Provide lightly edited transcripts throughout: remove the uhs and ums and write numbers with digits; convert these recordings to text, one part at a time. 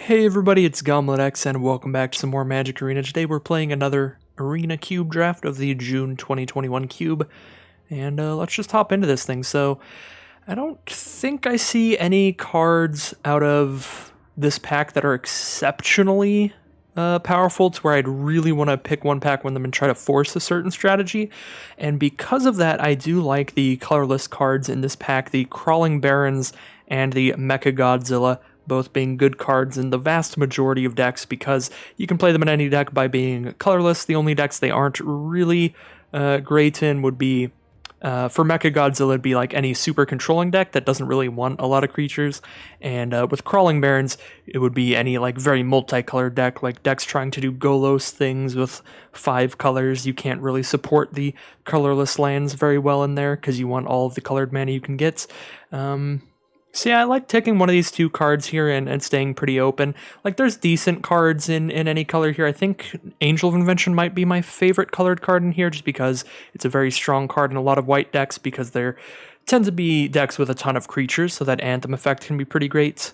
Hey everybody, it's GobletX and welcome back to some more Magic Arena. Today we're playing another Arena Cube draft of the June 2021 Cube, and let's just hop into this thing. So, I don't think I see any cards out of this pack that are exceptionally powerful to where I'd really want to pick one pack with them and try to force a certain strategy, and because of that, I do like the colorless cards in this pack, the Crawling Barrens and the Mecha Godzilla, both being good cards in the vast majority of decks because you can play them in any deck by being colorless. The only decks they aren't really great in would be, for Mecha Godzilla, it'd be like any super controlling deck that doesn't really want a lot of creatures, and with Crawling Barrens, it would be any like very multicolored deck, like decks trying to do Golos things with 5 colors. You can't really support the colorless lands very well in there because you want all of the colored mana you can get. So yeah, I like taking one of these two cards here and staying pretty open. Like, there's decent cards in any color here. I think Angel of Invention might be my favorite colored card in here, just because it's a very strong card in a lot of white decks, because there tend to be decks with a ton of creatures, so that Anthem effect can be pretty great.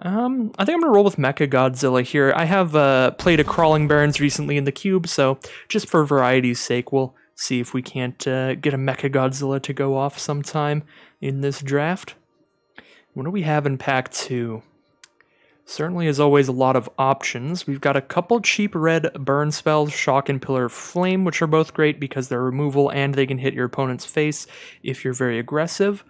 I think I'm going to roll with Mecha Godzilla here. I have played a Crawling Barrens recently in the cube, so just for variety's sake, we'll see if we can't get a Mecha Godzilla to go off sometime in this draft. What do we have in pack 2? Certainly, as always, a lot of options. We've got a couple cheap red burn spells, Shock and Pillar of Flame, which are both great because they're removal and they can hit your opponent's face if you're very aggressive.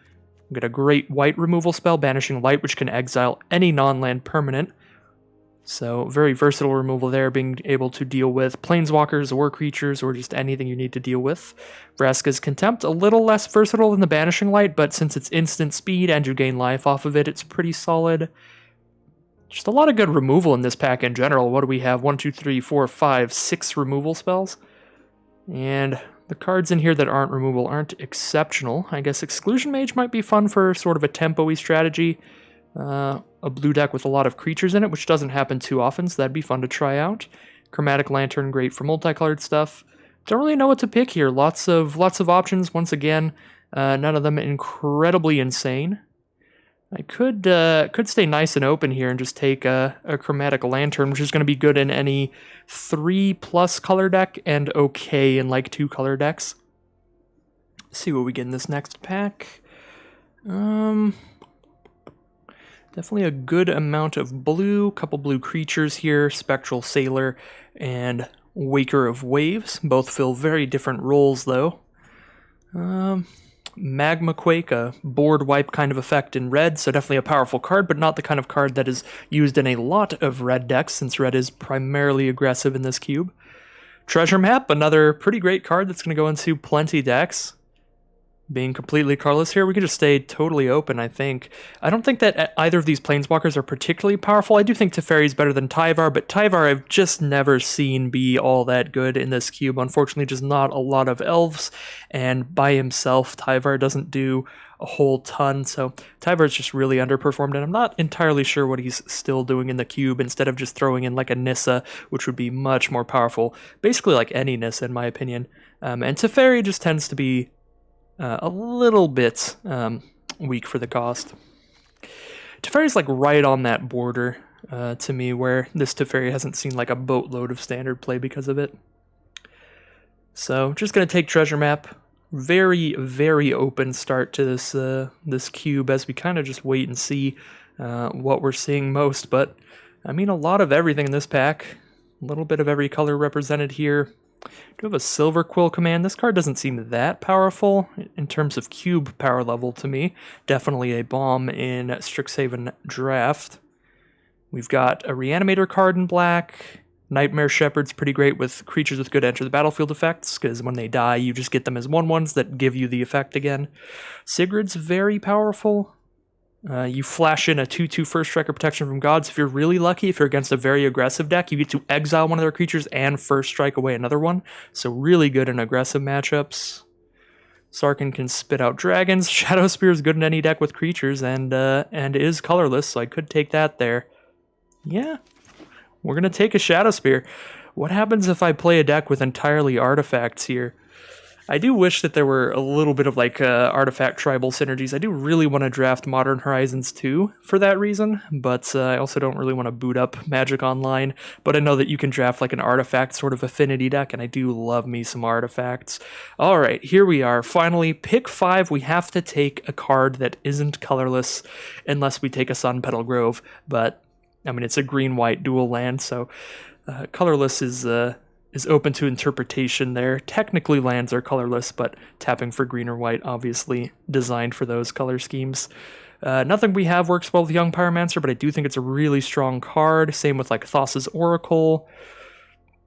We've got a great white removal spell, Banishing Light, which can exile any non-land permanent. So, very versatile removal there, being able to deal with planeswalkers or creatures or just anything you need to deal with. Vraska's Contempt, a little less versatile than the Banishing Light, but since it's instant speed and you gain life off of it, it's pretty solid. Just a lot of good removal in this pack in general. What do we have? 1, 2, 3, 4, 5, 6 removal spells. And the cards in here that aren't removal aren't exceptional. I guess Exclusion Mage might be fun for sort of a tempo-y strategy. A blue deck with a lot of creatures in it, which doesn't happen too often, so that'd be fun to try out. Chromatic Lantern, great for multicolored stuff. Don't really know what to pick here. Lots of options. Once again, none of them incredibly insane. I could stay nice and open here and just take a Chromatic Lantern, which is going to be good in any 3+ color deck and okay in like 2 color decks. Let's see what we get in this next pack. Definitely a good amount of blue, couple blue creatures here, Spectral Sailor and Waker of Waves. Both fill very different roles, though. Magma Quake, a board wipe kind of effect in red, so definitely a powerful card, but not the kind of card that is used in a lot of red decks, since red is primarily aggressive in this cube. Treasure Map, another pretty great card that's going to go into plenty decks. Being completely colorless here, we can just stay totally open, I think. I don't think that either of these planeswalkers are particularly powerful. I do think Teferi is better than Tyvar, but Tyvar I've just never seen be all that good in this cube. Unfortunately, just not a lot of elves, and by himself, Tyvar doesn't do a whole ton, so Tyvar's just really underperformed, and I'm not entirely sure what he's still doing in the cube, instead of just throwing in like a Nissa, which would be much more powerful. Basically like any Nissa, in my opinion. And Teferi just tends to be a little bit weak for the cost. Teferi's like right on that border to me, where this Teferi hasn't seen like a boatload of standard play because of it. So just gonna take Treasure Map. Very, very open start to this cube as we kind of just wait and see what we're seeing most. But I mean, a lot of everything in this pack. A little bit of every color represented here. Do have a Silver Quill command. This card doesn't seem that powerful in terms of cube power level to me. Definitely a bomb in Strixhaven Draft. We've got a Reanimator card in black. Nightmare Shepherd's pretty great with creatures with good enter the battlefield effects, because when they die, you just get them as 1/1s that give you the effect again. Sigrid's very powerful. You flash in a 2/2 First Striker protection from gods. If you're really lucky, if you're against a very aggressive deck, you get to exile one of their creatures and first strike away another one. So really good in aggressive matchups. Sarkhan can spit out dragons. Shadow Spear is good in any deck with creatures and is colorless, so I could take that there. Yeah, we're going to take a Shadow Spear. What happens if I play a deck with entirely artifacts here? I do wish that there were a little bit of like artifact tribal synergies. I do really want to draft Modern Horizons 2 for that reason, but I also don't really want to boot up Magic Online. But I know that you can draft like an artifact sort of affinity deck, and I do love me some artifacts. All right, here we are. Finally, pick 5. We have to take a card that isn't colorless unless we take a Sun Petal Grove, but I mean, it's a green-white dual land, so colorless is open to interpretation there. Technically, lands are colorless, but tapping for green or white, obviously designed for those color schemes. Nothing we have works well with Young Pyromancer, but I do think it's a really strong card. Same with like Thassa's Oracle.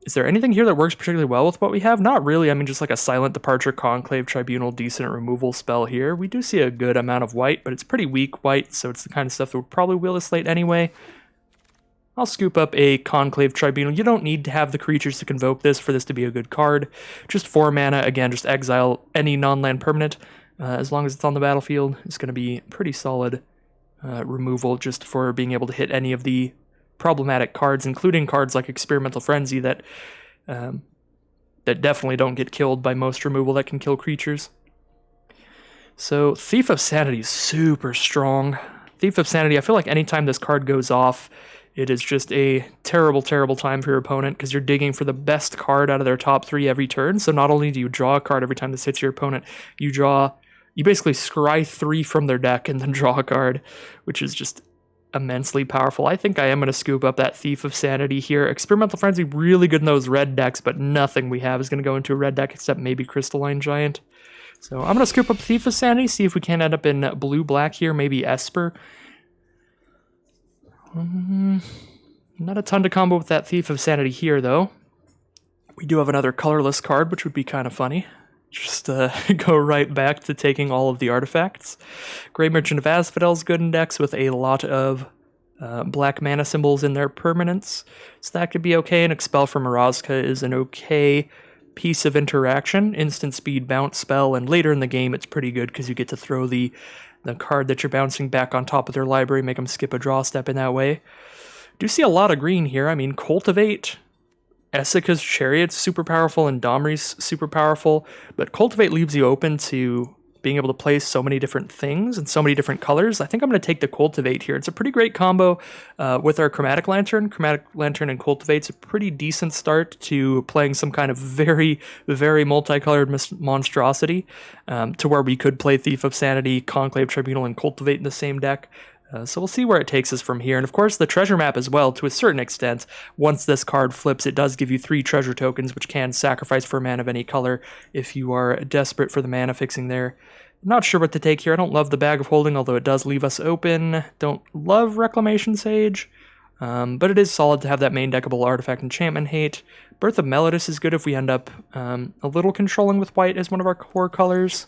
Is there anything here that works particularly well with what we have? Not really. I mean, just like a Silent Departure, Conclave, Tribunal, decent removal spell here. We do see a good amount of white, but it's pretty weak white, so it's the kind of stuff that would probably wheel this late anyway. I'll scoop up a Conclave Tribunal. You don't need to have the creatures to convoke this for this to be a good card. Just 4 mana, again, just exile any non-land permanent. As long as it's on the battlefield, it's going to be pretty solid removal just for being able to hit any of the problematic cards, including cards like Experimental Frenzy that definitely don't get killed by most removal that can kill creatures. So Thief of Sanity is super strong. Thief of Sanity, I feel like anytime this card goes off, it is just a terrible, terrible time for your opponent because you're digging for the best card out of their top 3 every turn. So not only do you draw a card every time this hits your opponent, you basically scry 3 from their deck and then draw a card, which is just immensely powerful. I think I am going to scoop up that Thief of Sanity here. Experimental Frenzy, really good in those red decks, but nothing we have is going to go into a red deck except maybe Crystalline Giant. So I'm going to scoop up Thief of Sanity, see if we can end up in blue-black here, maybe Esper. Not a ton to combo with that Thief of Sanity here, though. We do have another colorless card, which would be kind of funny. Just go right back to taking all of the artifacts. Grey Merchant of Asphodel's good in decks with a lot of black mana symbols in their permanents, so that could be okay. And Expel from Mirazka is an okay piece of interaction. Instant speed bounce spell, and later in the game it's pretty good because you get to throw the card that you're bouncing back on top of their library, make them skip a draw step in that way. Do see a lot of green here. I mean, Cultivate, Essica's Chariot's super powerful, and Domri's super powerful, but Cultivate leaves you open to being able to play so many different things and so many different colors. I think I'm going to take the Cultivate here. It's a pretty great combo with our Chromatic Lantern. Chromatic Lantern and Cultivate's a pretty decent start to playing some kind of very, very multicolored monstrosity to where we could play Thief of Sanity, Conclave Tribunal, and Cultivate in the same deck. So we'll see where it takes us from here. And of course, the treasure map as well, to a certain extent. Once this card flips, it does give you 3 treasure tokens, which can sacrifice for a mana of any color if you are desperate for the mana fixing there. Not sure what to take here. I don't love the Bag of Holding, although it does leave us open. Don't love Reclamation Sage, but it is solid to have that main deckable artifact enchantment hate. Birth of Melodus is good if we end up a little controlling with white as one of our core colors.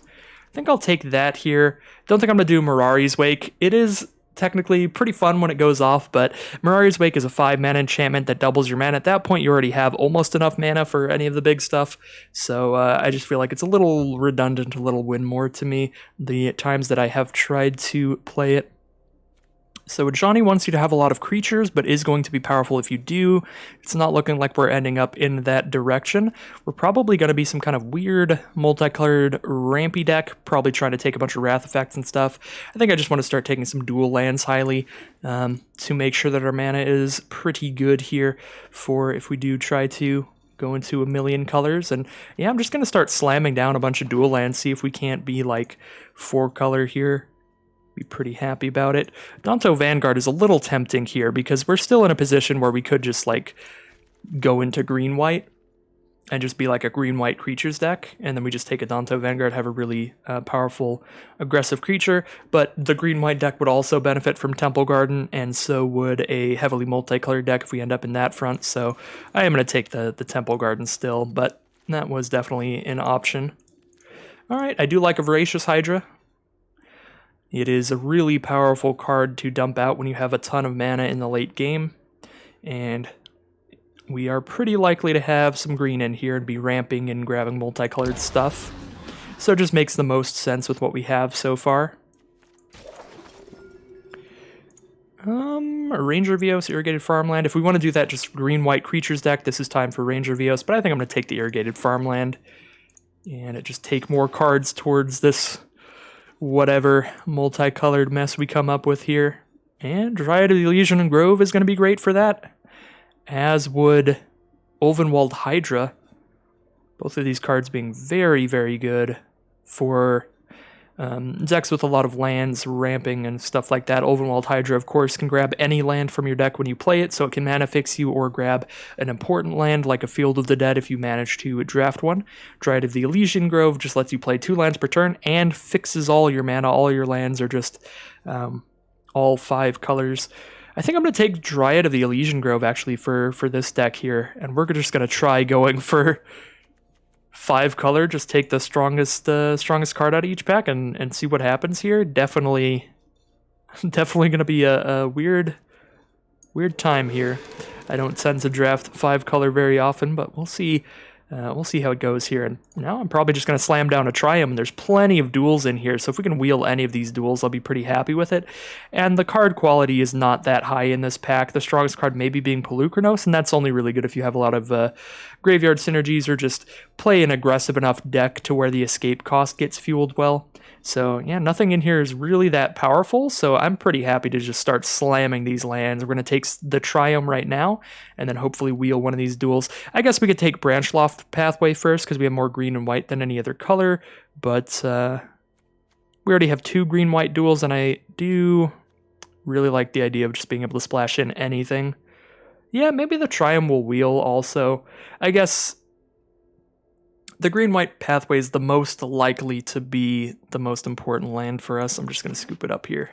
I think I'll take that here. Don't think I'm going to do Mirari's Wake. It is technically pretty fun when it goes off, but Mirari's Wake is a 5 mana enchantment that doubles your mana. At that point, you already have almost enough mana for any of the big stuff, so I just feel like it's a little redundant, a little win more to me the times that I have tried to play it. So Johnny wants you to have a lot of creatures, but is going to be powerful if you do. It's not looking like we're ending up in that direction. We're probably going to be some kind of weird, multicolored, rampy deck, probably trying to take a bunch of Wrath effects and stuff. I think I just want to start taking some dual lands highly to make sure that our mana is pretty good here for if we do try to go into a million colors. And yeah, I'm just going to start slamming down a bunch of dual lands, see if we can't be like 4 color here. Be pretty happy about it. Danto Vanguard is a little tempting here because we're still in a position where we could just like go into green-white and just be like a green-white creatures deck, and then we just take a Danto Vanguard, have a really powerful, aggressive creature, but the green-white deck would also benefit from Temple Garden, and so would a heavily multicolored deck if we end up in that front, so I am going to take the Temple Garden still, but that was definitely an option. Alright, I do like a Voracious Hydra. It is a really powerful card to dump out when you have a ton of mana in the late game, and we are pretty likely to have some green in here and be ramping and grabbing multicolored stuff. So it just makes the most sense with what we have so far. Ranger Vios, Irrigated Farmland. If we want to do that just green-white creatures deck, this is time for Ranger Vios, but I think I'm going to take the Irrigated Farmland. And it just take more cards towards this whatever multicolored mess we come up with here. And Dryad of the Elysian and Grove is going to be great for that, as would Ulvenwald Hydra. Both of these cards being very, very good for decks with a lot of lands, ramping, and stuff like that. Ulvenwald Hydra, of course, can grab any land from your deck when you play it, so it can mana fix you or grab an important land like a Field of the Dead if you manage to draft one. Dryad of the Elysian Grove just lets you play 2 lands per turn and fixes all your mana. All your lands are just all 5 colors. I think I'm going to take Dryad of the Elysian Grove, actually, for this deck here, and we're just going to try going for 5 color, just take the strongest card out of each pack and see what happens here. Definitely going to be a weird time here. I don't tend to draft 5 color very often, but we'll see. We'll see how it goes here. And now I'm probably just going to slam down a Triumph, and there's plenty of duels in here, so if we can wheel any of these duels, I'll be pretty happy with it. And the card quality is not that high in this pack. The strongest card maybe being Pelucranos, and that's only really good if you have a lot of graveyard synergies or just play an aggressive enough deck to where the escape cost gets fueled well. So yeah, nothing in here is really that powerful, so I'm pretty happy to just start slamming these lands. We're going to take the Triumph right now, and then hopefully wheel one of these duels. I guess we could take Branchloft Pathway first, because we have more green and white than any other color, but we already have 2 green-white duels, and I do really like the idea of just being able to splash in anything. Yeah, maybe the Triumph will wheel also. I guess the green-white pathway is the most likely to be the most important land for us. I'm just going to scoop it up here.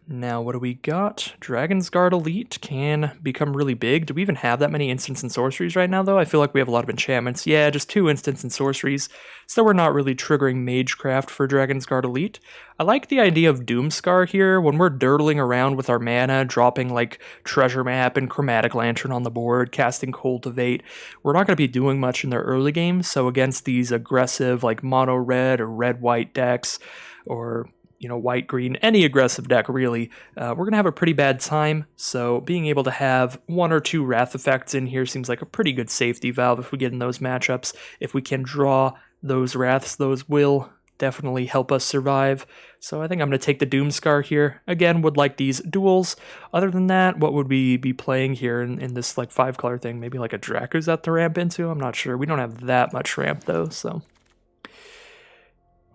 Now, what do we got? Dragon's Guard Elite can become really big. Do we even have that many instants and sorceries right now, though? I feel like we have a lot of enchantments. Yeah, just 2 instants and sorceries. So we're not really triggering Magecraft for Dragon's Guard Elite. I like the idea of Doomscar here. When we're dirtling around with our mana, dropping like Treasure Map and Chromatic Lantern on the board, casting Cultivate, we're not going to be doing much in the early game. So against these aggressive like mono-red or red-white decks, or white-green, any aggressive deck, really, we're going to have a pretty bad time, so being able to have 1 or 2 Wrath effects in here seems like a pretty good safety valve if we get in those matchups. If we can draw those Wraths, those will definitely help us survive, so I think I'm going to take the Doomscar here. Again, would like these duels. Other than that, what would we be playing here in this like 5-color thing? Maybe like a Dracuzet to ramp into? I'm not sure. We don't have that much ramp, though, so...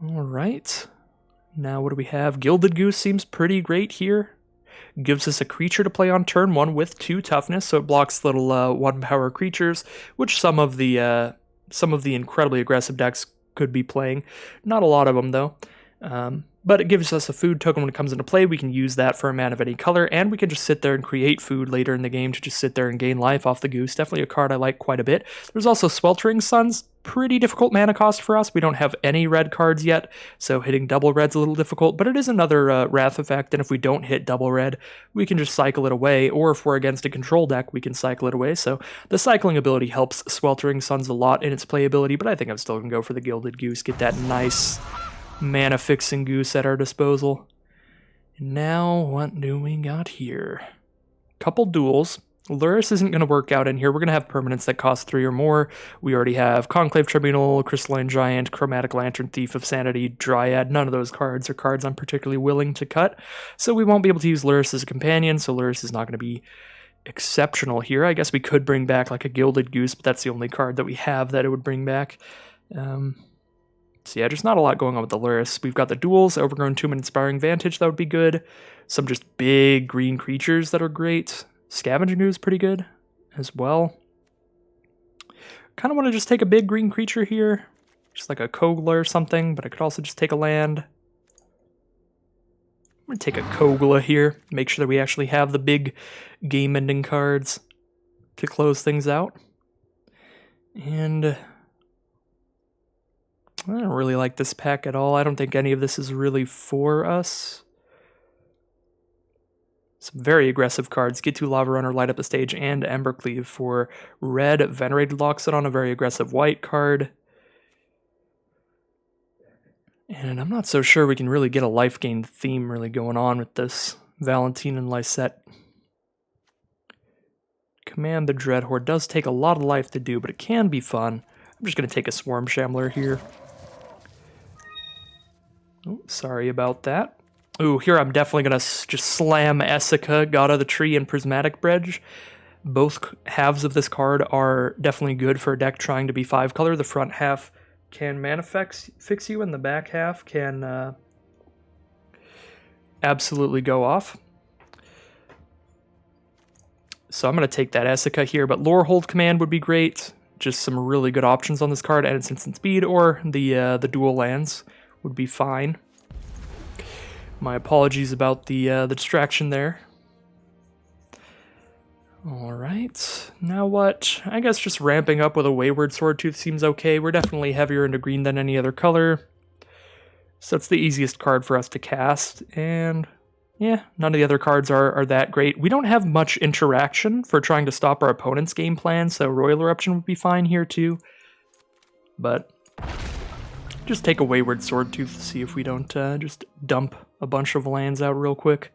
Alright. Now, what do we have? Gilded Goose seems pretty great here. Gives us a creature to play on turn 1 with 2 toughness, so it blocks little 1-power creatures, which some of the incredibly aggressive decks could be playing. Not a lot of them, though. But it gives us a food token when it comes into play. We can use that for a mana of any color, and we can just sit there and create food later in the game to just sit there and gain life off the Goose. Definitely a card I like quite a bit. There's also Sweltering Suns. Pretty difficult mana cost for us. We don't have any red cards yet, so hitting double red's a little difficult, but it is another Wrath effect, and if we don't hit double red, we can just cycle it away, or if we're against a control deck, we can cycle it away, so the cycling ability helps Sweltering Suns a lot in its playability, but I think I'm still going to go for the Gilded Goose, get that nice mana-fixing Goose at our disposal. And now, what do we got here? Couple duels. Luris isn't going to work out in here. We're going to have permanents that cost 3 or more. We already have Conclave Tribunal, Crystalline Giant, Chromatic Lantern, Thief of Sanity, Dryad. None of those cards are cards I'm particularly willing to cut. So we won't be able to use Luris as a companion, so Luris is not going to be exceptional here. I guess we could bring back like a Gilded Goose, but that's the only card that we have that it would bring back. So yeah, just not a lot going on with the Luris. We've got the duels, Overgrown Tomb and Inspiring Vantage, that would be good. Some just big green creatures that are great. Scavenging Ooze pretty good as well. Kind of want to just take a big green creature here. Just like a Kogla or something, but I could also just take a land. I'm going to take a Kogla here. Make sure that we actually have the big game-ending cards to close things out. And I don't really like this pack at all. I don't think any of this is really for us. Some very aggressive cards. Get 2 Lava Runner, Light Up the Stage, and Embercleave for red. Venerated Loxodon, a very aggressive white card. And I'm not so sure we can really get a life gain theme really going on with this Valentine and Lysette. Command the Dreadhorde does take a lot of life to do, but it can be fun. I'm just going to take a Swarm Shambler here. Oh, sorry about that. Ooh, here I'm definitely going to just slam Essica, God of the Tree, and Prismatic Bridge. Both halves of this card are definitely good for a deck trying to be 5-color. The front half can mana fix you, and the back half can absolutely go off. So I'm going to take that Essica here, but Lore Hold Command would be great. Just some really good options on this card, and its instant speed, or the dual lands would be fine. My apologies about the distraction there. Alright, now what? I guess just ramping up with a Wayward Swordtooth seems okay. We're definitely heavier into green than any other color. So it's the easiest card for us to cast, and yeah, none of the other cards are that great. We don't have much interaction for trying to stop our opponent's game plan, so Royal Eruption would be fine here too. But just take a Wayward Swordtooth to see if we don't just dump a bunch of lands out real quick.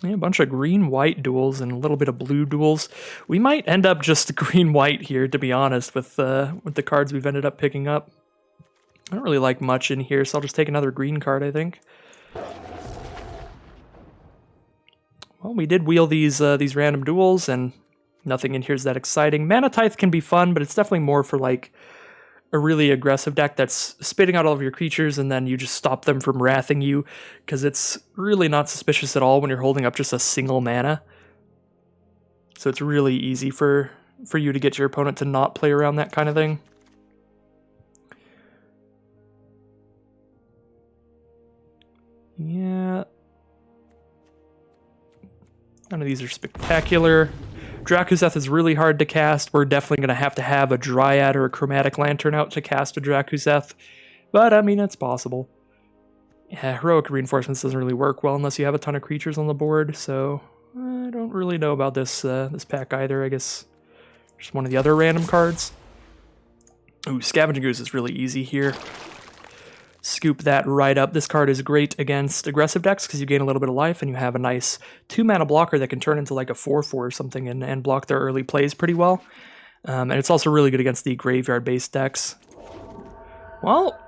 Yeah, a bunch of green-white duels and a little bit of blue duels. We might end up just green-white here, to be honest, with the cards we've ended up picking up. I don't really like much in here, so I'll just take another green card, I think. Well, we did wheel these random duels, and nothing in here is that exciting. Mana Tithe can be fun, but it's definitely more for like a really aggressive deck that's spitting out all of your creatures and then you just stop them from wrathing you, because it's really not suspicious at all when you're holding up just a single mana. So it's really easy for you to get your opponent to not play around that kind of thing. Yeah. None of these are spectacular. Drakuseth is really hard to cast. We're definitely going to have a Dryad or a Chromatic Lantern out to cast a Drakuseth. But, I mean, it's possible. Yeah, Heroic Reinforcements doesn't really work well unless you have a ton of creatures on the board, so I don't really know about this this pack either. I guess just one of the other random cards. Ooh, Scavenging Ooze is really easy here. Scoop that right up. This card is great against aggressive decks because you gain a little bit of life and you have a nice 2-mana blocker that can turn into like a 4/4 or something and block their early plays pretty well. And it's also really good against the graveyard-based decks. Well,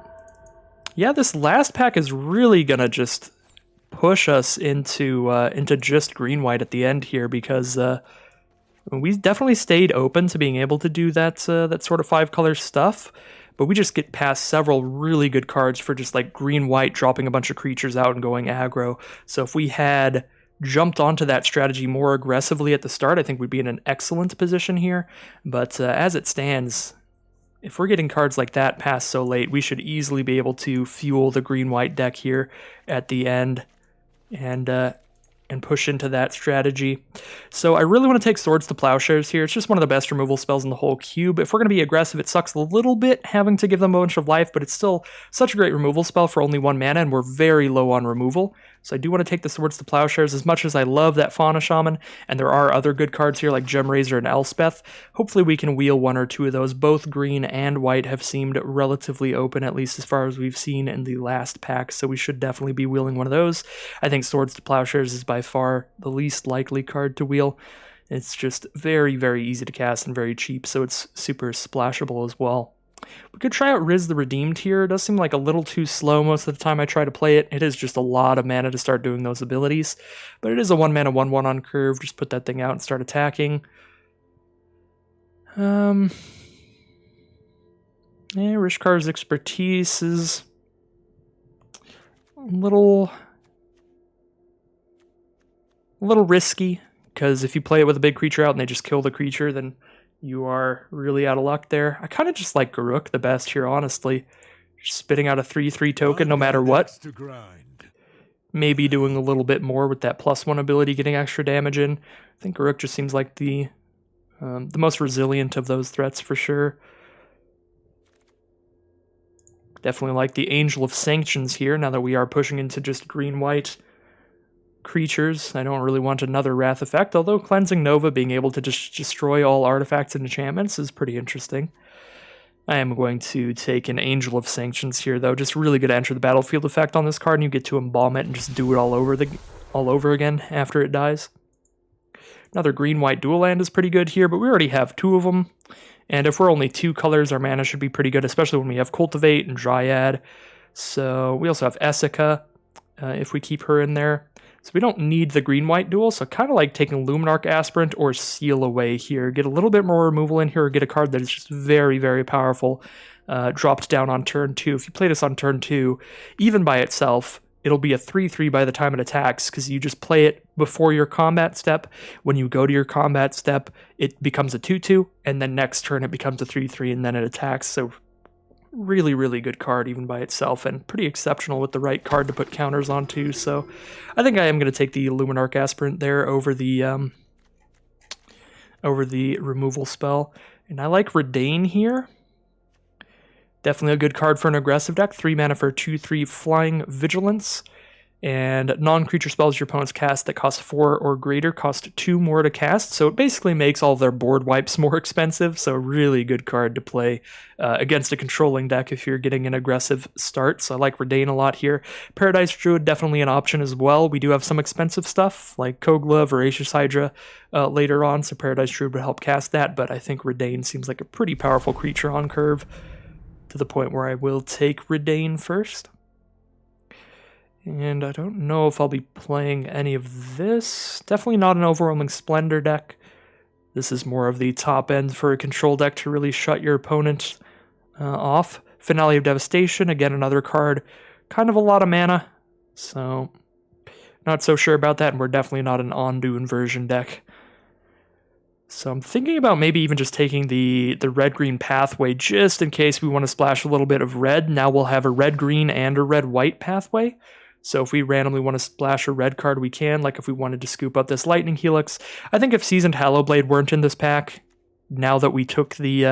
yeah, this last pack is really gonna just push us into just green-white at the end here, because we definitely stayed open to being able to do that sort of 5-color stuff. But we just get past several really good cards for just like green-white dropping a bunch of creatures out and going aggro. So if we had jumped onto that strategy more aggressively at the start, I think we'd be in an excellent position here. But as it stands, if we're getting cards like that past so late, we should easily be able to fuel the green-white deck here at the end and push into that strategy. So I really want to take Swords to Plowshares here. It's just one of the best removal spells in the whole cube. If we're going to be aggressive, it sucks a little bit having to give them a bunch of life, but it's still such a great removal spell for only 1 mana, and we're very low on removal. So I do want to take the Swords to Plowshares as much as I love that Fauna Shaman, and there are other good cards here like Gemrazor and Elspeth. Hopefully we can wheel 1 or 2 of those. Both green and white have seemed relatively open, at least as far as we've seen in the last pack, so we should definitely be wheeling one of those. I think Swords to Plowshares is by far the least likely card to wheel. It's just very, very easy to cast and very cheap, so it's super splashable as well. We could try out Riz the Redeemed here. It does seem like a little too slow most of the time I try to play it. It is just a lot of mana to start doing those abilities, but it is a 1-mana 1/1 on curve. Just put that thing out and start attacking. Yeah, Rishkar's Expertise is a little risky, because if you play it with a big creature out and they just kill the creature, then you are really out of luck there. I kind of just like Garruk the best here, honestly. Just spitting out a 3/3 token no matter what. Maybe doing a little bit more with that +1 ability, getting extra damage in. I think Garruk just seems like the most resilient of those threats for sure. Definitely like the Angel of Sanctions here, now that we are pushing into just green-white creatures. I don't really want another Wrath effect, although Cleansing Nova being able to just destroy all artifacts and enchantments is pretty interesting. I am going to take an Angel of Sanctions here, though. Just really good enter the battlefield effect on this card, and you get to embalm it and just do it all over again after it dies. Another green-white dual land is pretty good here, but we already have 2 of them. And if we're only 2 colors, our mana should be pretty good, especially when we have Cultivate and Dryad. So we also have Essica, if we keep her in there. So we don't need the green-white dual, so kind of like taking Luminarch Aspirant or Seal Away here. Get a little bit more removal in here, or get a card that is just very, very powerful, dropped down on turn 2. If you play this on turn 2, even by itself, it'll be a 3/3 by the time it attacks, because you just play it before your combat step. When you go to your combat step, it becomes a 2/2, and then next turn it becomes a 3/3, and then it attacks. So really, really good card even by itself, and pretty exceptional with the right card to put counters onto. So I think I am going to take the Luminarch Aspirant there over the removal spell. And I like Redain here. Definitely a good card for an aggressive deck. 3 mana for 2/3 Flying Vigilance. And non-creature spells your opponents cast that cost 4 or greater cost 2 more to cast. So it basically makes all of their board wipes more expensive. So really good card to play against a controlling deck if you're getting an aggressive start. So I like Redain a lot here. Paradise Druid, definitely an option as well. We do have some expensive stuff like Kogla, Voracious Hydra later on. So Paradise Druid would help cast that. But I think Redain seems like a pretty powerful creature on curve, to the point where I will take Redain first. And I don't know if I'll be playing any of this. Definitely not an Overwhelming Splendor deck. This is more of the top end for a control deck to really shut your opponent off. Finale of Devastation, again another card. Kind of a lot of mana, so not so sure about that, and we're definitely not an Ondu inversion deck. So I'm thinking about maybe even just taking the red-green pathway just in case we want to splash a little bit of red. Now we'll have a red-green and a red-white pathway. So if we randomly want to splash a red card, we can, like if we wanted to scoop up this Lightning Helix. I think if Seasoned Hallowblade weren't in this pack, now that we took the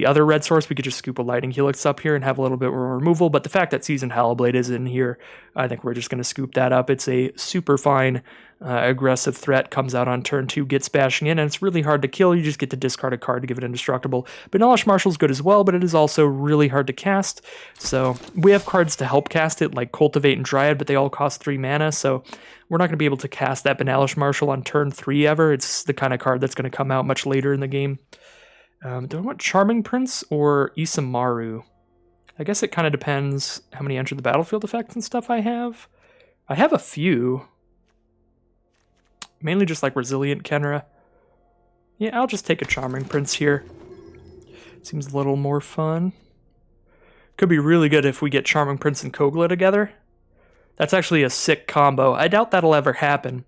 other red source, we could just scoop a Lightning Helix up here and have a little bit more removal. But the fact that Seasoned Hallowblade is in here, I think we're just going to scoop that up. It's a super fine aggressive threat, comes out on turn 2, gets bashing in, and it's really hard to kill. You just get to discard a card to give it indestructible. Banalish Marshal's good as well, but it is also really hard to cast. So we have cards to help cast it, like Cultivate and Dryad, but they all cost 3 mana, so we're not going to be able to cast that Banalish Marshal on turn 3 ever. It's the kind of card that's going to come out much later in the game. Do I want Charming Prince or Isamaru? I guess it kind of depends how many enter the battlefield effects and stuff I have. I have a few. Mainly just like Resilient Kenra. Yeah, I'll just take a Charming Prince here. Seems a little more fun. Could be really good if we get Charming Prince and Kogla together. That's actually a sick combo. I doubt that'll ever happen.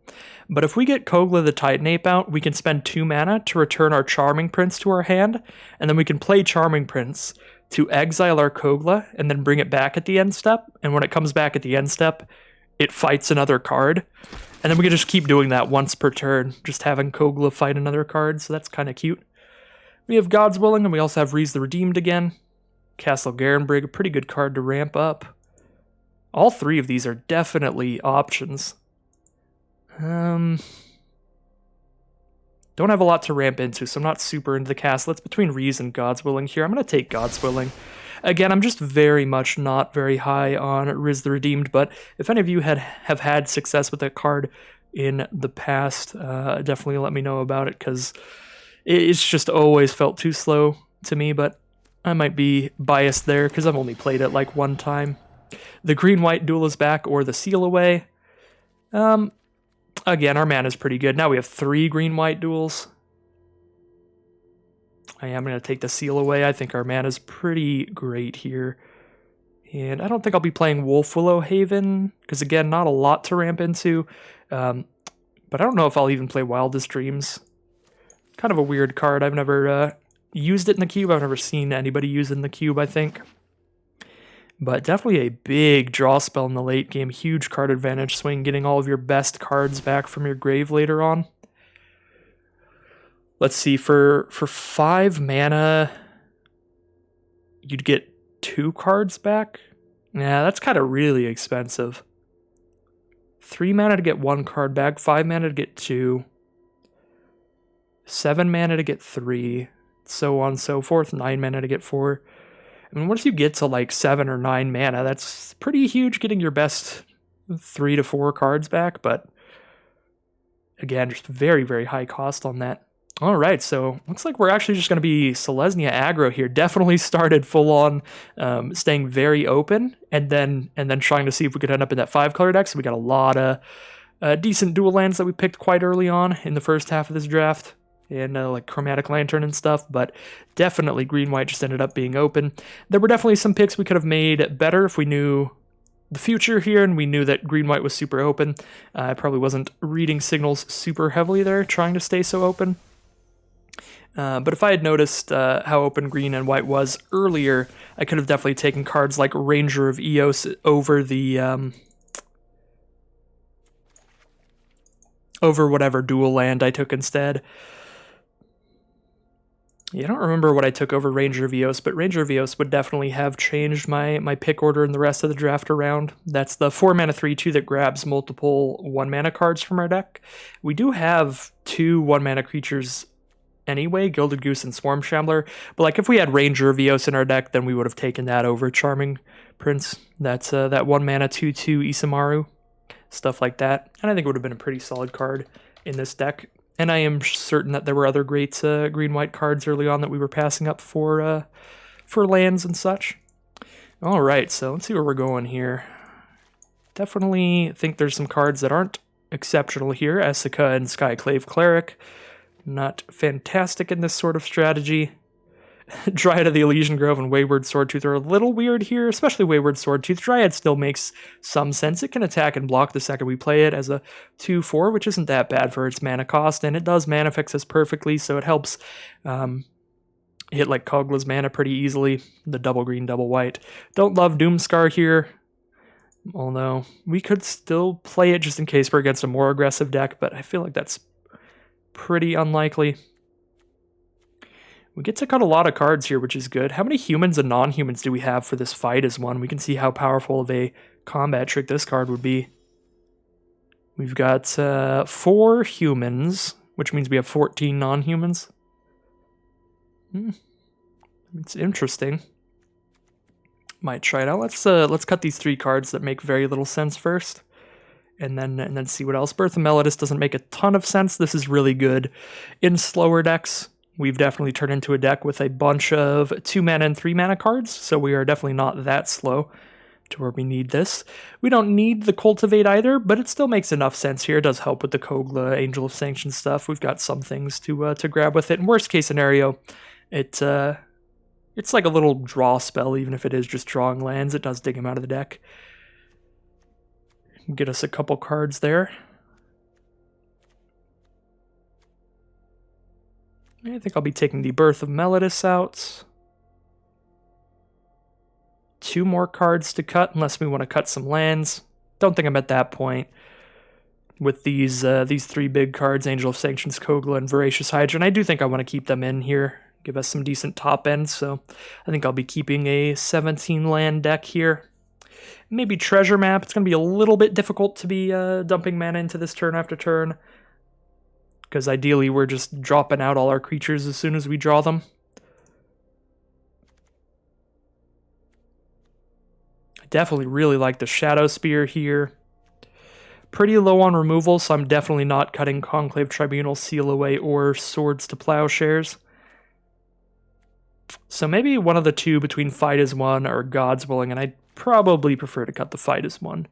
But if we get Kogla the Titanape out, we can spend 2 mana to return our Charming Prince to our hand, and then we can play Charming Prince to exile our Kogla and then bring it back at the end step. And when it comes back at the end step, it fights another card. And then we can just keep doing that once per turn, just having Kogla fight another card, so that's kind of cute. We have God's Willing, and we also have Reese the Redeemed again. Castle Garenbrig, a pretty good card to ramp up. All 3 of these are definitely options. Don't have a lot to ramp into, so I'm not super into the castle. It's between Reese and God's Willing here. I'm going to take God's Willing. Again, I'm just very much not very high on Riz the Redeemed, but if any of you have had success with that card in the past, definitely let me know about it, because it's just always felt too slow to me, but I might be biased there, because I've only played it like 1 time. The green-white duel is back, or the Seal Away. Again, our mana is pretty good. Now we have 3 green-white duels. I am going to take the Seal Away. I think our mana is pretty great here. And I don't think I'll be playing Wolfwillow Haven, because again, not a lot to ramp into. But I don't know if I'll even play Wildest Dreams. Kind of a weird card. I've never used it in the cube. I've never seen anybody use it in the cube, I think. But definitely a big draw spell in the late game. Huge card advantage swing, getting all of your best cards back from your grave later on. Let's see, for 5 mana, you'd get 2 cards back? Yeah, that's kind of really expensive. 3 mana to get 1 card back, 5 mana to get 2, 7 mana to get 3, so on and so forth, 9 mana to get 4. I mean, once you get to like 7 or 9 mana, that's pretty huge, getting your best 3 to 4 cards back, but Again, just very, very high cost on that. All right, so looks like we're actually just going to be Selesnya aggro here. Definitely started full on, staying very open, and then trying to see if we could end up in that 5-color deck. So we got a lot of decent dual lands that we picked quite early on in the first half of this draft, and like Chromatic Lantern and stuff. But definitely green-white just ended up being open. There were definitely some picks we could have made better if we knew the future here, and we knew that green-white was super open. I probably wasn't reading signals super heavily there, trying to stay so open. But if I had noticed how open green and white was earlier, I could have definitely taken cards like Ranger of Eos over the over whatever dual land I took instead. Yeah, I don't remember what I took over Ranger of Eos, but Ranger of Eos would definitely have changed my pick order in the rest of the draft around. That's the 4-mana 3/2 that grabs multiple 1-mana cards from our deck. We do have 2 1-mana creatures anyway, Gilded Goose and Swarm Shambler, but like if we had Ranger of Eos in our deck, then we would have taken that over Charming Prince. That's that 1-mana 2/2 Isamaru, stuff like that. And I think it would have been a pretty solid card in this deck. And I am certain that there were other great green-white cards early on that we were passing up for lands and such. All right, so let's see where we're going here. Definitely think there's some cards that aren't exceptional here. Essica and Skyclave Cleric, not fantastic in this sort of strategy. Dryad of the Elysian Grove and Wayward Swordtooth are a little weird here, especially Wayward Swordtooth. Dryad still makes some sense. It can attack and block the second we play it as a 2/4, which isn't that bad for its mana cost, and it does mana fix us perfectly, so it helps hit like Kogla's mana pretty easily. The double green, double white. Don't love Doomscar here, although we could still play it just in case we're against a more aggressive deck, but I feel like that's pretty unlikely. We get to cut a lot of cards here, which is good. How many humans and non-humans do we have for this fight as one? We can see how powerful of a combat trick this card would be. We've got 4 humans, which means we have 14 non-humans. It's interesting. Might try it out. Let's cut these 3 cards that make very little sense first, and then see what else. Birth of Melodis doesn't make a ton of sense. This is really good in slower decks. We've definitely turned into a deck with a bunch of 2-mana and 3-mana cards, so we are definitely not that slow to where we need this. We don't need the Cultivate either, but it still makes enough sense here. It does help with the Kogla, Angel of Sanction stuff. We've got some things to grab with it. In worst case scenario, it's like a little draw spell, even if it is just drawing lands. It does dig him out of the deck. Get us a couple cards there. I think I'll be taking the Birth of Melodis out. 2 more cards to cut, unless we want to cut some lands. Don't think I'm at that point with these 3 big cards, Angel of Sanctions, Kogla, and Voracious Hydra. And I do think I want to keep them in here, give us some decent top ends. So I think I'll be keeping a 17-land deck here. Maybe Treasure Map. It's going to be a little bit difficult to be dumping mana into this turn after turn, because ideally we're just dropping out all our creatures as soon as we draw them. I definitely really like the Shadow Spear here. Pretty low on removal, so I'm definitely not cutting Conclave Tribunal, Seal Away, or Swords to Plowshares. So maybe one of the 2 between Fight as One or God's Willing, and I'd probably prefer to cut the Fight as One.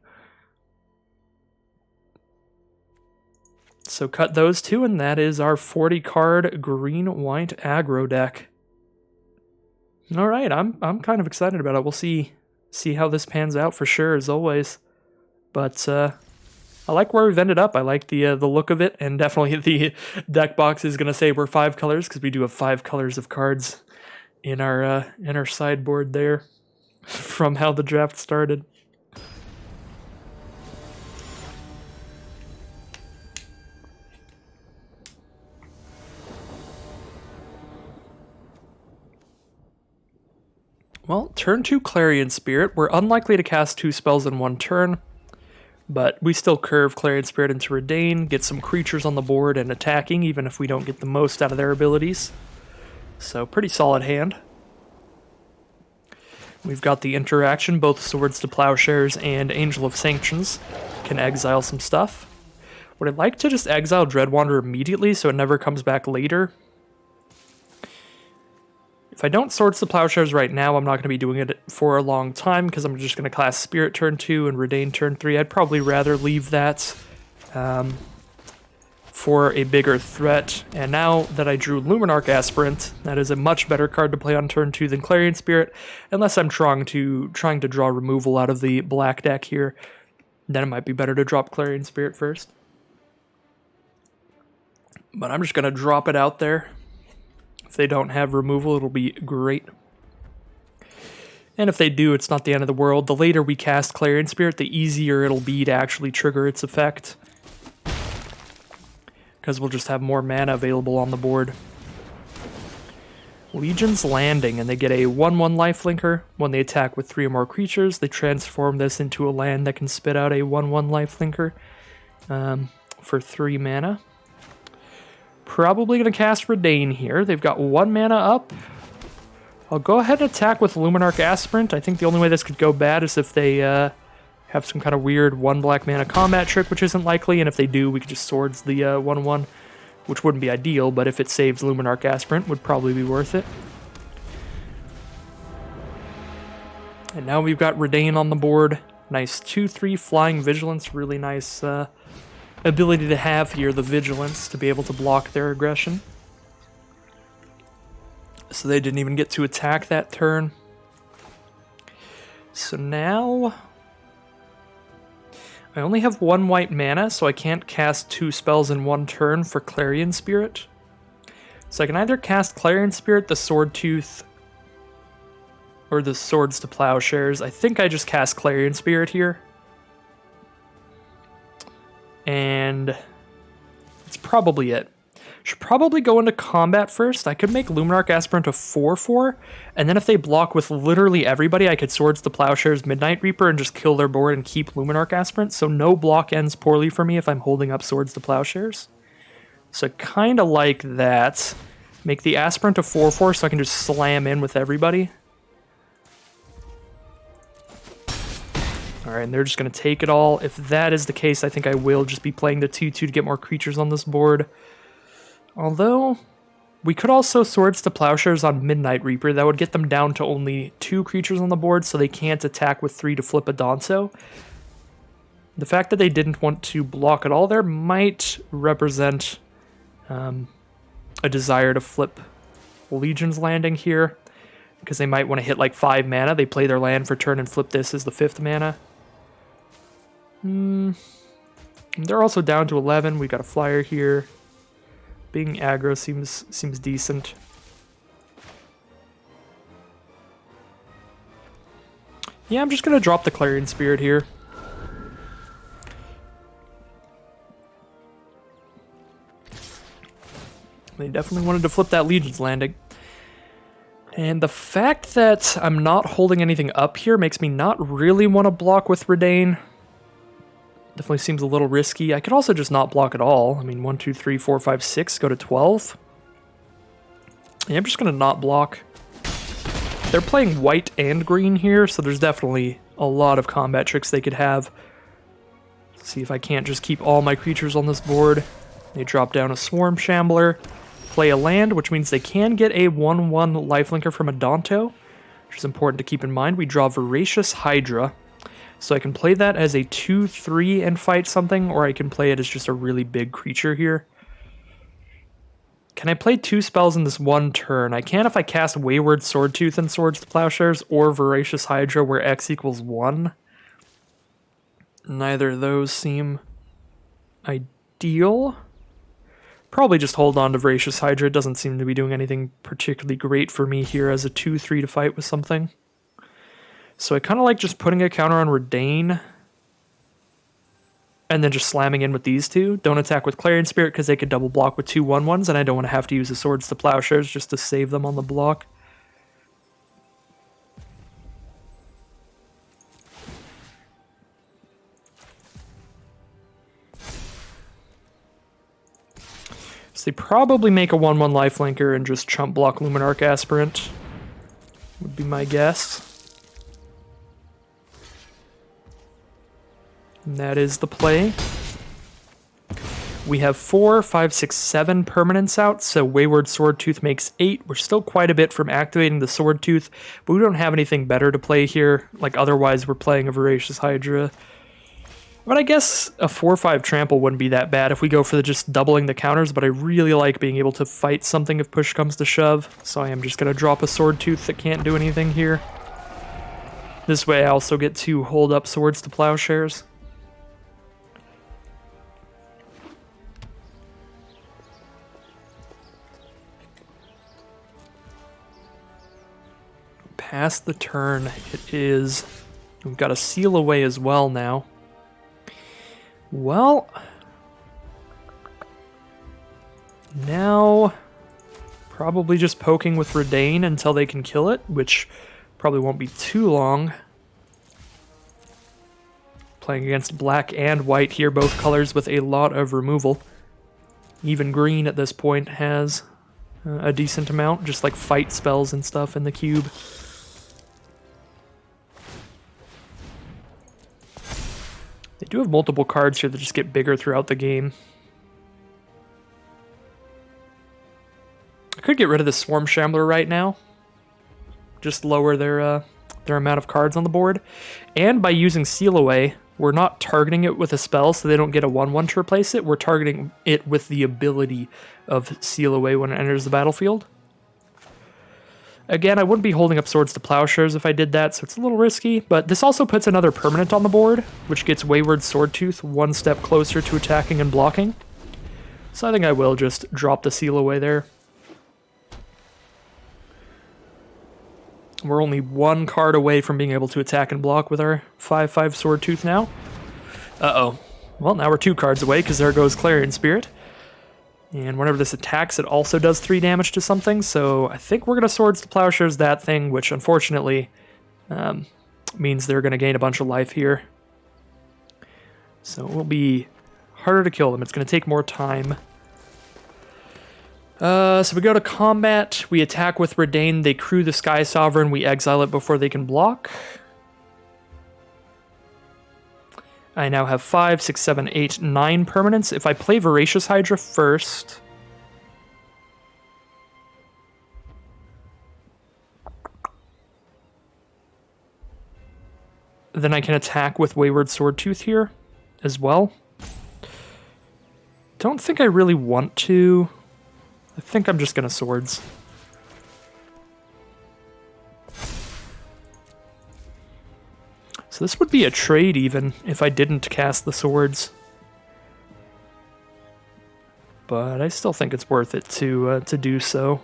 So cut those 2, and that is our 40-card green-white aggro deck. All right, I'm kind of excited about it. We'll see how this pans out for sure, as always. But I like where we've ended up. I like the look of it, and definitely the deck box is going to say we're 5 colors, because we do have 5 colors of cards in our sideboard there from how the draft started. Well, turn 2 Clarion Spirit. We're unlikely to cast 2 spells in 1 turn, but we still curve Clarion Spirit into Redain, get some creatures on the board and attacking, even if we don't get the most out of their abilities. So, pretty solid hand. We've got the interaction, both Swords to Plowshares and Angel of Sanctions can exile some stuff. Would I like to just exile Dreadwander immediately so it never comes back later? If I don't Swords to Plowshares right now, I'm not going to be doing it for a long time because I'm just going to cast Spirit turn 2 and Redain turn 3. I'd probably rather leave that for a bigger threat. And now that I drew Luminarch Aspirant, that is a much better card to play on turn 2 than Clarion Spirit, unless I'm trying to draw removal out of the black deck here. Then it might be better to drop Clarion Spirit first. But I'm just going to drop it out there. If they don't have removal, it'll be great. And if they do, it's not the end of the world. The later we cast Clarion Spirit, the easier it'll be to actually trigger its effect. Because we'll just have more mana available on the board. Legion's Landing, and they get a 1/1 lifelinker. When they attack with 3 or more creatures, they transform this into a land that can spit out a 1/1 lifelinker for 3 mana. Probably going to cast Redain here. They've got 1 mana up. I'll go ahead and attack with Luminarch Aspirant. I think the only way this could go bad is if they have some kind of weird 1 black mana combat trick, which isn't likely, and if they do, we could just Swords the 1/1, which wouldn't be ideal, but if it saves Luminarch Aspirant, would probably be worth it. And now we've got Redain on the board. Nice 2/3 Flying Vigilance, really nice ability to have here, the Vigilance, to be able to block their aggression. So they didn't even get to attack that turn. So now I only have 1 white mana, so I can't cast 2 spells in 1 turn for Clarion Spirit. So I can either cast Clarion Spirit, the Sword Tooth, or the Swords to Plowshares. I think I just cast Clarion Spirit here. And that's probably it. Should probably go into combat first. I could make Luminarch Aspirant a 4/4, and then if they block with literally everybody, I could Swords to Plowshares, Midnight Reaper, and just kill their board and keep Luminarch Aspirant, so no block ends poorly for me if I'm holding up Swords to Plowshares. So kind of like that. Make the Aspirant a 4/4 so I can just slam in with everybody. Alright, and they're just going to take it all. If that is the case, I think I will just be playing the 2/2 to get more creatures on this board. Although, we could also Swords to Plowshares on Midnight Reaper. That would get them down to only 2 creatures on the board, so they can't attack with 3 to flip a Danzo. The fact that they didn't want to block at all there might represent a desire to flip Legion's Landing here, because they might want to hit like 5 mana. They play their land for turn and flip this as the 5th mana. They're also down to 11. We got a flyer here. Being aggro seems decent. Yeah, I'm just gonna drop the Clarion Spirit here. They definitely wanted to flip that Legion's Landing. And the fact that I'm not holding anything up here makes me not really want to block with Redain. Definitely seems a little risky. I could also just not block at all. I mean, 1, 2, 3, 4, 5, 6, go to 12. Yeah, I'm just going to not block. They're playing white and green here, so there's definitely a lot of combat tricks they could have. Let's see if I can't just keep all my creatures on this board. They drop down a Swarm Shambler, play a land, which means they can get a 1/1 lifelinker from a Danto, which is important to keep in mind. We draw Voracious Hydra. So I can play that as a 2/3 and fight something, or I can play it as just a really big creature here. Can I play 2 spells in this 1 turn? I can if I cast Wayward Swordtooth and Swords to Plowshares, or Voracious Hydra where X equals 1. Neither of those seem ideal. Probably just hold on to Voracious Hydra. It doesn't seem to be doing anything particularly great for me here as a 2/3 to fight with something. So I kind of like just putting a counter on Redain and then just slamming in with these 2. Don't attack with Clarion Spirit because they could double block with 2 1/1s, and I don't want to have to use the Swords to Plowshares just to save them on the block. So they probably make a 1/1 lifelinker and just chump block Luminarch Aspirant, would be my guess. And that is the play. We have 4, 5, 6, 7 permanents out, so Wayward Swordtooth makes 8. We're still quite a bit from activating the Swordtooth, but we don't have anything better to play here. Like, otherwise we're playing a Voracious Hydra. But I guess a 4-5 trample wouldn't be that bad if we go for just doubling the counters, but I really like being able to fight something if push comes to shove, so I am just going to drop a Swordtooth that can't do anything here. This way I also get to hold up Swords to Plowshares. Past the turn, it is. We've got a Seal Away as well now. Well, now probably just poking with Redain until they can kill it, which probably won't be too long. Playing against black and white here, both colors with a lot of removal. Even green at this point has a decent amount, just like fight spells and stuff in the cube. They do have multiple cards here that just get bigger throughout the game. I could get rid of the Swarm Shambler right now. Just lower their amount of cards on the board. And by using Seal Away, we're not targeting it with a spell so they don't get a 1-1 to replace it. We're targeting it with the ability of Seal Away when it enters the battlefield. Again, I wouldn't be holding up Swords to Plowshares if I did that, so it's a little risky, but this also puts another permanent on the board, which gets Wayward Swordtooth one step closer to attacking and blocking. So I think I will just drop the Seal Away there. We're only one card away from being able to attack and block with our 5/5 Swordtooth now. Uh-oh. Well, now we're 2 cards away, because there goes Clarion Spirit. And whenever this attacks, it also does 3 damage to something, so I think we're going to Swords to Plowshares that thing, which unfortunately means they're going to gain a bunch of life here. So it will be harder to kill them. It's going to take more time. So we go to combat, we attack with Redain, they crew the Sky Sovereign, we exile it before they can block. I now have 5, 6, 7, 8, 9 permanents. If I play Voracious Hydra first, then I can attack with Wayward Swordtooth here as well. Don't think I really want to. I think I'm just going to Swords. So this would be a trade even if I didn't cast the Swords. But I still think it's worth it to do so.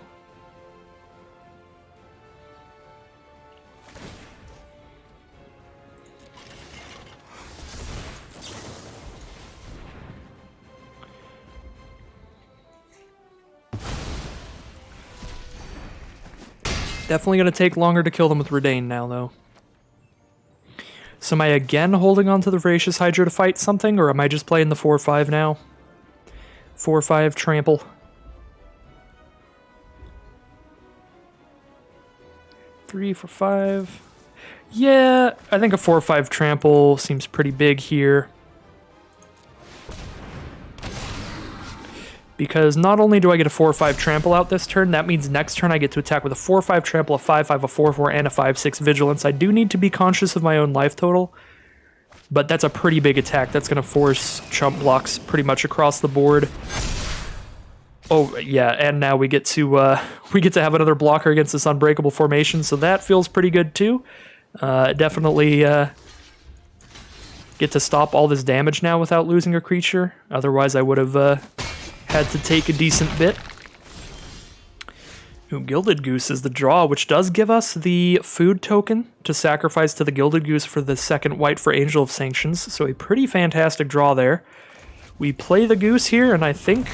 Definitely going to take longer to kill them with Redain now, though. So am I again holding on to the Voracious Hydra to fight something, or am I just playing the 4/5 now? 4/5 trample. 3 for 5. Yeah, I think a 4/5 trample seems pretty big here. Because not only do I get a 4/5 trample out this turn, that means next turn I get to attack with a 4/5 trample, a 5/5, a 4/4, and a 5/6 vigilance. I do need to be conscious of my own life total, but that's a pretty big attack. That's going to force chump blocks pretty much across the board. Oh yeah, and now we get to have another blocker against this unbreakable formation, so that feels pretty good too. Definitely get to stop all this damage now without losing a creature. Otherwise, I would have had to take a decent bit. Ooh, Gilded Goose is the draw, which does give us the food token to sacrifice to the Gilded Goose for the second white for Angel of Sanctions, so a pretty fantastic draw there. We play the Goose here, and I think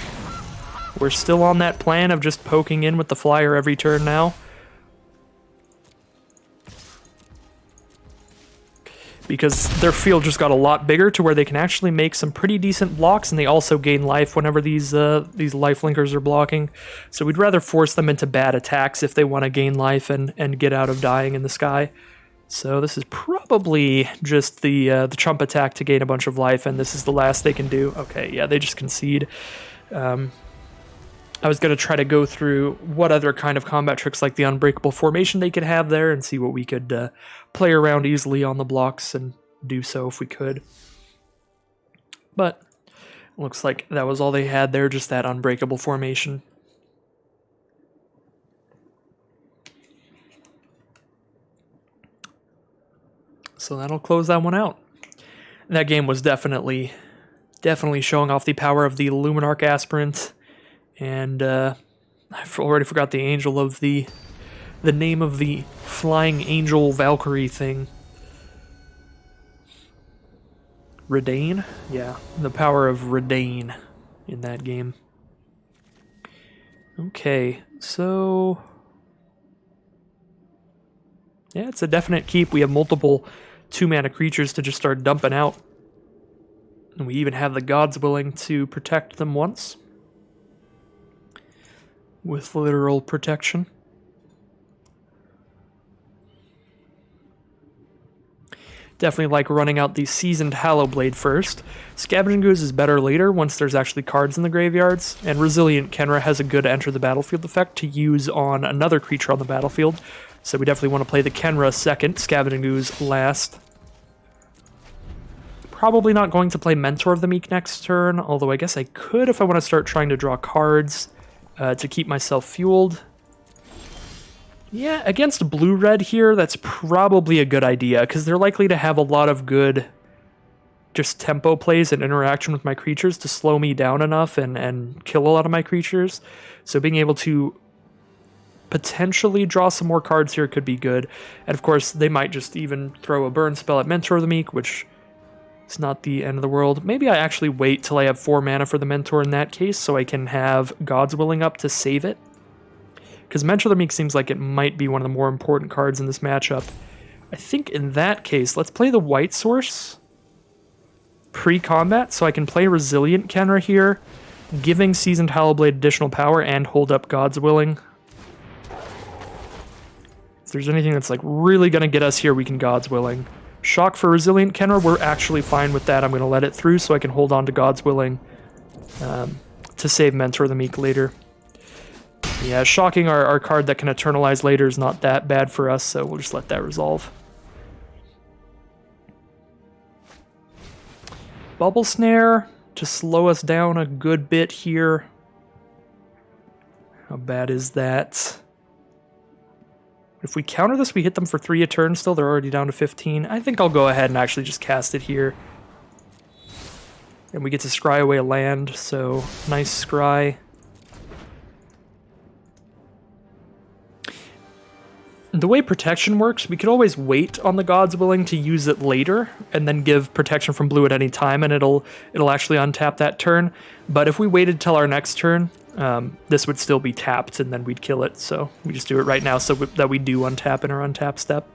we're still on that plan of just poking in with the Flyer every turn now. Because their field just got a lot bigger to where they can actually make some pretty decent blocks, and they also gain life whenever these life linkers are blocking. So we'd rather force them into bad attacks if they want to gain life and get out of dying in the sky. So this is probably just the chump attack to gain a bunch of life, and this is the last they can do. Okay, yeah, they just concede. I was going to try to go through what other kind of combat tricks like the unbreakable formation they could have there and see what we could play around easily on the blocks and do so if we could. But looks like that was all they had there, just that unbreakable formation. So that'll close that one out. That game was definitely showing off the power of the Luminarch Aspirant. And I've already forgot the angel of the name of the flying angel Valkyrie thing. Redane? Yeah, the power of Redane in that game. Okay, so yeah, it's a definite keep. We have multiple 2-mana creatures to just start dumping out. And we even have the Gods Willing to protect them once. With literal protection. Definitely like running out the Seasoned Hallowblade first. Scavenging Ooze is better later once there's actually cards in the graveyards, and Resilient Kenra has a good enter the battlefield effect to use on another creature on the battlefield, so we definitely want to play the Kenra second, Scavenging Ooze last. Probably not going to play Mentor of the Meek next turn, although I guess I could if I want to start trying to draw cards to keep myself fueled. Yeah, against blue-red here, that's probably a good idea, because they're likely to have a lot of good just tempo plays and interaction with my creatures to slow me down enough and kill a lot of my creatures. So being able to potentially draw some more cards here could be good. And of course, they might just even throw a burn spell at Mentor of the Meek, which is not the end of the world. Maybe I actually wait till I have 4 mana for the Mentor in that case, so I can have God's Willing up to save it. Because Mentor of the Meek seems like it might be one of the more important cards in this matchup. I think in that case, let's play the white source pre-combat, so I can play Resilient Kenra here, giving Seasoned Hallowblade additional power and hold up God's Willing. If there's anything that's like really going to get us here, we can God's Willing. Shock for Resilient Kenra, we're actually fine with that. I'm going to let it through so I can hold on to God's Willing to save Mentor of the Meek later. Yeah, shocking our card that can eternalize later is not that bad for us, so we'll just let that resolve. Bubble Snare to slow us down a good bit here. How bad is that? If we counter this, we hit them for 3 a turn still. They're already down to 15. I think I'll go ahead and actually just cast it here. And we get to scry away a land, so nice scry. The way protection works, we could always wait on the God's Willing to use it later, and then give protection from blue at any time, and it'll actually untap that turn. But if we waited till our next turn, this would still be tapped, and then we'd kill it. So we just do it right now so that we do untap in our untap step.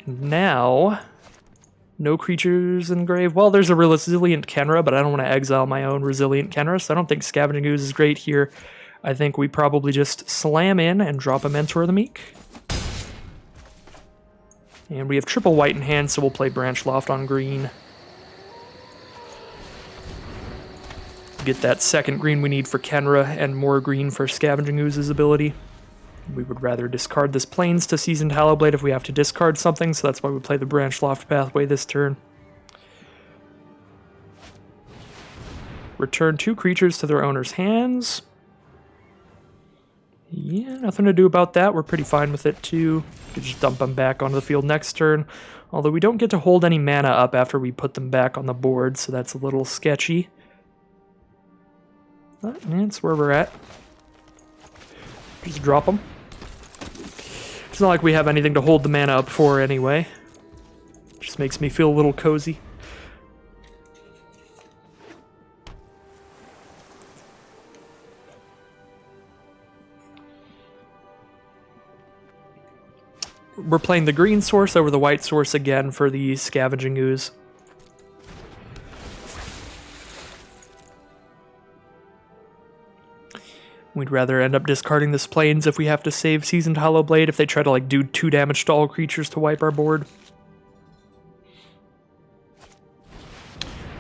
Now, no creatures in grave. Well, there's a Resilient Kenra, but I don't want to exile my own Resilient Kenra, so I don't think Scavenging Ooze is great here. I think we probably just slam in and drop a Mentor of the Meek. And we have triple white in hand, so we'll play Branch Loft on green. Get that second green we need for Kenra, and more green for Scavenging Ooze's ability. We would rather discard this Plains to Seasoned Hallowblade if we have to discard something, so that's why we play the Branch Loft pathway this turn. Return 2 creatures to their owner's hands. Yeah, nothing to do about that. We're pretty fine with it, too. We could just dump them back onto the field next turn. Although we don't get to hold any mana up after we put them back on the board, so that's a little sketchy. But that's where we're at. Just drop them. It's not like we have anything to hold the mana up for anyway. Just makes me feel a little cozy. We're playing the green source over the white source again for the Scavenging Ooze. We'd rather end up discarding this Plains if we have to save Seasoned Hollowblade if they try to like do 2 damage to all creatures to wipe our board.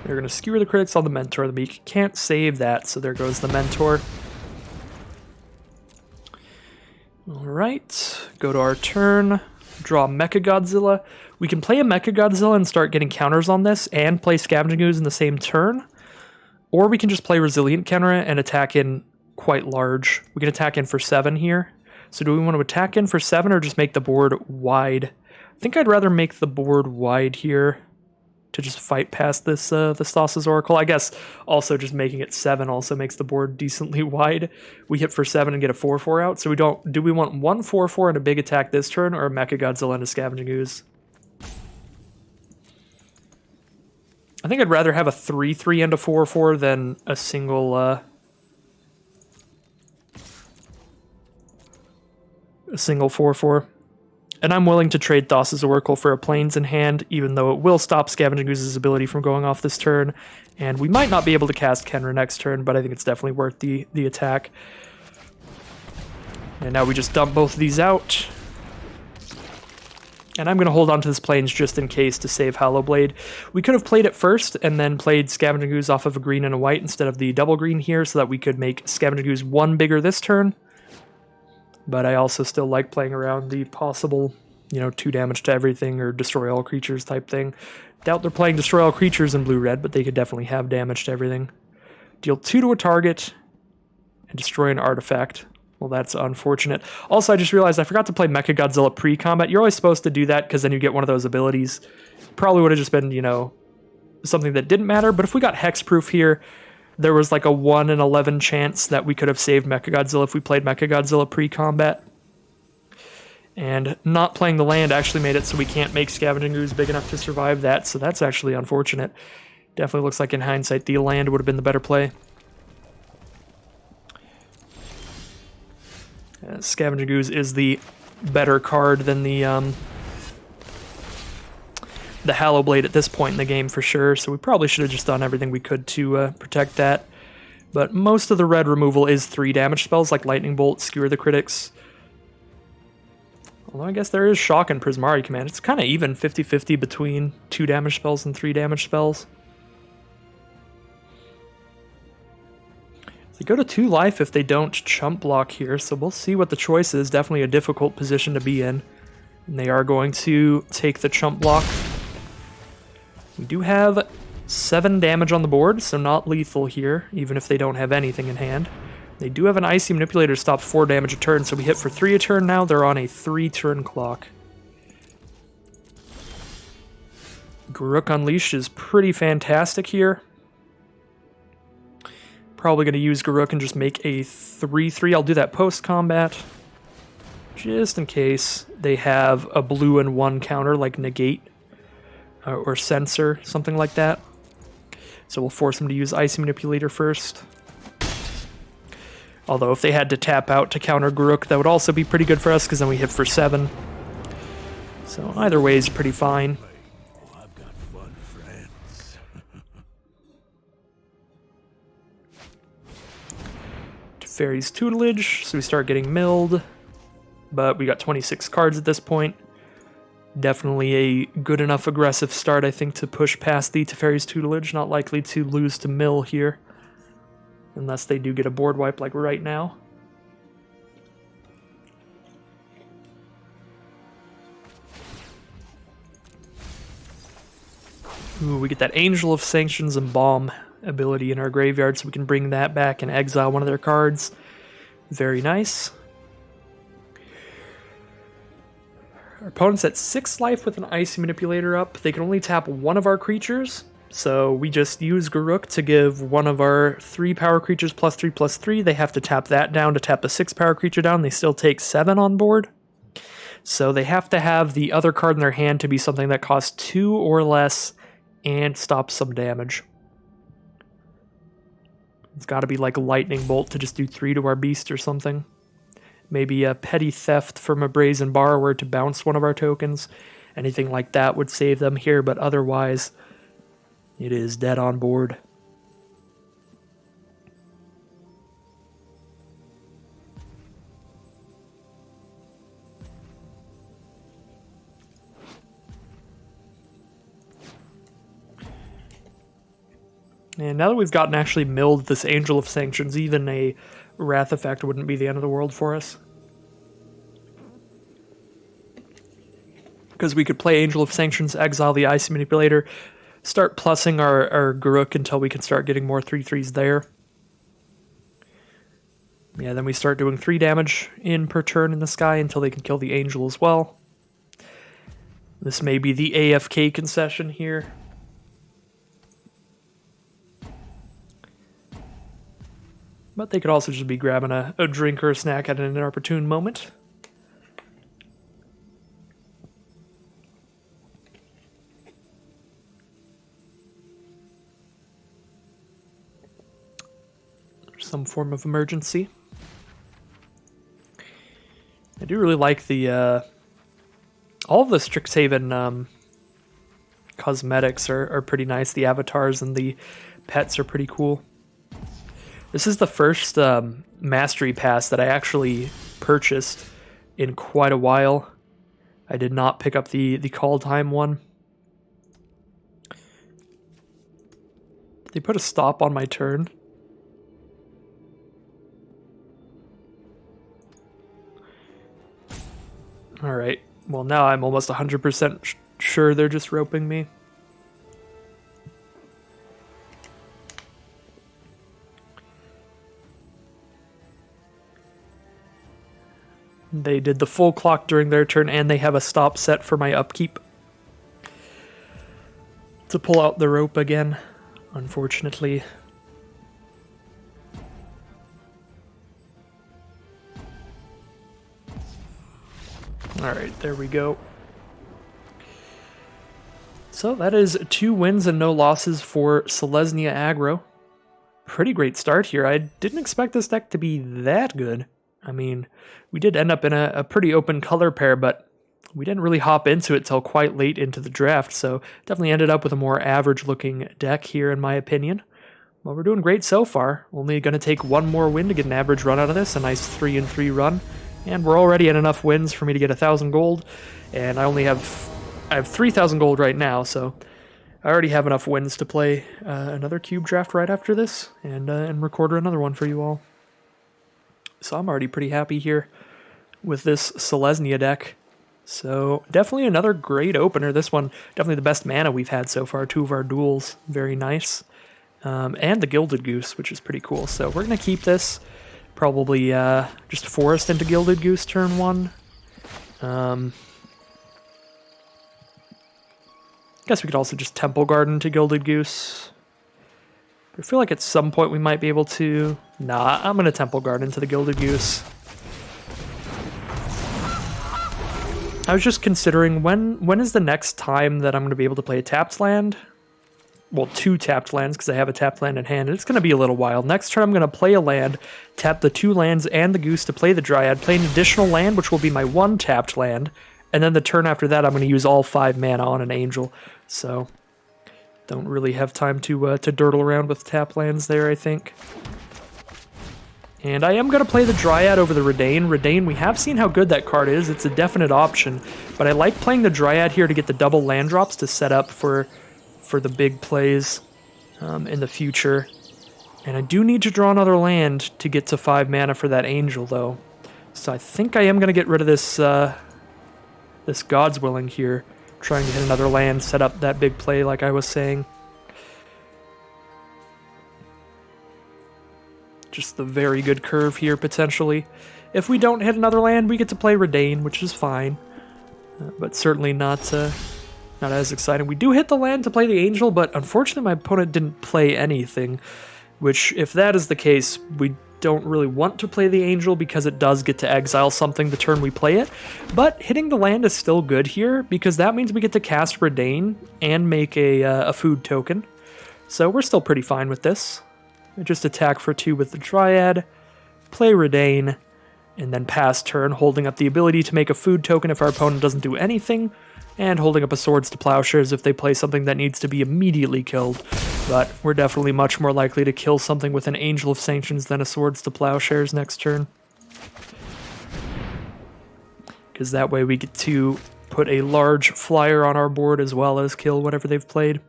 They're going to skewer the critics on the Mentor. The Meek can't save that, so there goes the Mentor. Alright, go to our turn. Draw Mechagodzilla. We can play a Mechagodzilla and start getting counters on this and play Scavenging Ooze in the same turn. Or we can just play Resilient counter and attack in quite large. We can attack in for 7 here. So do we want to attack in for 7 or just make the board wide? I think I'd rather make the board wide here to just fight past this the Thassa's Oracle. I guess also just making it 7 also makes the board decently wide. We hit for 7 and get a 4/4 out. So do we want 1 4/4 and a big attack this turn, or a Mechagodzilla and a Scavenging Ooze? I think I'd rather have a 3/3 and a 4/4 than a single 4/4. And I'm willing to trade Thassa's Oracle for a Plains in hand, even though it will stop Scavenging Ooze's ability from going off this turn. And we might not be able to cast Kenra next turn, but I think it's definitely worth the attack. And now we just dump both of these out. And I'm going to hold on to this Plains just in case to save Hollowblade. We could have played it first and then played Scavenging Ooze off of a green and a white instead of the double green here so that we could make Scavenging Ooze 1 bigger this turn. But I also still like playing around the possible, 2 damage to everything or destroy all creatures type thing. Doubt they're playing destroy all creatures in blue-red, but they could definitely have damage to everything. Deal 2 to a target and destroy an artifact. Well, that's unfortunate. Also, I just realized I forgot to play Mechagodzilla pre-combat. You're always supposed to do that because then you get one of those abilities. Probably would have just been, something that didn't matter. But if we got Hexproof here, there was like a 1 in 11 chance that we could have saved Mechagodzilla if we played Mechagodzilla pre-combat. And not playing the land actually made it so we can't make Scavenging Ooze big enough to survive that, so that's actually unfortunate. Definitely looks like in hindsight the land would have been the better play. Scavenging Ooze is the better card than the Hollowblade at this point in the game for sure, so we probably should have just done everything we could to protect that. But most of the red removal is 3 damage spells like Lightning Bolt, Skewer the Critics. Although I guess there is Shock and Prismari Command. It's kind of even 50-50 between 2 damage spells and 3 damage spells. They go to 2 life if they don't chump block here, so we'll see what the choice is. Definitely a difficult position to be in. And they are going to take the chump block. We do have 7 damage on the board, so not lethal here, even if they don't have anything in hand. They do have an Icy Manipulator to stop 4 damage a turn, so we hit for 3 a turn now. They're on a 3-turn clock. Garruk Unleashed is pretty fantastic here. Probably going to use Garruk and just make a 3/3. I'll do that post-combat, just in case they have a blue and 1 counter like Negate or Censor, something like that. So we'll force them to use Icy Manipulator first. Although if they had to tap out to counter Garruk, that would also be pretty good for us, because then we hit for 7. So either way is pretty fine. I've got fun friends. Teferi's Tutelage, so we start getting milled. But we got 26 cards at this point. Definitely a good enough aggressive start, I think, to push past the Teferi's Tutelage. Not likely to lose to mill here. Unless they do get a board wipe like right now. Ooh, we get that Angel of Sanctions and Balm ability in our graveyard, so we can bring that back and exile one of their cards. Very nice. Our opponent's at 6 life with an Icy Manipulator up. They can only tap one of our creatures, so we just use Garruk to give one of our 3 power creatures +3/+3. They have to tap that down to tap a 6 power creature down. They still take 7 on board. So they have to have the other card in their hand to be something that costs 2 or less and stops some damage. It's got to be like Lightning Bolt to just do 3 to our beast or something. Maybe a Petty Theft from a Brazen Borrower to bounce one of our tokens. Anything like that would save them here, but otherwise it is dead on board. And now that we've gotten actually milled this Angel of Sanctions, even a Wrath effect wouldn't be the end of the world for us. Because we could play Angel of Sanctions, exile the Icy Manipulator, start plussing our Guruk until we can start getting more 3/3s there. Yeah, then we start doing 3 damage in per turn in the sky until they can kill the Angel as well. This may be the AFK concession here. But they could also just be grabbing a drink or a snack at an inopportune moment. Some form of emergency. I do really like the all of the Strixhaven cosmetics are pretty nice. The avatars and the pets are pretty cool. This is the first mastery pass that I actually purchased in quite a while. I did not pick up the call time one. Did they put a stop on my turn? Alright, well now I'm almost 100% sure they're just roping me. They did the full clock during their turn, and they have a stop set for my upkeep. To pull out the rope again, unfortunately. Alright, there we go. So that is 2 wins and no losses for Selesnya aggro. Pretty great start here. I didn't expect this deck to be that good. I mean, we did end up in a pretty open color pair, but we didn't really hop into it till quite late into the draft, so definitely ended up with a more average-looking deck here, in my opinion. Well, we're doing great so far. Only going to take 1 more win to get an average run out of this, a nice 3-3 run. And we're already at enough wins for me to get 1,000 gold, and I have 3,000 gold right now, so I already have enough wins to play another cube draft right after this, and record another one for you all. So I'm already pretty happy here with this Selesnya deck. So definitely another great opener. This one, definitely the best mana we've had so far. 2 of our duels, very nice. And the Gilded Goose, which is pretty cool. So we're going to keep this. Probably just Forest into Gilded Goose turn 1. Guess we could also just Temple Garden to Gilded Goose. I feel like at some point we might be able to... Nah, I'm going to Temple Garden to the Gilded Goose. I was just considering, when is the next time that I'm going to be able to play a tapped land? Well, 2 tapped lands, because I have a tapped land in hand. It's going to be a little while. Next turn I'm going to play a land, tap the 2 lands and the Goose to play the Dryad, play an additional land, which will be my 1 tapped land, and then the turn after that I'm going to use all 5 mana on an Angel. So... don't really have time to dirtle around with tap lands there, I think. And I am going to play the Dryad over the Redain. Redain, we have seen how good that card is. It's a definite option. But I like playing the Dryad here to get the double land drops to set up for the big plays in the future. And I do need to draw another land to get to 5 mana for that Angel, though. So I think I am going to get rid of this, this God's Willing here. Trying to hit another land, set up that big play like I was saying. Just the very good curve here, potentially. If we don't hit another land, we get to play Redain, which is fine. But certainly not as exciting. We do hit the land to play the Angel, but unfortunately my opponent didn't play anything. Which, if that is the case, we don't really want to play the Angel because it does get to exile something the turn we play it. But hitting the land is still good here because that means we get to cast Redain and make a food token. So we're still pretty fine with this. Just attack for 2 with the Dryad, play Redain, and then pass turn, holding up the ability to make a food token if our opponent doesn't do anything, and holding up a Swords to Plowshares if they play something that needs to be immediately killed. But we're definitely much more likely to kill something with an Angel of Sanctions than a Swords to Plowshares next turn. Because that way we get to put a large flyer on our board as well as kill whatever they've played.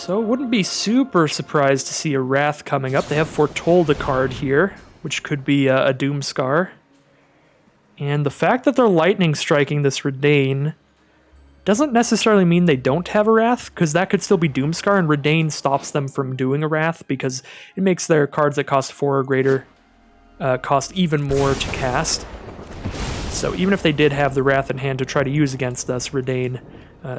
So wouldn't be super surprised to see a Wrath coming up. They have Foretold a card here, which could be a Doomscar. And the fact that they're lightning striking this Redain doesn't necessarily mean they don't have a Wrath, because that could still be Doomscar, and Redain stops them from doing a Wrath because it makes their cards that cost 4 or greater cost even more to cast. So even if they did have the Wrath in hand to try to use against us, Redain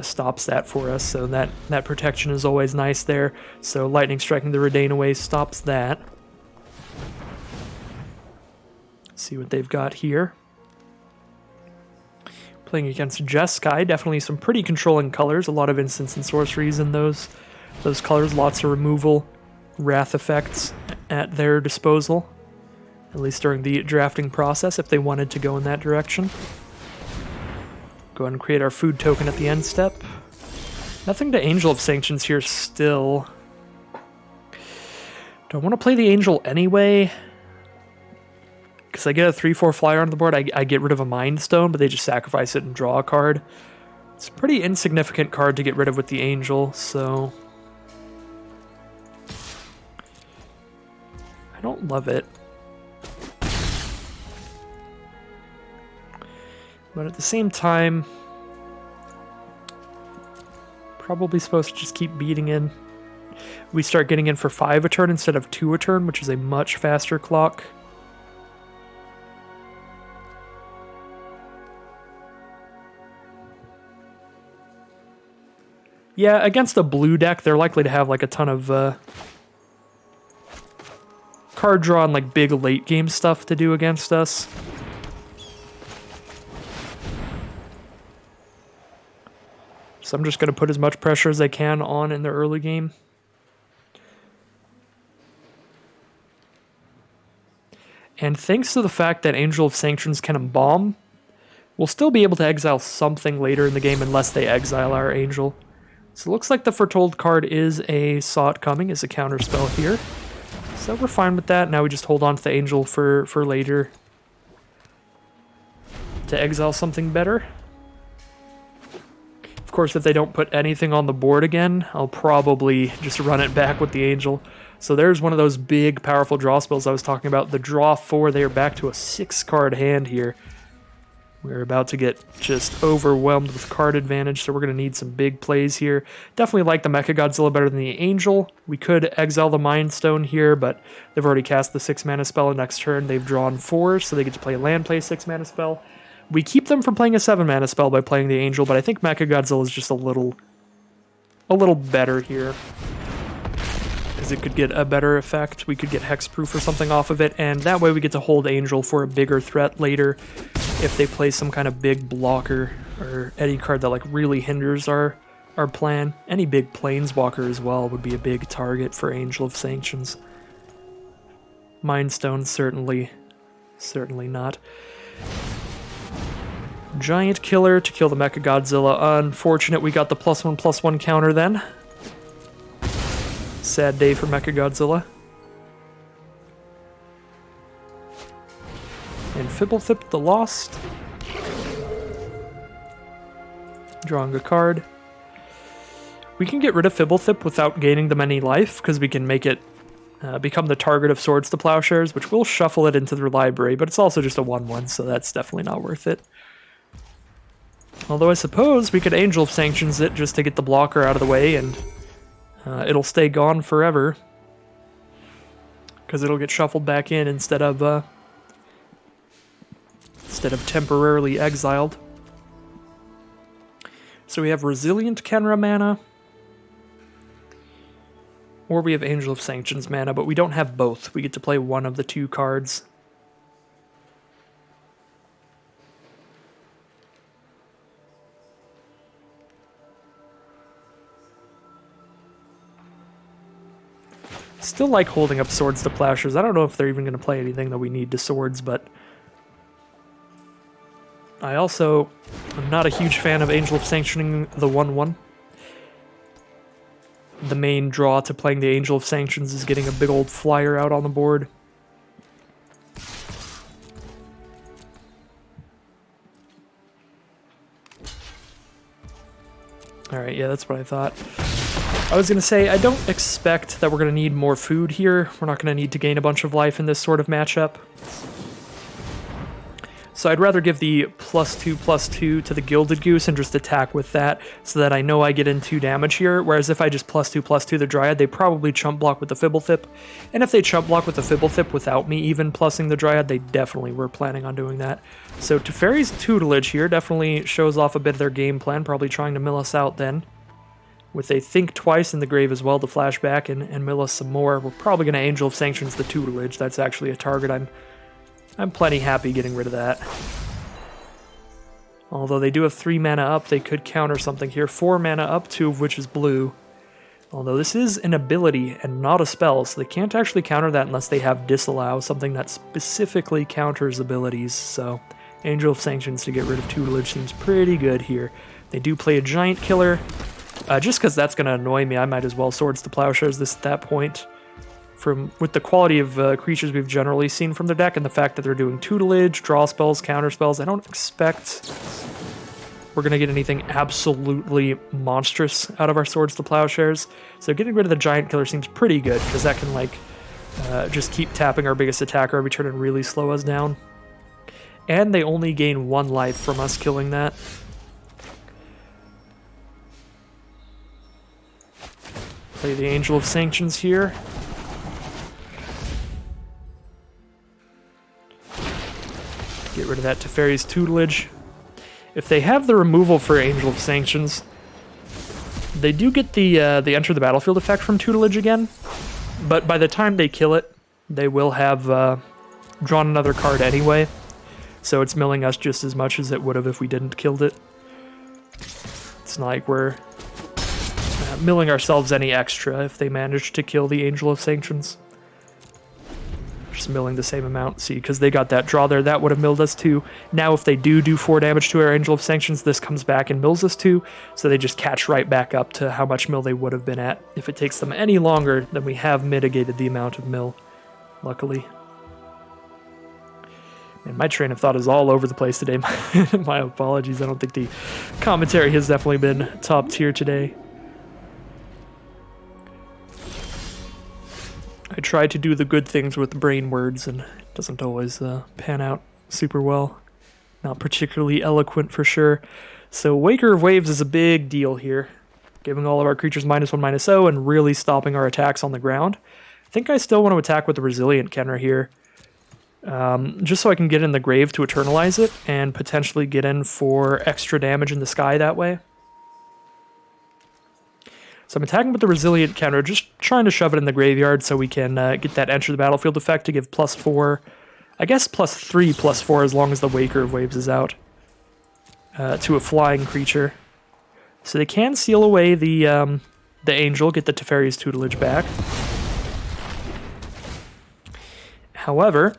stops that for us, so that protection is always nice there. So lightning striking the Redain away stops that. Let's see what they've got here. Playing against Jeskai, definitely some pretty controlling colors. A lot of instants and sorceries in those colors. Lots of removal, wrath effects at their disposal. At least during the drafting process, if they wanted to go in that direction. Go ahead and create our food token at the end step. Nothing to Angel of Sanctions here still. Do I want to play the Angel anyway? Because I get a 3/4 flyer on the board, I get rid of a Mind Stone, but they just sacrifice it and draw a card. It's a pretty insignificant card to get rid of with the Angel, so... I don't love it. But at the same time, probably supposed to just keep beating in. We start getting in for 5 a turn instead of 2 a turn, which is a much faster clock. Yeah, against a blue deck, they're likely to have like a ton of card draw and like big late game stuff to do against us. So I'm just going to put as much pressure as I can on in the early game. And thanks to the fact that Angel of Sanctions can embalm, we'll still be able to exile something later in the game unless they exile our Angel. So it looks like the Foretold card is a Saw It Coming, is a counterspell here. So we're fine with that. Now we just hold on to the Angel for later to exile something better. Of course, if they don't put anything on the board again, I'll probably just run it back with the Angel. So there's one of those big, powerful draw spells I was talking about. The draw 4, they are back to a 6-card hand here. We're about to get just overwhelmed with card advantage, so we're going to need some big plays here. Definitely like the Mechagodzilla better than the Angel. We could exile the Mind Stone here, but they've already cast the 6-mana spell, and next turn they've drawn 4, so they get to play a land, play a 6-mana spell. We keep them from playing a 7-mana spell by playing the Angel, but I think Mechagodzilla is just a little better here. Because it could get a better effect. We could get Hexproof or something off of it, and that way we get to hold Angel for a bigger threat later if they play some kind of big blocker or any card that like really hinders our plan. Any big Planeswalker as well would be a big target for Angel of Sanctions. Mind Stone certainly not. Giant Killer to kill the Mechagodzilla. Unfortunate we got the +1/+1 counter then. Sad day for Mechagodzilla. And Fibblethip the Lost. Drawing a card. We can get rid of Fibblethip without gaining them any life, because we can make it become the target of Swords to Plowshares, which will shuffle it into their library, but it's also just a 1/1, so that's definitely not worth it. Although I suppose we could Angel of Sanctions it just to get the blocker out of the way, and it'll stay gone forever. Because it'll get shuffled back in instead of temporarily exiled. So we have Resilient Kenra mana, or we have Angel of Sanctions mana, but we don't have both. We get to play one of the 2 cards. Still like holding up Swords to Plowshares. I don't know if they're even going to play anything that we need to Swords, but I also am not a huge fan of Angel of Sanctioning the 1/1. The main draw to playing the Angel of Sanctions is getting a big old flyer out on the board. Alright, yeah, that's what I thought. I was going to say, I don't expect that we're going to need more food here. We're not going to need to gain a bunch of life in this sort of matchup. So I'd rather give the +2/+2 to the Gilded Goose and just attack with that so that I know I get in 2 damage here, whereas if I just +2/+2 the Dryad, they probably chump block with the Fibblethip. And if they chump block with the Fibblethip without me even plussing the Dryad, they definitely were planning on doing that. So Teferi's Tutelage here definitely shows off a bit of their game plan, probably trying to mill us out then. With a Think Twice in the grave as well to flashback and mill us some more, we're probably going to Angel of Sanctions the Tutelage. That's actually a target I'm plenty happy getting rid of that. Although they do have 3 mana up, they could counter something here. 4 mana up, 2 of which is blue. Although this is an ability and not a spell, so they can't actually counter that unless they have Disallow, something that specifically counters abilities. So Angel of Sanctions to get rid of Tutelage seems pretty good here. They do play a Giant Killer. Just because that's going to annoy me, I might as well Swords to Plowshares this at that point. With the quality of creatures we've generally seen from their deck and the fact that they're doing Tutelage, draw spells, counter spells, I don't expect we're going to get anything absolutely monstrous out of our Swords to Plowshares. So getting rid of the Giant Killer seems pretty good, because that can like just keep tapping our biggest attacker every turn and really slow us down. And they only gain 1 life from us killing that. Play the Angel of Sanctions here. Get rid of that Teferi's Tutelage. If they have the removal for Angel of Sanctions, they do get the Enter the Battlefield effect from Tutelage again, but by the time they kill it, they will have drawn another card anyway, so it's milling us just as much as it would have if we didn't killed it. It's not like we're milling ourselves any extra if they manage to kill the Angel of Sanctions. Just milling the same amount, see, because they got that draw there, that would have milled us too. Now if they do 4 damage to our Angel of Sanctions, this comes back and mills us too, so they just catch right back up to how much mill they would have been at. If it takes them any longer, then we have mitigated the amount of mill, luckily. And my train of thought is all over the place today. My apologies, I don't think the commentary has definitely been top tier today. I try to do the good things with brain words, and it doesn't always pan out super well. Not particularly eloquent for sure. So Waker of Waves is a big deal here. Giving all of our creatures -1/-0 and really stopping our attacks on the ground. I think I still want to attack with the Resilient Kenra here. Just so I can get in the grave to Eternalize it, and potentially get in for extra damage in the sky that way. So I'm attacking with the Resilient Counter, just trying to shove it in the graveyard so we can get that Enter the Battlefield effect to give +4. I guess +3/+4 as long as the Waker of Waves is out. To a flying creature. So they can seal away the Angel, get the Teferi's Tutelage back. However,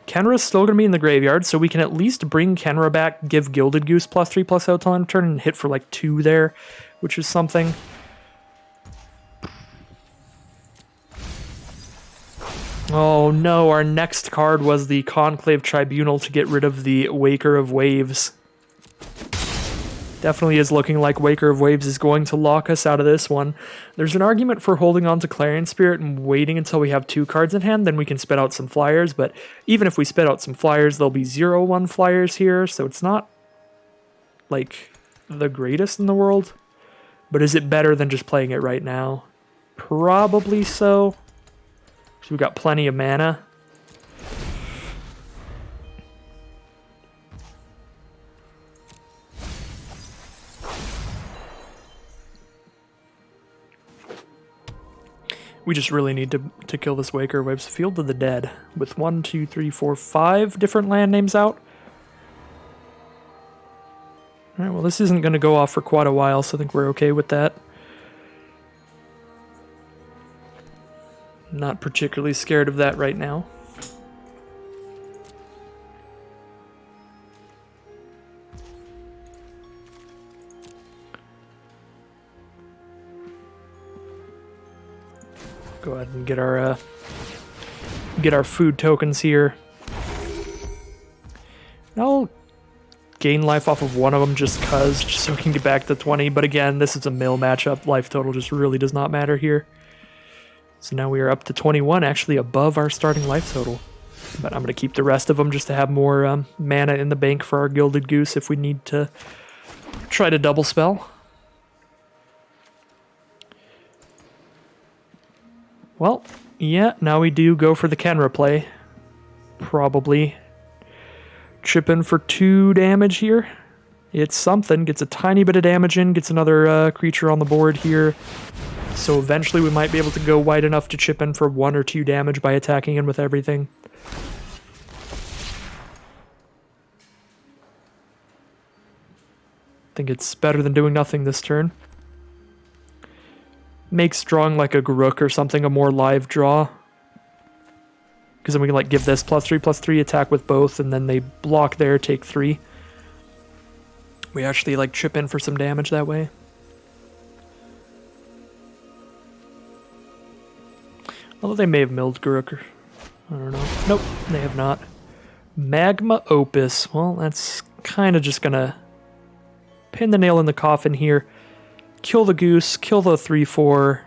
Kenra's still going to be in the graveyard, so we can at least bring Kenra back, give Gilded Goose +3/+0 till end turn, and hit for like 2 there, which is something. Oh no, our next card was the Conclave Tribunal to get rid of the Waker of Waves. Definitely is looking like Waker of Waves is going to lock us out of this one. There's an argument for holding on to Clarion Spirit and waiting until we have 2 cards in hand, then we can spit out some flyers, but even if we spit out some flyers, there'll be 0/1 flyers here, so it's not, like, the greatest in the world. But is it better than just playing it right now? Probably so. So we've got plenty of mana. We just really need to kill this Waker of Waves. Field of the Dead with 1, 2, 3, 4, 5 different land names out. Alright, well this isn't going to go off for quite a while, so I think we're okay with that. Not particularly scared of that right now. Go ahead and get our food tokens here. I'll gain life off of one of them just so we can get back to 20. But again, this is a mill matchup. Life total just really does not matter here. So now we are up to 21, actually above our starting life total. But I'm going to keep the rest of them just to have more mana in the bank for our Gilded Goose if we need to try to double spell. Well, yeah, now we do go for the Kenra play. Probably chip in for 2 damage here. It's something. Gets a tiny bit of damage in, gets another creature on the board here. So eventually we might be able to go wide enough to chip in for 1 or 2 damage by attacking in with everything. I think it's better than doing nothing this turn. Makes drawing like a Garuk or something a more live draw. Because then we can like give this +3/+3 attack with both, and then they block there, take 3. We actually like chip in for some damage that way. Although they may have milled Garuk. I don't know. Nope, they have not. Magma Opus. Well, that's kind of just gonna pin the nail in the coffin here. Kill the goose, kill the 3/4.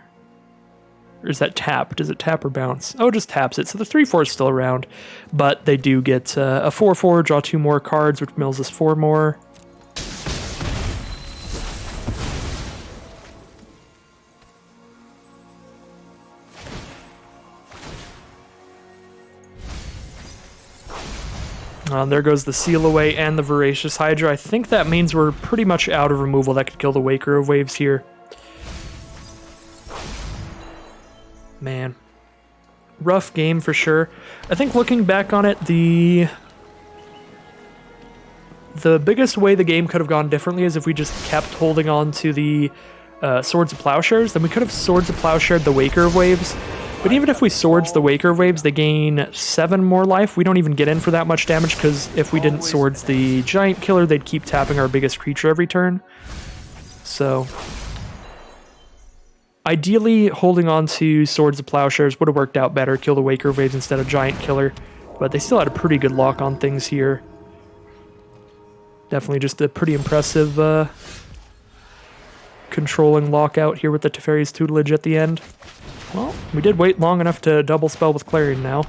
Or is that tap? Does it tap or bounce? Oh, it just taps it. So the 3/4 is still around. But they do get a 4/4, draw 2 more cards, which mills us 4 more. There goes the Seal Away and the Voracious Hydra. I think that means we're pretty much out of removal that could kill the Waker of Waves here. Man. Rough game for sure. I think looking back on it, the biggest way the game could have gone differently is if we just kept holding on to the Swords of Plowshares. Then we could have Swords of Plowshared the Waker of Waves. But even if we Swords the Waker of Waves, they gain 7 more life. We don't even get in for that much damage, because if we didn't Swords the Giant Killer, they'd keep tapping our biggest creature every turn. So ideally, holding on to Swords of Plowshares would have worked out better, kill the Waker of Waves instead of Giant Killer. But they still had a pretty good lock on things here. Definitely just a pretty impressive controlling lockout here with the Teferi's Tutelage at the end. Well, we did wait long enough to double spell with Clarion now.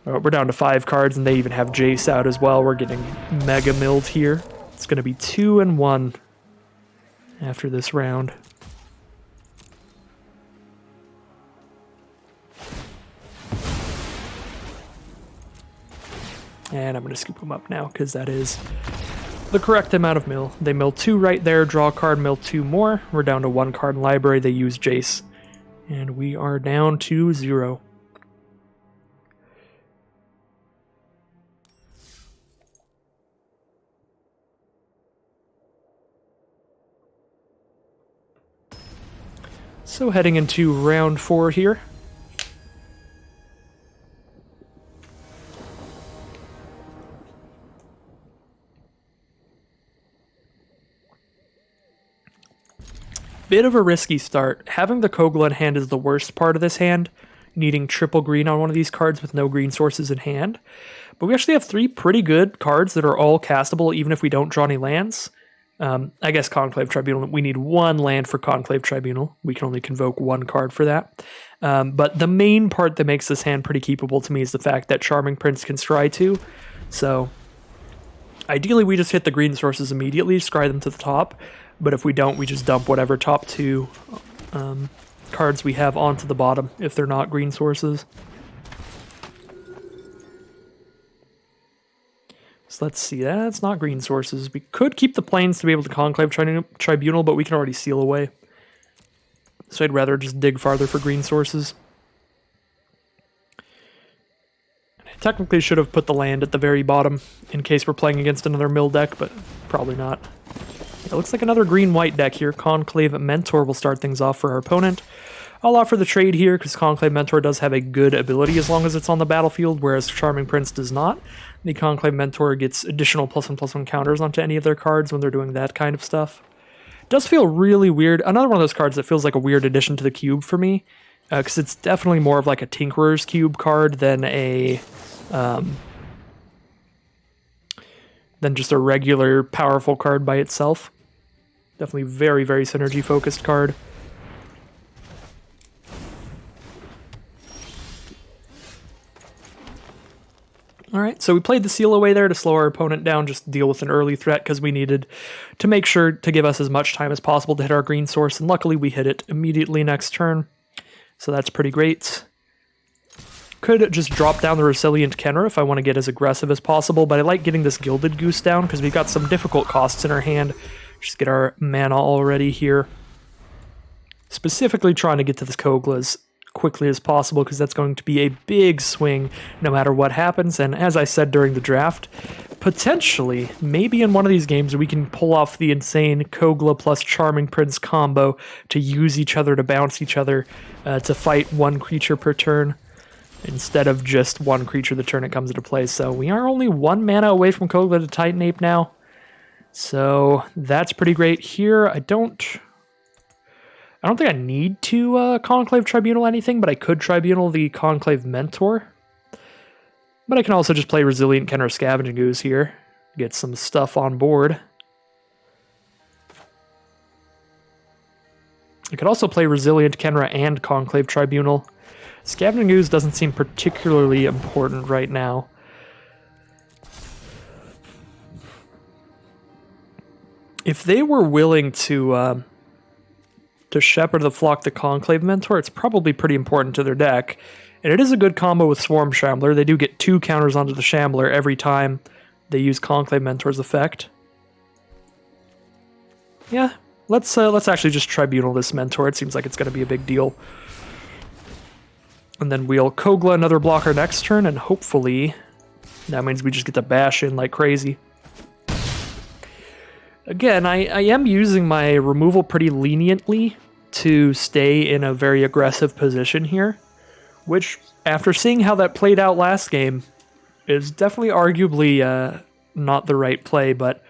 We're down to 5 cards, and they even have Jace out as well. We're getting mega milled here. It's going to be 2-1 after this round. And I'm going to scoop them up now, because that is the correct amount of mill. They mill 2 right there, draw a card, mill 2 more. We're down to 1 card in library. They use Jace. And we are down to 0. So heading into round 4 here. Bit of a risky start. Having the Kogla in hand is the worst part of this hand, needing triple green on one of these cards with no green sources in hand. But we actually have 3 pretty good cards that are all castable even if we don't draw any lands. I guess Conclave Tribunal, we need 1 land for Conclave Tribunal. We can only convoke 1 card for that. But the main part that makes this hand pretty keepable to me is the fact that Charming Prince can scry 2. So ideally we just hit the green sources immediately, scry them to the top. But if we don't, we just dump whatever top 2 cards we have onto the bottom if they're not green sources. So let's see, that's not green sources. We could keep the plains to be able to Conclave Tribunal, but we can already Seal Away. So I'd rather just dig farther for green sources. I technically should have put the land at the very bottom in case we're playing against another mill deck, but probably not. It looks like another green-white deck here. Conclave Mentor will start things off for our opponent. I'll offer the trade here because Conclave Mentor does have a good ability as long as it's on the battlefield, whereas Charming Prince does not. The Conclave Mentor gets additional +1/+1 counters onto any of their cards when they're doing that kind of stuff. It does feel really weird. Another one of those cards that feels like a weird addition to the cube for me, because it's definitely more of like a Tinkerer's Cube card than a than just a regular powerful card by itself. Definitely very, very synergy-focused card. Alright, so we played the seal away there to slow our opponent down, just deal with an early threat because we needed to make sure to give us as much time as possible to hit our green source, and luckily we hit it immediately next turn. So that's pretty great. Could just drop down the Resilient Kenra if I want to get as aggressive as possible, but I like getting this Gilded Goose down because we've got some difficult costs in our hand. Just get our mana already here. Specifically trying to get to this Kogla as quickly as possible because that's going to be a big swing no matter what happens. And as I said during the draft, potentially, maybe in one of these games we can pull off the insane Kogla plus Charming Prince combo to use each other to bounce each other to fight one creature per turn instead of just one creature the turn it comes into play. So we are only 1 mana away from Kogla to Titan Ape now. So that's pretty great here. I don't think I need to Conclave Tribunal anything, but I could Tribunal the Conclave Mentor. But I can also just play Resilient Kenra Scavenging Ooze here, get some stuff on board. I could also play Resilient Kenra and Conclave Tribunal. Scavenging Ooze doesn't seem particularly important right now. If they were willing to Shepherd the Flock the Conclave Mentor, it's probably pretty important to their deck. And it is a good combo with Swarm Shambler. They do get 2 counters onto the Shambler every time they use Conclave Mentor's effect. Yeah, let's actually just Tribunal this Mentor. It seems like it's going to be a big deal. And then we'll Kogla another blocker next turn, and hopefully that means we just get to bash in like crazy. Again, I am using my removal pretty leniently to stay in a very aggressive position here, which, after seeing how that played out last game, is definitely arguably not the right play, but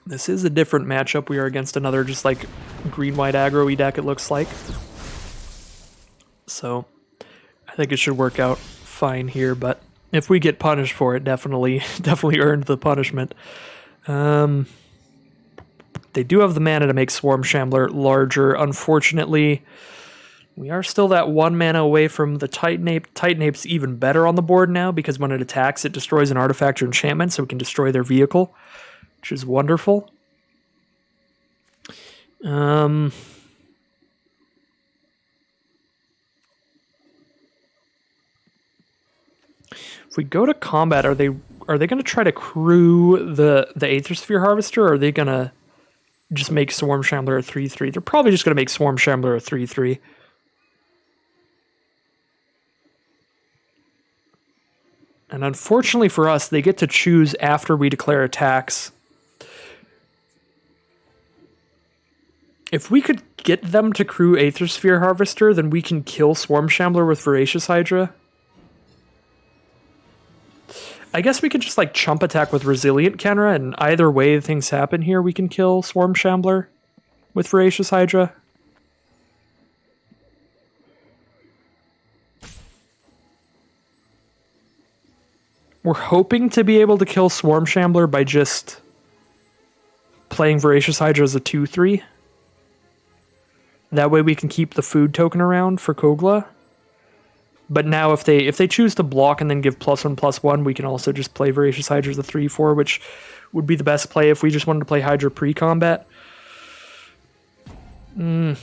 this is a different matchup. We are against another just like green-white aggro-y deck, it looks like. So I think it should work out fine here, but if we get punished for it, definitely earned the punishment. They do have the mana to make Swarm Shambler larger. Unfortunately, we are still that 1 mana away from the Titan Ape. Titan Ape's even better on the board now because when it attacks, it destroys an artifact or enchantment, so it can destroy their vehicle, which is wonderful. If we go to combat, are they going to try to crew the Aether Sphere Harvester, or are they going to just make Swarm Shambler a 3/3? They're probably just going to make Swarm Shambler a 3/3. And unfortunately for us, they get to choose after we declare attacks. If we could get them to crew Aether Sphere Harvester, then we can kill Swarm Shambler with Voracious Hydra. I guess we could just like chump attack with Resilient Kenra, and either way things happen here, we can kill Swarm Shambler with Voracious Hydra. We're hoping to be able to kill Swarm Shambler by just playing Voracious Hydra as a 2/3. That way we can keep the food token around for Kogla. But now if they choose to block and then give +1/+1, we can also just play Voracious Hydra as a 3/4, which would be the best play if we just wanted to play Hydra pre-combat. I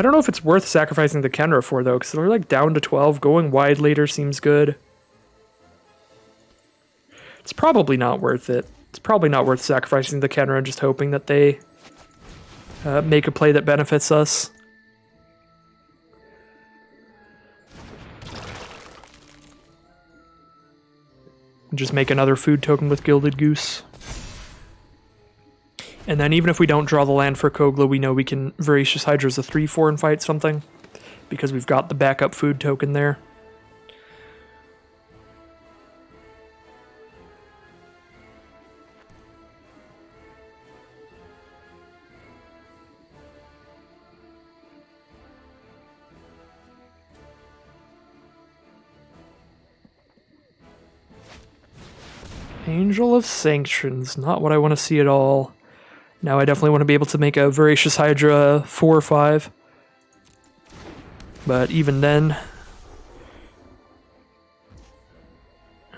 don't know if it's worth sacrificing the Kenra for, though, because they're like down to 12. Going wide later seems good. It's probably not worth it. It's probably not worth sacrificing the Kenra and just hoping that they make a play that benefits us. Just make another food token with Gilded Goose. And then even if we don't draw the land for Kogla, we know we can Voracious Hydra as a 3/4 and fight something, because we've got the backup food token there. Angel of Sanctions, not what I want to see at all. Now I definitely want to be able to make a Voracious Hydra 4 or 5. But even then...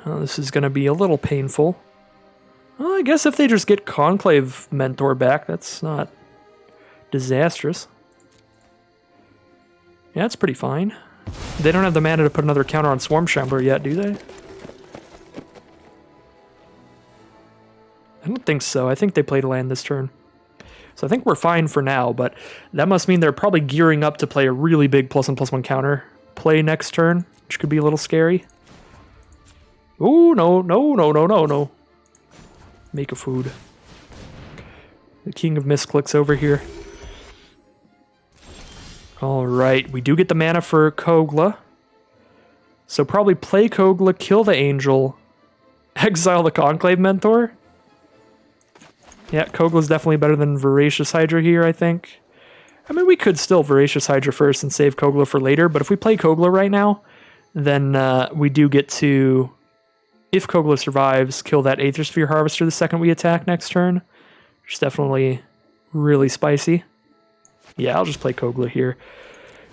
this is going to be a little painful. Well, I guess if they just get Conclave Mentor back, that's not disastrous. Yeah, that's pretty fine. They don't have the mana to put another counter on Swarm Shambler yet, do they? I don't think so. I think they played a land this turn. So I think we're fine for now, but that must mean they're probably gearing up to play a really big +1/+1 counter play next turn, which could be a little scary. Oh, no, no, no, no, no, no. Make a food. The King of Misclicks over here. Alright, we do get the mana for Kogla. So probably play Kogla, kill the Angel, exile the Conclave Mentor. Yeah, Kogla's definitely better than Voracious Hydra here, I think. I mean, we could still Voracious Hydra first and save Kogla for later, but if we play Kogla right now, then we do get to, if Kogla survives, kill that Aether Sphere Harvester the second we attack next turn. Which is definitely really spicy. Yeah, I'll just play Kogla here.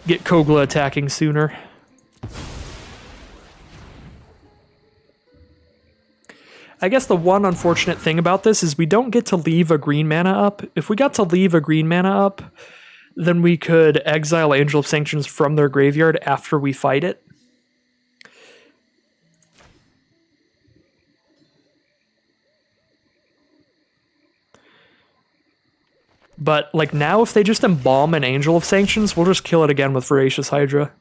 Get Kogla attacking sooner. I guess the one unfortunate thing about this is we don't get to leave a green mana up. If we got to leave a green mana up, then we could exile Angel of Sanctions from their graveyard after we fight it. But, like, now if they just embalm an Angel of Sanctions, we'll just kill it again with Voracious Hydra.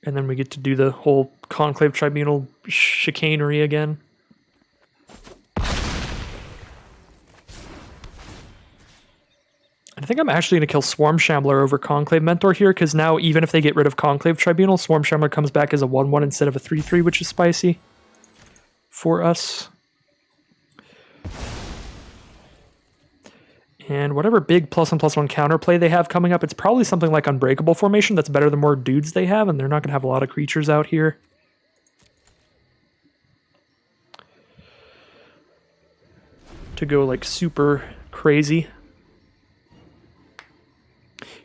And then we get to do the whole Conclave Tribunal chicanery again. I think I'm actually going to kill Swarm Shambler over Conclave Mentor here, because now even if they get rid of Conclave Tribunal, Swarm Shambler comes back as a 1/1 instead of a 3/3, which is spicy for us. And whatever big +1/+1 counterplay they have coming up, it's probably something like Unbreakable Formation that's better the more dudes they have, and they're not going to have a lot of creatures out here. To go like super crazy.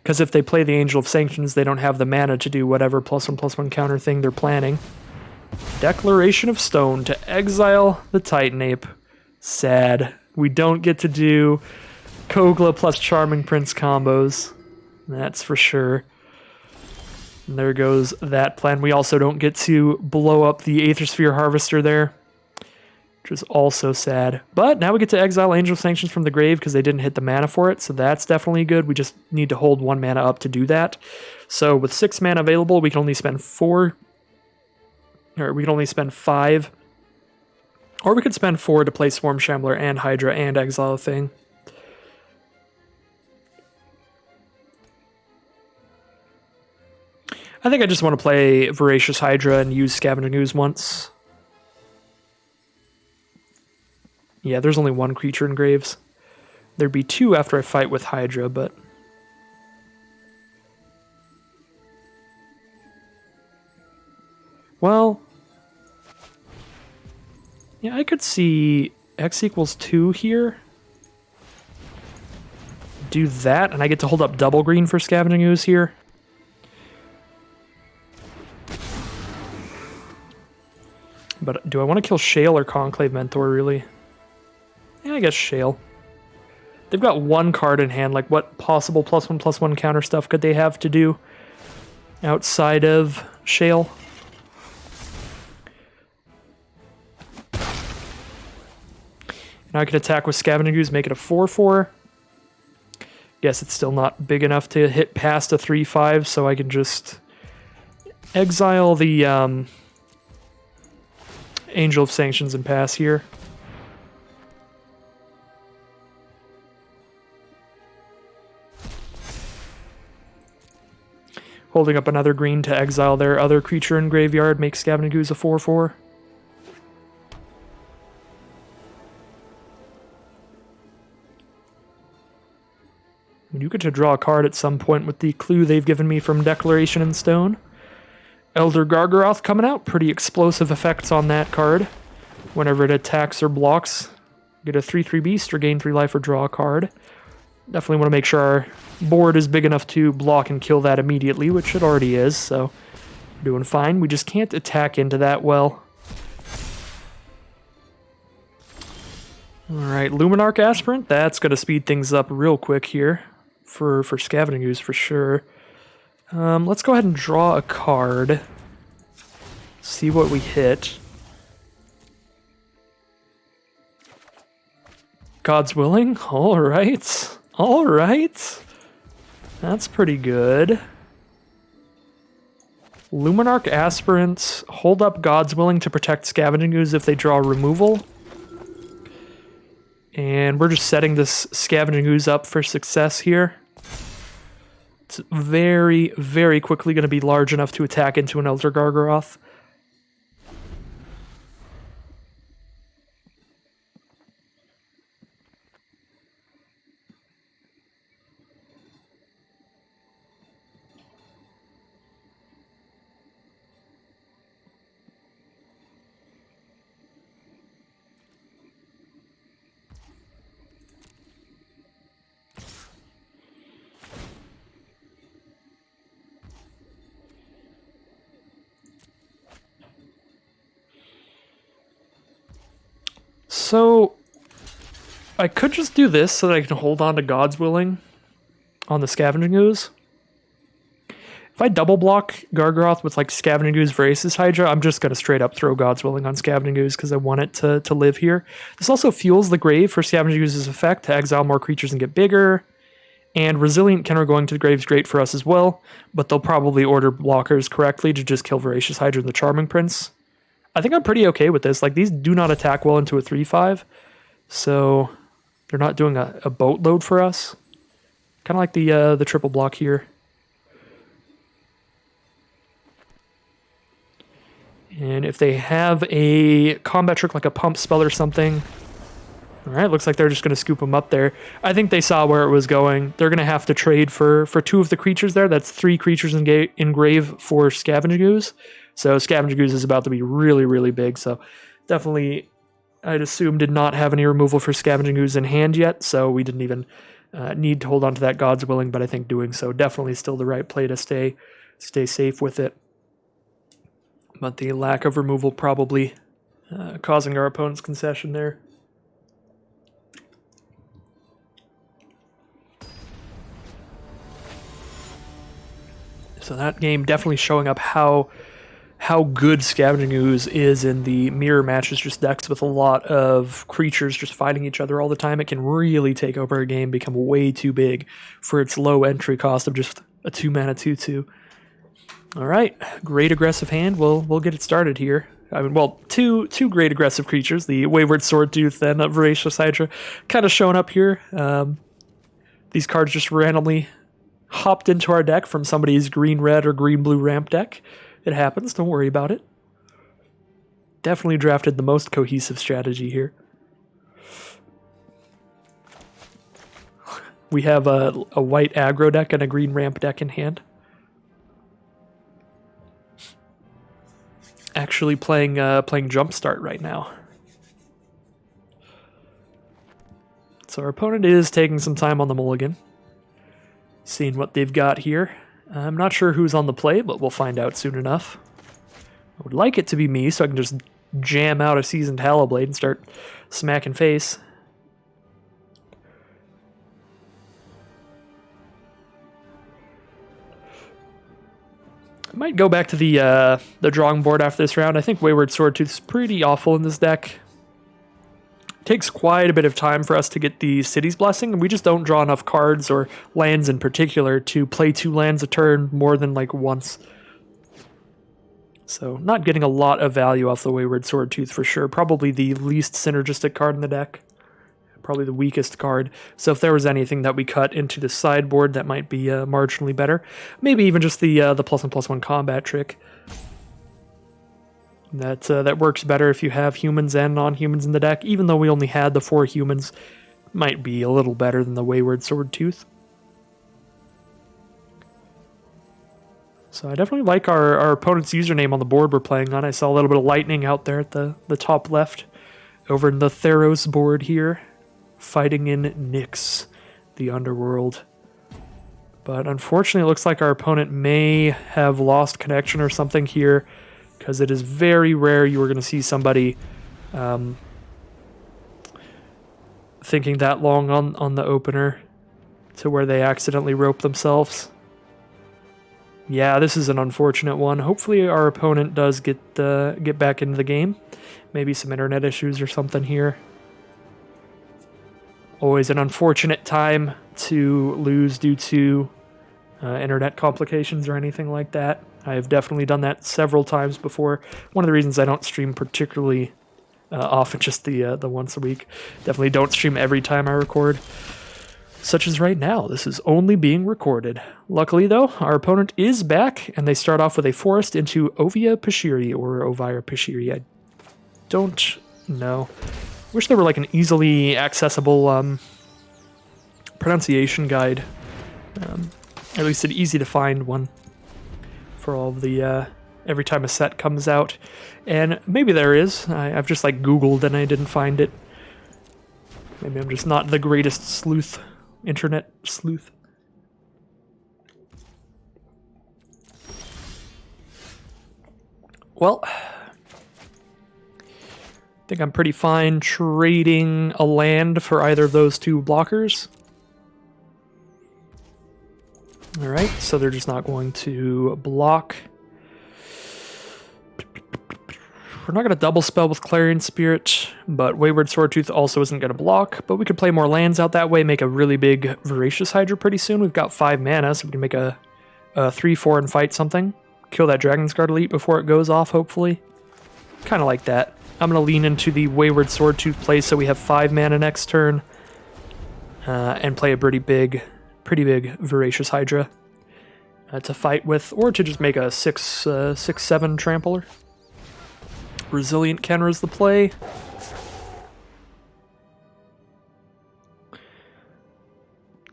Because if they play the Angel of Sanctions, they don't have the mana to do whatever +1/+1 counter thing they're planning. Declaration of Stone to exile the Titan Ape. Sad. We don't get to do Kogla plus Charming Prince combos. That's for sure. And there goes that plan. We also don't get to blow up the Aether Sphere Harvester there, which is also sad. But now we get to exile Angel of Sanctions from the grave because they didn't hit the mana for it, so that's definitely good. We just need to hold 1 mana up to do that. So with 6 mana available, we can only spend 4, or we can only spend 5, or we could spend 4 to play Swarm Shambler and Hydra and exile a thing. I think I just want to play Voracious Hydra and use Scavenging Ooze once. Yeah, there's only 1 creature in Graves. There'd be 2 after I fight with Hydra, but... Well... Yeah, I could see X equals 2 here. Do that, and I get to hold up double green for Scavenging Ooze here. But do I want to kill Shale or Conclave Mentor, really? Yeah, I guess Shale. They've got 1 card in hand. Like, what possible +1/+1 counter stuff could they have to do outside of Shale? Now I can attack with Scavenging Ooze, make it a 4/4. Guess it's still not big enough to hit past a 3/5, so I can just exile the Angel of Sanctions and pass here. Holding up another green to exile their other creature in graveyard, makes Scavenging Ooze a 4/4. You get to draw a card at some point with the clue they've given me from Declaration in Stone. Elder Gargaroth coming out, pretty explosive effects on that card. whenever it attacks or blocks. Get a 3/3 beast or gain 3 life or draw a card. Definitely want to make sure our board is big enough to block and kill that immediately, which it already is, so we're doing fine. We just can't attack into that well. Alright, Luminarch Aspirant. That's going to speed things up real quick here for Scavenging Ooze for sure. Let's go ahead and draw a card. See what we hit. God's Willing? Alright. Alright. That's pretty good. Luminarch Aspirant. Hold up God's Willing to protect Scavenging Ooze if they draw removal. And we're just setting this Scavenging Ooze up for success here. It's very, very quickly going to be large enough to attack into an Elder Gargaroth. So, I could just do this so that I can hold on to God's Willing on the Scavenging Ooze. If I double block Gargaroth with like Scavenging Ooze Voracious Hydra, I'm just going to straight up throw God's Willing on Scavenging Ooze because I want it to live here. This also fuels the grave for Scavenging Ooze's effect to exile more creatures and get bigger. And Resilient Kenner going to the grave is great for us as well, but they'll probably order blockers correctly to just kill Voracious Hydra and the Charming Prince. I think I'm pretty okay with this. Like, these do not attack well into a 3/5, so they're not doing a boatload for us. Kind of like the triple block here. And if they have a combat trick like a pump spell or something, all right, looks like they're just going to scoop them up there. I think they saw where it was going. They're going to have to trade for 2 of the creatures there. That's 3 creatures in grave for Scavenging Ooze. So Scavenging Ooze is about to be really, really big. So definitely, I'd assume, did not have any removal for Scavenging Ooze in hand yet. So we didn't even need to hold on to that God's Willing. But I think doing so definitely still the right play to stay safe with it. But the lack of removal probably causing our opponent's concession there. So that game definitely showing up how good Scavenging Ooze is in the mirror matches, just decks with a lot of creatures just fighting each other all the time. It can really take over a game, become way too big for its low entry cost of just a 2-mana 2/2. All right, great aggressive hand. We'll get it started here. I mean, well, two great aggressive creatures, the Wayward Swordtooth and Voracious Hydra, kind of showing up here. These cards just randomly hopped into our deck from somebody's green-red or green-blue ramp deck. It happens, don't worry about it. Definitely drafted the most cohesive strategy here. We have a white aggro deck and a green ramp deck in hand. Actually playing Jumpstart right now. So our opponent is taking some time on the mulligan. Seeing what they've got here. I'm not sure who's on the play, but we'll find out soon enough. I would like it to be me, so I can just jam out a Seasoned Hallowblade and start smacking face. I might go back to the drawing board after this round. I think Wayward Swordtooth is pretty awful in this deck. Takes quite a bit of time for us to get the City's Blessing, and we just don't draw enough cards or lands in particular to play 2 lands a turn more than like once. So not getting a lot of value off the Wayward Swordtooth for sure. Probably the least synergistic card in the deck. Probably the weakest card. So if there was anything that we cut into the sideboard that might be marginally better, maybe even just the +1/+1 combat trick. That works better if you have humans and non-humans in the deck, even though we only had the 4 humans. Might be a little better than the Wayward Swordtooth. So I definitely like our opponent's username on the board we're playing on. I saw a little bit of lightning out there at the top left. over in the Theros board here, fighting in Nyx, the underworld. But unfortunately, it looks like our opponent may have lost connection or something here, because it is very rare you are going to see somebody thinking that long on the opener to where they accidentally rope themselves. Yeah, this is an unfortunate one. Hopefully our opponent does get back into the game. Maybe some internet issues or something here. Always an unfortunate time to lose due to internet complications or anything like that. I have definitely done that several times before. One of the reasons I don't stream particularly often, just the once a week. Definitely don't stream every time I record. Such as right now, this is only being recorded. Luckily, though, our opponent is back, and they start off with a forest into Ovia Pashiri, or Ovira Pashiri. I don't know. Wish there were like an easily accessible pronunciation guide. At least an easy to find one for all of the every time a set comes out. And maybe there is. I've just like Googled and I didn't find it. Maybe I'm just not the greatest sleuth. Internet sleuth. Well, I think I'm pretty fine trading a land for either of those two blockers. Alright, so they're just not going to block. We're not going to double spell with Clarion Spirit, but Wayward Swordtooth also isn't going to block. But we could play more lands out that way, make a really big Voracious Hydra pretty soon. We've got 5 mana, so we can make a 3-4 and fight something. Kill that Dragon's Guard Elite before it goes off, hopefully. Kind of like that. I'm going to lean into the Wayward Swordtooth play so we have 5 mana next turn. And play a pretty big Voracious Hydra to fight with, or to just make a 6/7 trampler. Resilient Kenra is the play.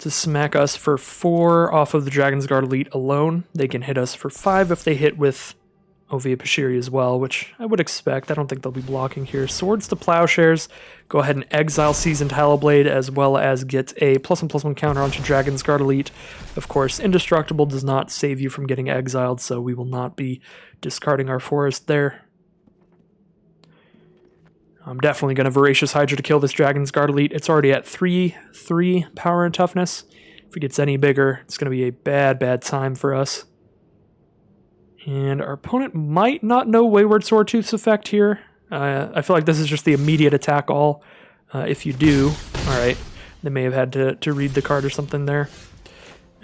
To smack us for 4 off of the Dragon's Guard Elite alone. They can hit us for 5 if they hit with Ovia Pashiri as well, which I would expect. I don't think they'll be blocking here. Swords to Plowshares. Go ahead and exile Seasoned Hallowblade, as well as get a +1/+1 counter onto Dragon's Guard Elite. Of course, Indestructible does not save you from getting exiled, so we will not be discarding our forest there. I'm definitely going to Voracious Hydra to kill this Dragon's Guard Elite. It's already at 3 power and toughness. If it gets any bigger, it's going to be a bad time for us. And our opponent might not know Wayward Swordtooth's effect here. I feel like this is just the immediate attack all. If you do, alright, they may have had to read the card or something there.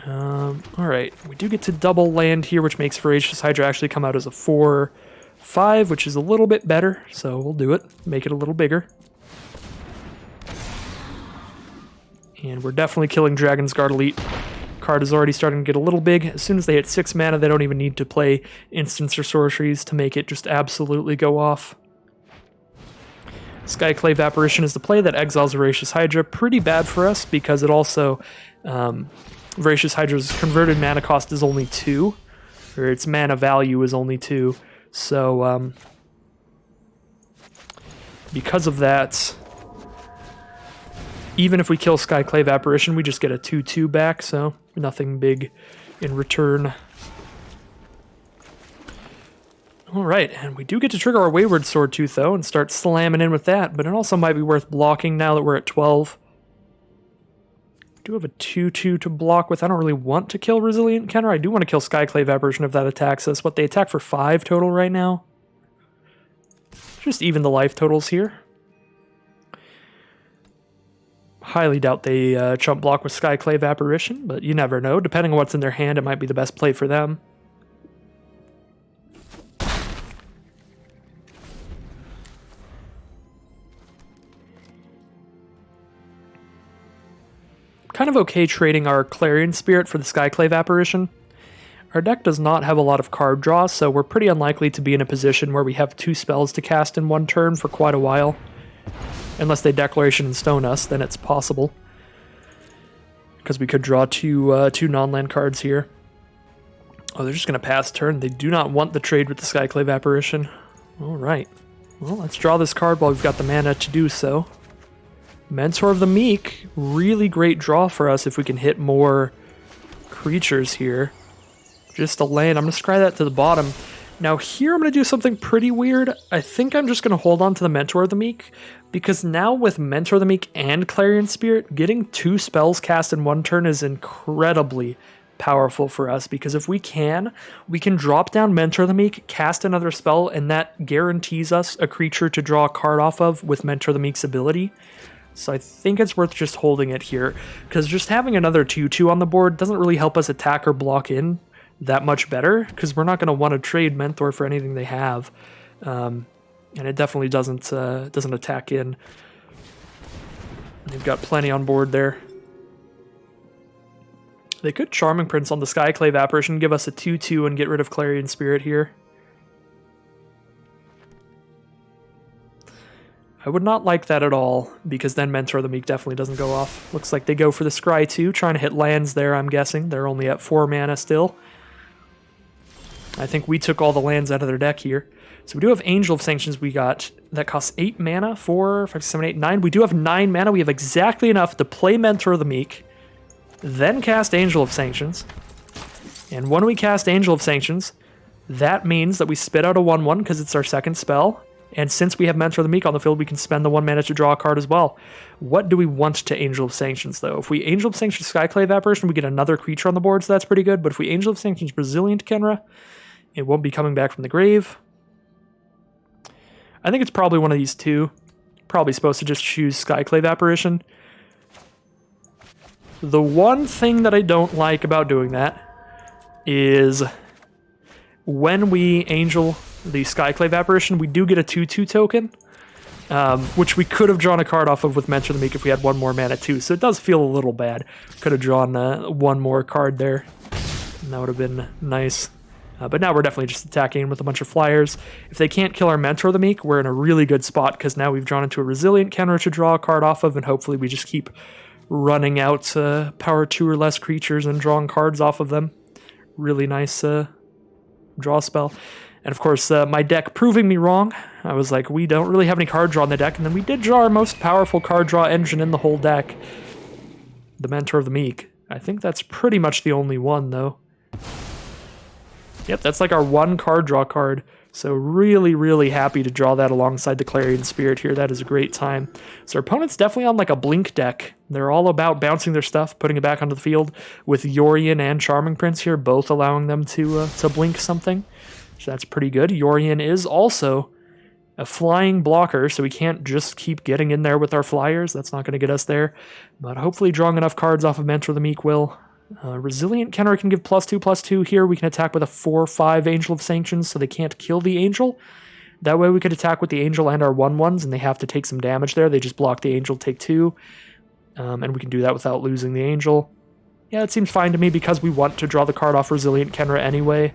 Alright, we do get to double land here, which makes Voracious Hydra actually come out as a 4/5, which is a little bit better, so we'll do it. Make it a little bigger. And we're definitely killing Dragon's Guard Elite. Card is already starting to get a little big. As soon as they hit 6 mana, they don't even need to play instants or sorceries to make it just absolutely go off. Skyclave Apparition is the play that exiles Voracious Hydra. Pretty bad for us because it also... Voracious Hydra's converted mana cost is only 2, or its mana value is only 2. So, because of that, even if we kill Skyclave Apparition, we just get a 2/2 back, so nothing big in return. Alright, and we do get to trigger our Wayward Swordtooth, though, and start slamming in with that, but it also might be worth blocking now that we're at 12. Do have a 2/2 to block with. I don't really want to kill Resilient Kenra. I do want to kill Skyclave Apparition if that attacks us. What, they attack for 5 total right now? Just even the life totals here. Highly doubt they chump block with Skyclave Apparition, but you never know. Depending on what's in their hand, it might be the best play for them. Kind of okay trading our Clarion Spirit for the Skyclave Apparition. Our deck does not have a lot of card draw, so we're pretty unlikely to be in a position where we have 2 spells to cast in one turn for quite a while. Unless they Declaration and Stone us, then it's possible. Because we could draw two non-land cards here. Oh, they're just going to pass turn. They do not want the trade with the Skyclave Apparition. Alright. Well, let's draw this card while we've got the mana to do so. Mentor of the Meek, really great draw for us if we can hit more creatures here. Just a land. I'm going to scry that to the bottom. Now here I'm going to do something pretty weird. I think I'm just going to hold on to the Mentor of the Meek, because now with Mentor of the Meek and Clarion Spirit, getting 2 spells cast in one turn is incredibly powerful for us, because if we can drop down Mentor of the Meek, cast another spell, and that guarantees us a creature to draw a card off of with Mentor of the Meek's ability. So I think it's worth just holding it here, because just having another 2/2 on the board doesn't really help us attack or block in that much better, because we're not going to want to trade Mentor for anything they have, and it definitely doesn't attack in. They've got plenty on board there. They could Charming Prince on the Skyclave Apparition, give us a 2/2 and get rid of Clarion Spirit here. I would not like that at all, because then Mentor of the Meek definitely doesn't go off. Looks like they go for the Scry too, trying to hit lands there, I'm guessing. They're only at 4 mana still. I think we took all the lands out of their deck here. So we do have Angel of Sanctions we got. That costs 8 mana, 4, 5, 6, 7, 8, 9. We do have 9 mana. We have exactly enough to play Mentor of the Meek, then cast Angel of Sanctions. And when we cast Angel of Sanctions, that means that we spit out a 1/1 because it's our second spell. And since we have Mentor of the Meek on the field, we can spend the 1 mana to draw a card as well. What do we want to Angel of Sanctions, though? If we Angel of Sanctions Skyclave Apparition, we get another creature on the board, so that's pretty good. But if we Angel of Sanctions Resilient Kenra, it won't be coming back from the grave. I think it's probably one of these two. Probably supposed to just choose Skyclave Apparition. The one thing that I don't like about doing that is when we Angel the Skyclave Apparition, we do get a 2/2 token, which we could have drawn a card off of with Mentor of the Meek if we had 1 more mana too, so it does feel a little bad. Could have drawn 1 more card there, and that would have been nice. But now we're definitely just attacking with a bunch of flyers. If they can't kill our Mentor of the Meek, we're in a really good spot, because now we've drawn into a Resilient Kenra to draw a card off of, and hopefully we just keep running out power 2 or less creatures and drawing cards off of them. Really nice draw spell. And of course, my deck proving me wrong. I was like, we don't really have any card draw in the deck, and then we did draw our most powerful card draw engine in the whole deck, the Mentor of the Meek. I think that's pretty much the only one, though. Yep, that's like our 1 card draw card. So really, really happy to draw that alongside the Clarion Spirit here. That is a great time. So our opponent's definitely on like a blink deck. They're all about bouncing their stuff, putting it back onto the field, with Yorion and Charming Prince here, both allowing them to blink something. So that's pretty good. Yorion is also a flying blocker, so we can't just keep getting in there with our flyers. That's not going to get us there. But hopefully drawing enough cards off of Mentor of the Meek will. Resilient Kenra can give +2/+2 here. We can attack with a 4/5 Angel of Sanctions, so they can't kill the Angel. That way we could attack with the Angel and our 1/1s, and they have to take some damage there. They just block the Angel, take 2. And we can do that without losing the Angel. Yeah, it seems fine to me, because we want to draw the card off Resilient Kenra anyway.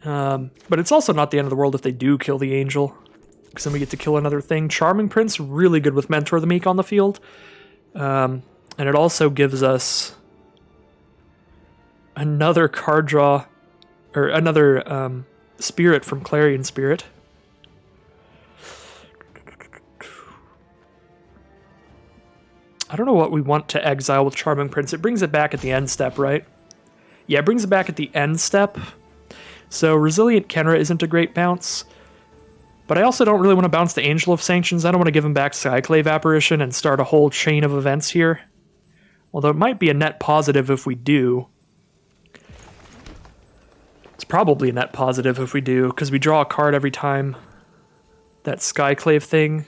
But it's also not the end of the world if they do kill the Angel, because then we get to kill another thing. Charming Prince, really good with Mentor of the Meek on the field. And it also gives us another card draw, or another spirit from Clarion Spirit. I don't know what we want to exile with Charming Prince. It brings it back at the end step, right? Yeah, it brings it back at the end step. So Resilient Kenra isn't a great bounce. But I also don't really want to bounce the Angel of Sanctions. I don't want to give him back Skyclave Apparition and start a whole chain of events here. Although it might be a net positive if we do. It's probably a net positive if we do, because we draw a card every time that Skyclave thing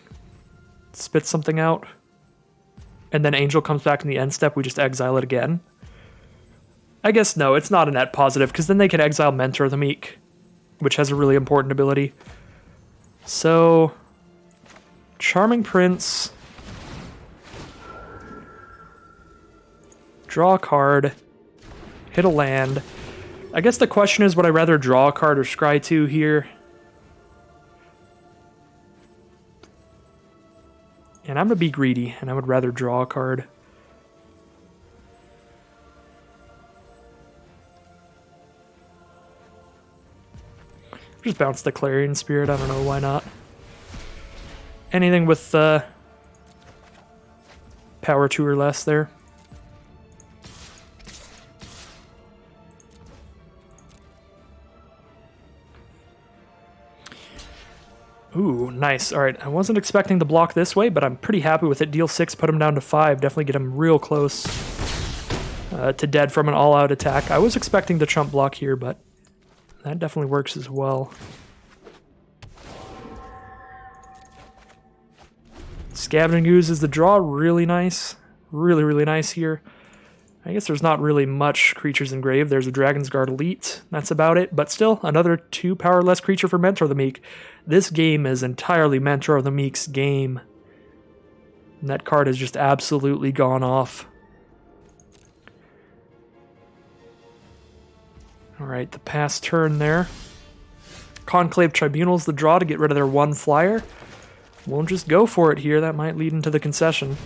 spits something out. And then Angel comes back in the end step, we just exile it again. I guess no, it's not a net positive, because then they can exile Mentor of the Meek, which has a really important ability. So, Charming Prince, draw a card, hit a land. I guess the question is, would I rather draw a card or scry 2 here? And I'm going to be greedy, and I would rather draw a card. Just bounce the Clarion Spirit, I don't know, why not? Anything with power 2 or less there. Ooh, nice. Alright, I wasn't expecting the block this way, but I'm pretty happy with it. Deal 6, put him down to 5. Definitely get him real close to dead from an all-out attack. I was expecting the chump block here, but that definitely works as well. Scavenging Ooze is the draw. Really nice. Really, really nice here. I guess there's not really much creatures in grave. There's a Dragon's Guard Elite. That's about it. But still, another 2 powerless creature for Mentor the Meek. This game is entirely Mentor the Meek's game. And that card has just absolutely gone off. Alright, the pass turn there. Conclave Tribunal's the draw to get rid of their 1 flyer. Won't just go for it here. That might lead into the concession.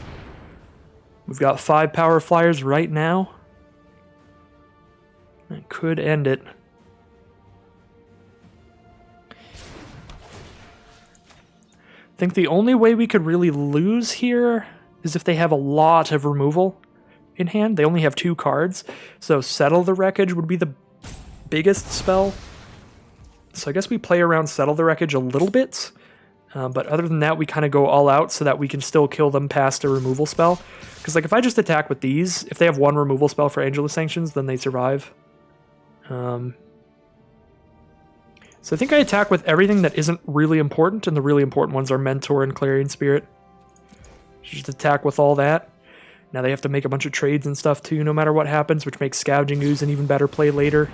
We've got 5 power flyers right now. That could end it. I think the only way we could really lose here is if they have a lot of removal in hand. They only have 2 cards, so Settle the Wreckage would be the biggest spell. So I guess we play around Settle the Wreckage a little bit. But other than that, we kind of go all out so that we can still kill them past a removal spell. Because like if I just attack with these, if they have 1 removal spell for Angel of Sanctions, then they survive. So I think I attack with everything that isn't really important, and the really important ones are Mentor and Clarion Spirit. Just attack with all that. Now they have to make a bunch of trades and stuff too, no matter what happens, which makes Scavenging Ooze an even better play later.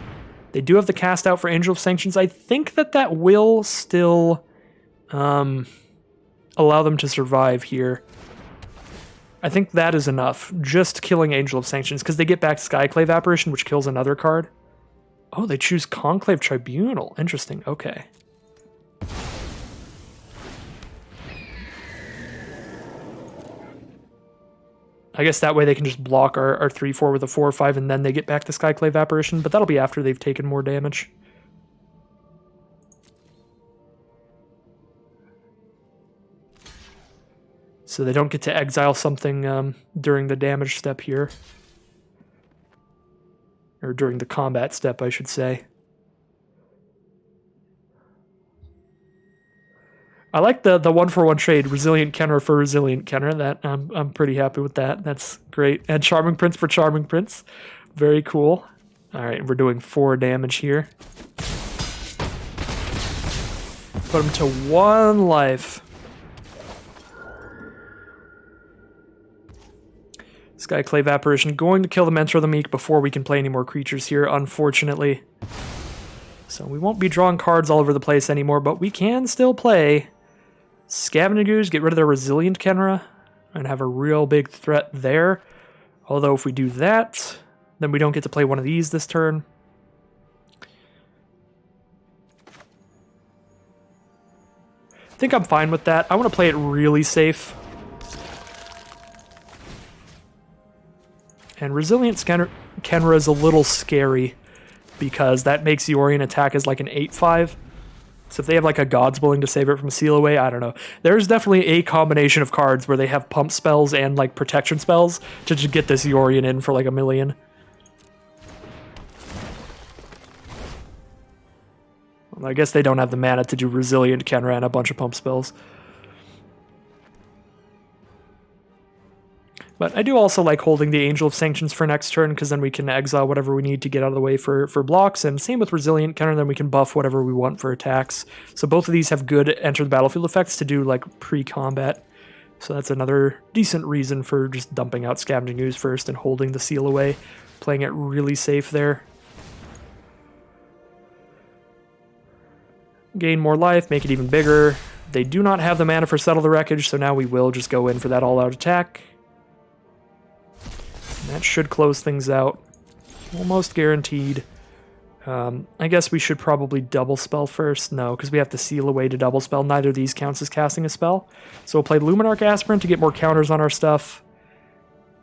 They do have the cast out for Angel of Sanctions. I think that will still allow them to survive here. I think that is enough. Just killing Angel of Sanctions, because they get back Skyclave Apparition, which kills another card. Oh, they choose Conclave Tribunal. Interesting. Okay. I guess that way they can just block our 3-4 with a 4-5, and then they get back the Skyclave Apparition, but that'll be after they've taken more damage. So they don't get to exile something during the damage step here. Or during the combat step, I should say. I like the 1-for-1 trade, Resilient Kenner for Resilient Kenner. That I'm pretty happy with that. That's great. And Charming Prince for Charming Prince. Very cool. Alright, we're doing 4 damage here. Put him to 1 life. Skyclave Apparition going to kill the Mentor of the Meek before we can play any more creatures here, unfortunately. So we won't be drawing cards all over the place anymore, but we can still play Scavenging Ooze, get rid of their Resilient Kenra, and have a real big threat there. Although if we do that, then we don't get to play one of these this turn. I think I'm fine with that. I want to play it really safe. And Resilient Kenra is a little scary because that makes Yorion attack as like an 8-5. So if they have like a God's Willing to save it from Seal Away, I don't know. There's definitely a combination of cards where they have pump spells and like protection spells to just get this Yorion in for like 1,000,000. Well, I guess they don't have the mana to do Resilient Kenra and a bunch of pump spells. But I do also like holding the Angel of Sanctions for next turn, because then we can exile whatever we need to get out of the way for blocks, and same with Resilient Kenner, then we can buff whatever we want for attacks. So both of these have good enter the battlefield effects to do like pre-combat. So that's another decent reason for just dumping out Scavenging Ooze first and holding the Seal Away, playing it really safe there. Gain more life, make it even bigger. They do not have the mana for Settle the Wreckage, so now we will just go in for that all-out attack. That should close things out. Almost guaranteed. I guess we should probably double spell first. No, because we have to Seal Away to double spell. Neither of these counts as casting a spell. So we'll play Luminarch Aspirant to get more counters on our stuff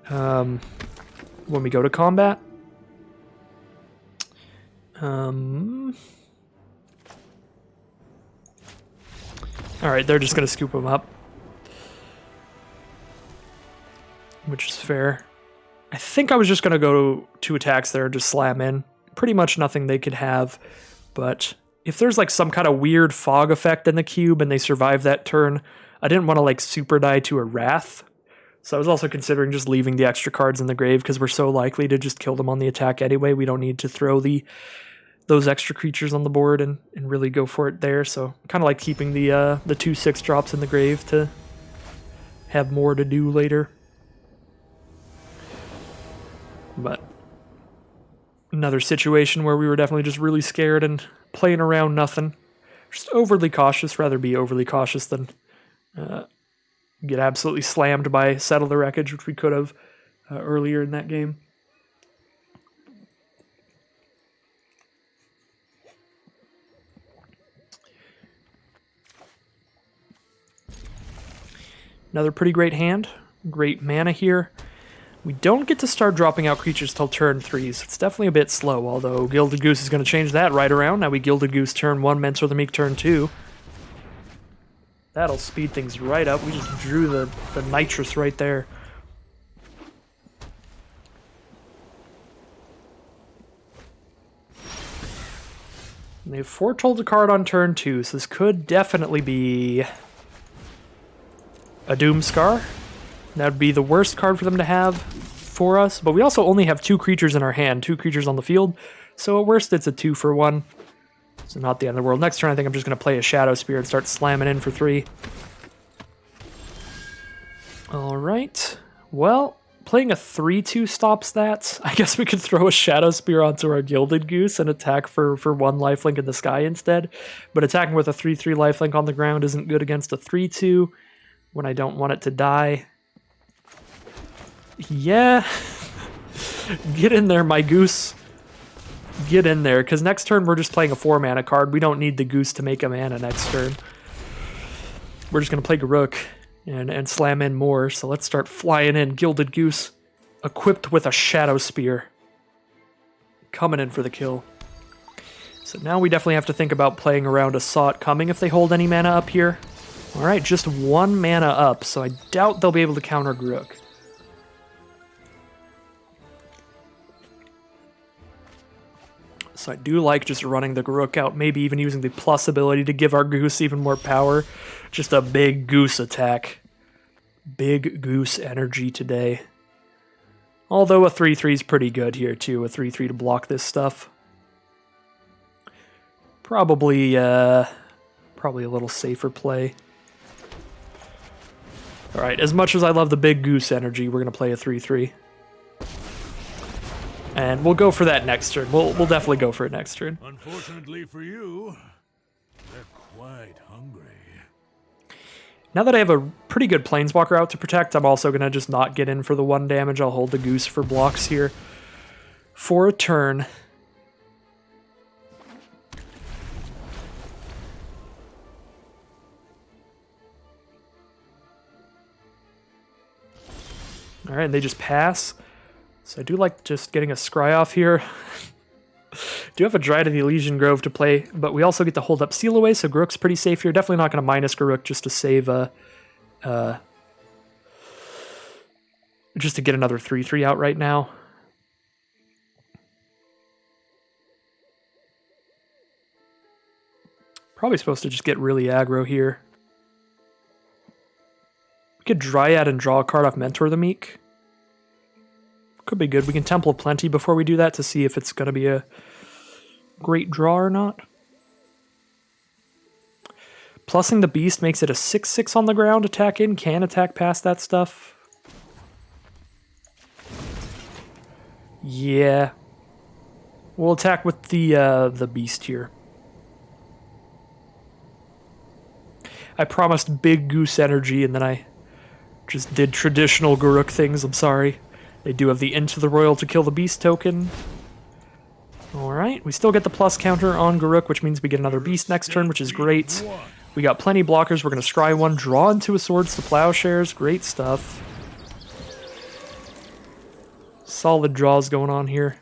when we go to combat. Alright, they're just going to scoop him up. Which is fair. I think I was just going to go 2 attacks there and just slam in. Pretty much nothing they could have. But if there's like some kind of weird fog effect in the cube and they survive that turn, I didn't want to like super die to a Wrath. So I was also considering just leaving the extra cards in the grave because we're so likely to just kill them on the attack anyway. We don't need to throw those extra creatures on the board and really go for it there. So kind of like keeping the 2/6 drops in the grave to have more to do later. But another situation where we were definitely just really scared and playing around nothing. Just overly cautious. Rather be overly cautious than get absolutely slammed by Settle the Wreckage, which we could have earlier in that game. Another pretty great hand. Great mana here. We don't get to start dropping out creatures till turn 3, so it's definitely a bit slow, although Gilded Goose is going to change that right around. Now we Gilded Goose turn 1, Mentor the Meek turn 2. That'll speed things right up. We just drew the nitrous right there. And they've foretold a card on turn 2, so this could definitely be a Doomscar. That would be the worst card for them to have for us, but we also only have 2 creatures in our hand, 2 creatures on the field, so at worst it's a 2 for 1. So not the end of the world. Next turn I think I'm just going to play a Shadow Spear and start slamming in for 3. Alright, well, playing a 3/2 stops that. I guess we could throw a Shadow Spear onto our Gilded Goose and attack for 1 lifelink in the sky instead, but attacking with a 3/3 lifelink on the ground isn't good against a 3/2 when I don't want it to die. Yeah. Get in there, my goose. Get in there, because next turn we're just playing a 4 mana card. We don't need the goose to make a mana next turn. We're just going to play Garruk and slam in more. So let's start flying in. Gilded Goose, equipped with a Shadow Spear. Coming in for the kill. So now we definitely have to think about playing around a Sot coming if they hold any mana up here. Alright, just 1 mana up, so I doubt they'll be able to counter Garruk. So I do like just running the Garruk out, maybe even using the plus ability to give our goose even more power. Just a big goose attack. Big goose energy today. Although a 3/3 is pretty good here too, a 3/3 to block this stuff. Probably a little safer play. Alright, as much as I love the big goose energy, we're going to play a 3/3. And we'll go for that next turn. We'll definitely go for it next turn. Unfortunately for you, they're quite hungry. Now that I have a pretty good Planeswalker out to protect, I'm also going to just not get in for the 1 damage. I'll hold the goose for blocks here for a turn. Alright, and they just pass. So I do like just getting a Scry off here. Do have a Dryad of the Elysian Grove to play, but we also get to hold up Seal Away, so Garruk's pretty safe here. Definitely not going to minus Garruk just to save just to get another 3/3 out right now. Probably supposed to just get really aggro here. We could Dryad and draw a card off Mentor the Meek. Could be good. We can Temple of Plenty before we do that to see if it's going to be a great draw or not. Plussing the Beast makes it a 6/6 on the ground. Attack in, can attack past that stuff. Yeah. We'll attack with the Beast here. I promised big goose energy and then I just did traditional Garruk things. I'm sorry. They do have the Into the Royal to kill the Beast token. Alright, we still get the plus counter on Garruk, which means we get another Beast next turn, which is great. We got plenty of blockers. We're going to scry 1, draw into a Swords to Plowshares. Great stuff. Solid draws going on here.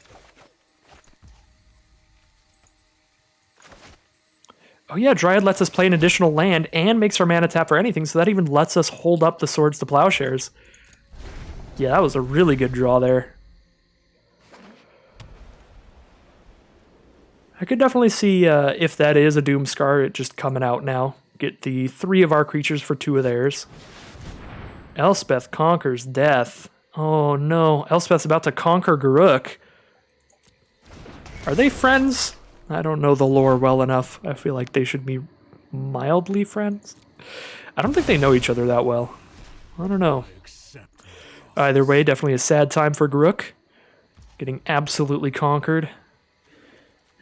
Oh yeah, Dryad lets us play an additional land and makes our mana tap for anything, so that even lets us hold up the Swords to Plowshares. Yeah, that was a really good draw there. I could definitely see if that is a Doomscar, it just coming out now. Get the 3 of our creatures for 2 of theirs. Elspeth conquers death. Oh no, Elspeth's about to conquer Garruk. Are they friends? I don't know the lore well enough. I feel like they should be mildly friends. I don't think they know each other that well. I don't know. Either way, definitely a sad time for Garruk. Getting absolutely conquered.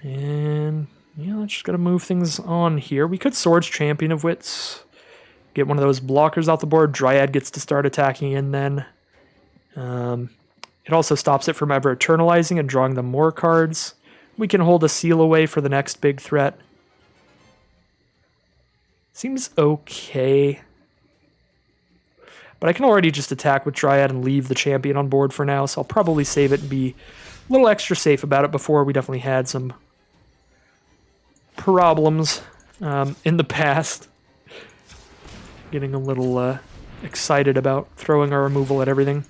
And yeah, let's just gotta move things on here. We could Swords Champion of Wits. Get one of those blockers off the board. Dryad gets to start attacking in then. It also stops it from ever eternalizing and drawing them more cards. We can hold a seal away for the next big threat. Seems okay. But I can already just attack with Dryad and leave the champion on board for now, so I'll probably save it and be a little extra safe about it before. We definitely had some problems in the past. Getting a little excited about throwing our removal at everything.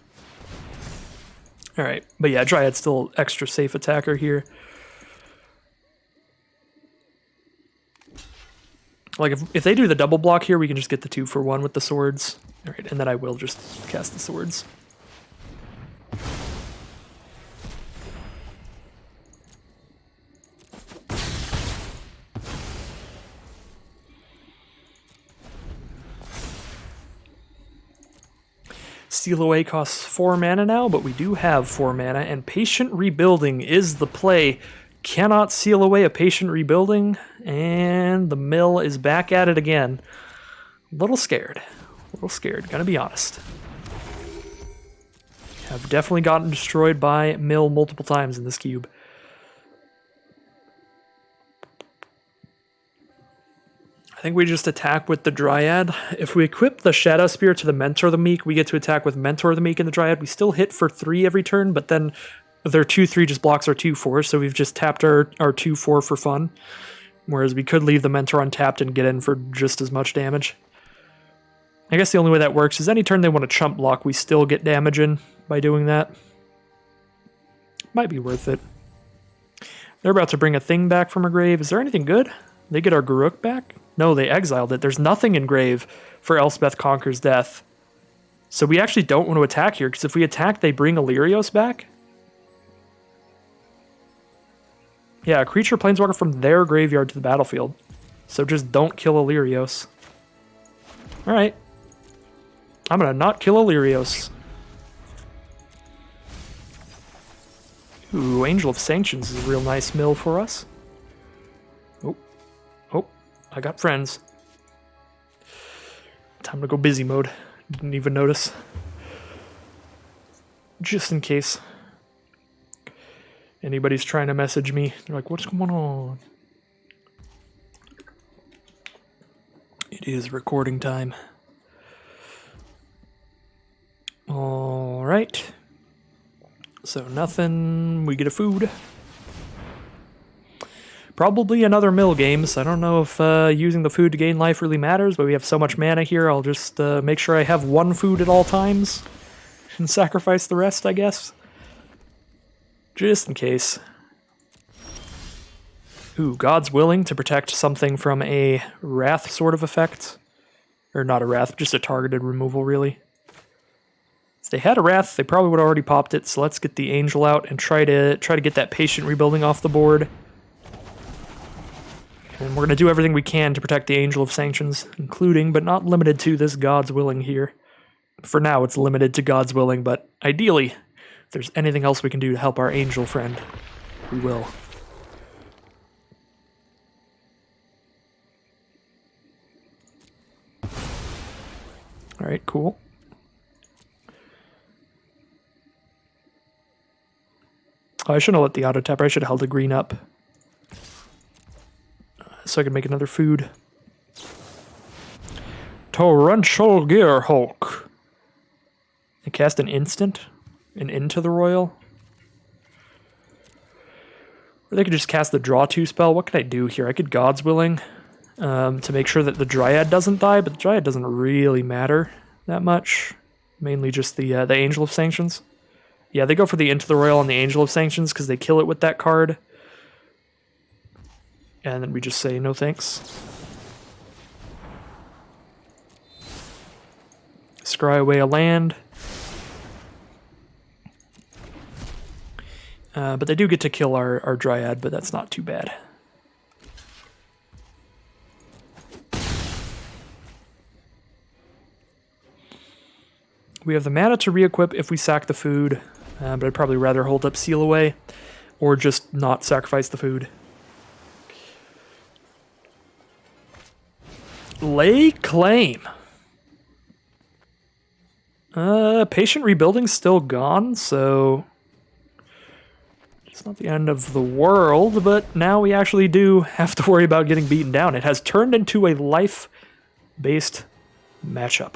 Alright, but yeah, Dryad's still extra safe attacker here. Like, if they do the double block here, we can just get the 2 for 1 with the swords. Alright, and then I will just cast the swords. Seal Away costs 4 mana now, but we do have 4 mana, and Patient Rebuilding is the play. Cannot seal away a Patient Rebuilding, and the mill is back at it again. A little scared, gonna be honest. Have definitely gotten destroyed by mill multiple times in this cube. I think we just attack with the Dryad. If we equip the Shadow Spear to the Mentor the Meek, we get to attack with Mentor the Meek and the Dryad. We still hit for 3 every turn, but then their 2/3 just blocks our 2/4, so we've just tapped our 2/4 for fun. Whereas we could leave the Mentor untapped and get in for just as much damage. I guess the only way that works is any turn they want to chump block, we still get damage in by doing that. Might be worth it. They're about to bring a thing back from a grave. Is there anything good? They get our Garruk back? No, they exiled it. There's nothing in grave for Elspeth Conquers Death. So we actually don't want to attack here, because if we attack, they bring Illyrios back? Yeah, a creature planeswalker from their graveyard to the battlefield. So just don't kill Illyrios. Alright. I'm gonna not kill Illyrios. Ooh, Angel of Sanctions is a real nice mill for us. Oh, I got friends. Time to go busy mode. Didn't even notice. Just in case anybody's trying to message me. They're like, what's going on? It is recording time. Alright. So nothing. We get a food. Probably another mill game, so I don't know if using the food to gain life really matters, but we have so much mana here, I'll just make sure I have 1 food at all times and sacrifice the rest, I guess. Just in case. Ooh, God's Willing to protect something from a Wrath sort of effect. Or not a Wrath, just a targeted removal, really. If they had a Wrath, they probably would have already popped it, so let's get the Angel out and try to get that Patient Rebuilding off the board. And we're going to do everything we can to protect the Angel of Sanctions, including, but not limited to, this God's Willing here. For now, it's limited to God's Willing, but ideally, if there's anything else we can do to help our Angel friend, we will. Alright, cool. Oh, I shouldn't have let the auto tapper. I should have held the green up. So I can make another food. Torrential Gear Hulk. I cast an instant and into the Royal. Or they could just cast the draw 2 spell. What can I do here? I could God's Willing. to make sure that the Dryad doesn't die, but the Dryad doesn't really matter that much. Mainly just the Angel of Sanctions. Yeah, they go for the Into the Royal and the Angel of Sanctions because they kill it with that card. And then we just say no thanks. Scry away a land. But they do get to kill our Dryad, but that's not too bad. We have the mana to re-equip if we sack the food, but I'd probably rather hold up Seal Away, or just not sacrifice the food. Lay Claim. Patient Rebuilding's still gone, so it's not the end of the world, but now we actually do have to worry about getting beaten down. It has turned into a life-based matchup.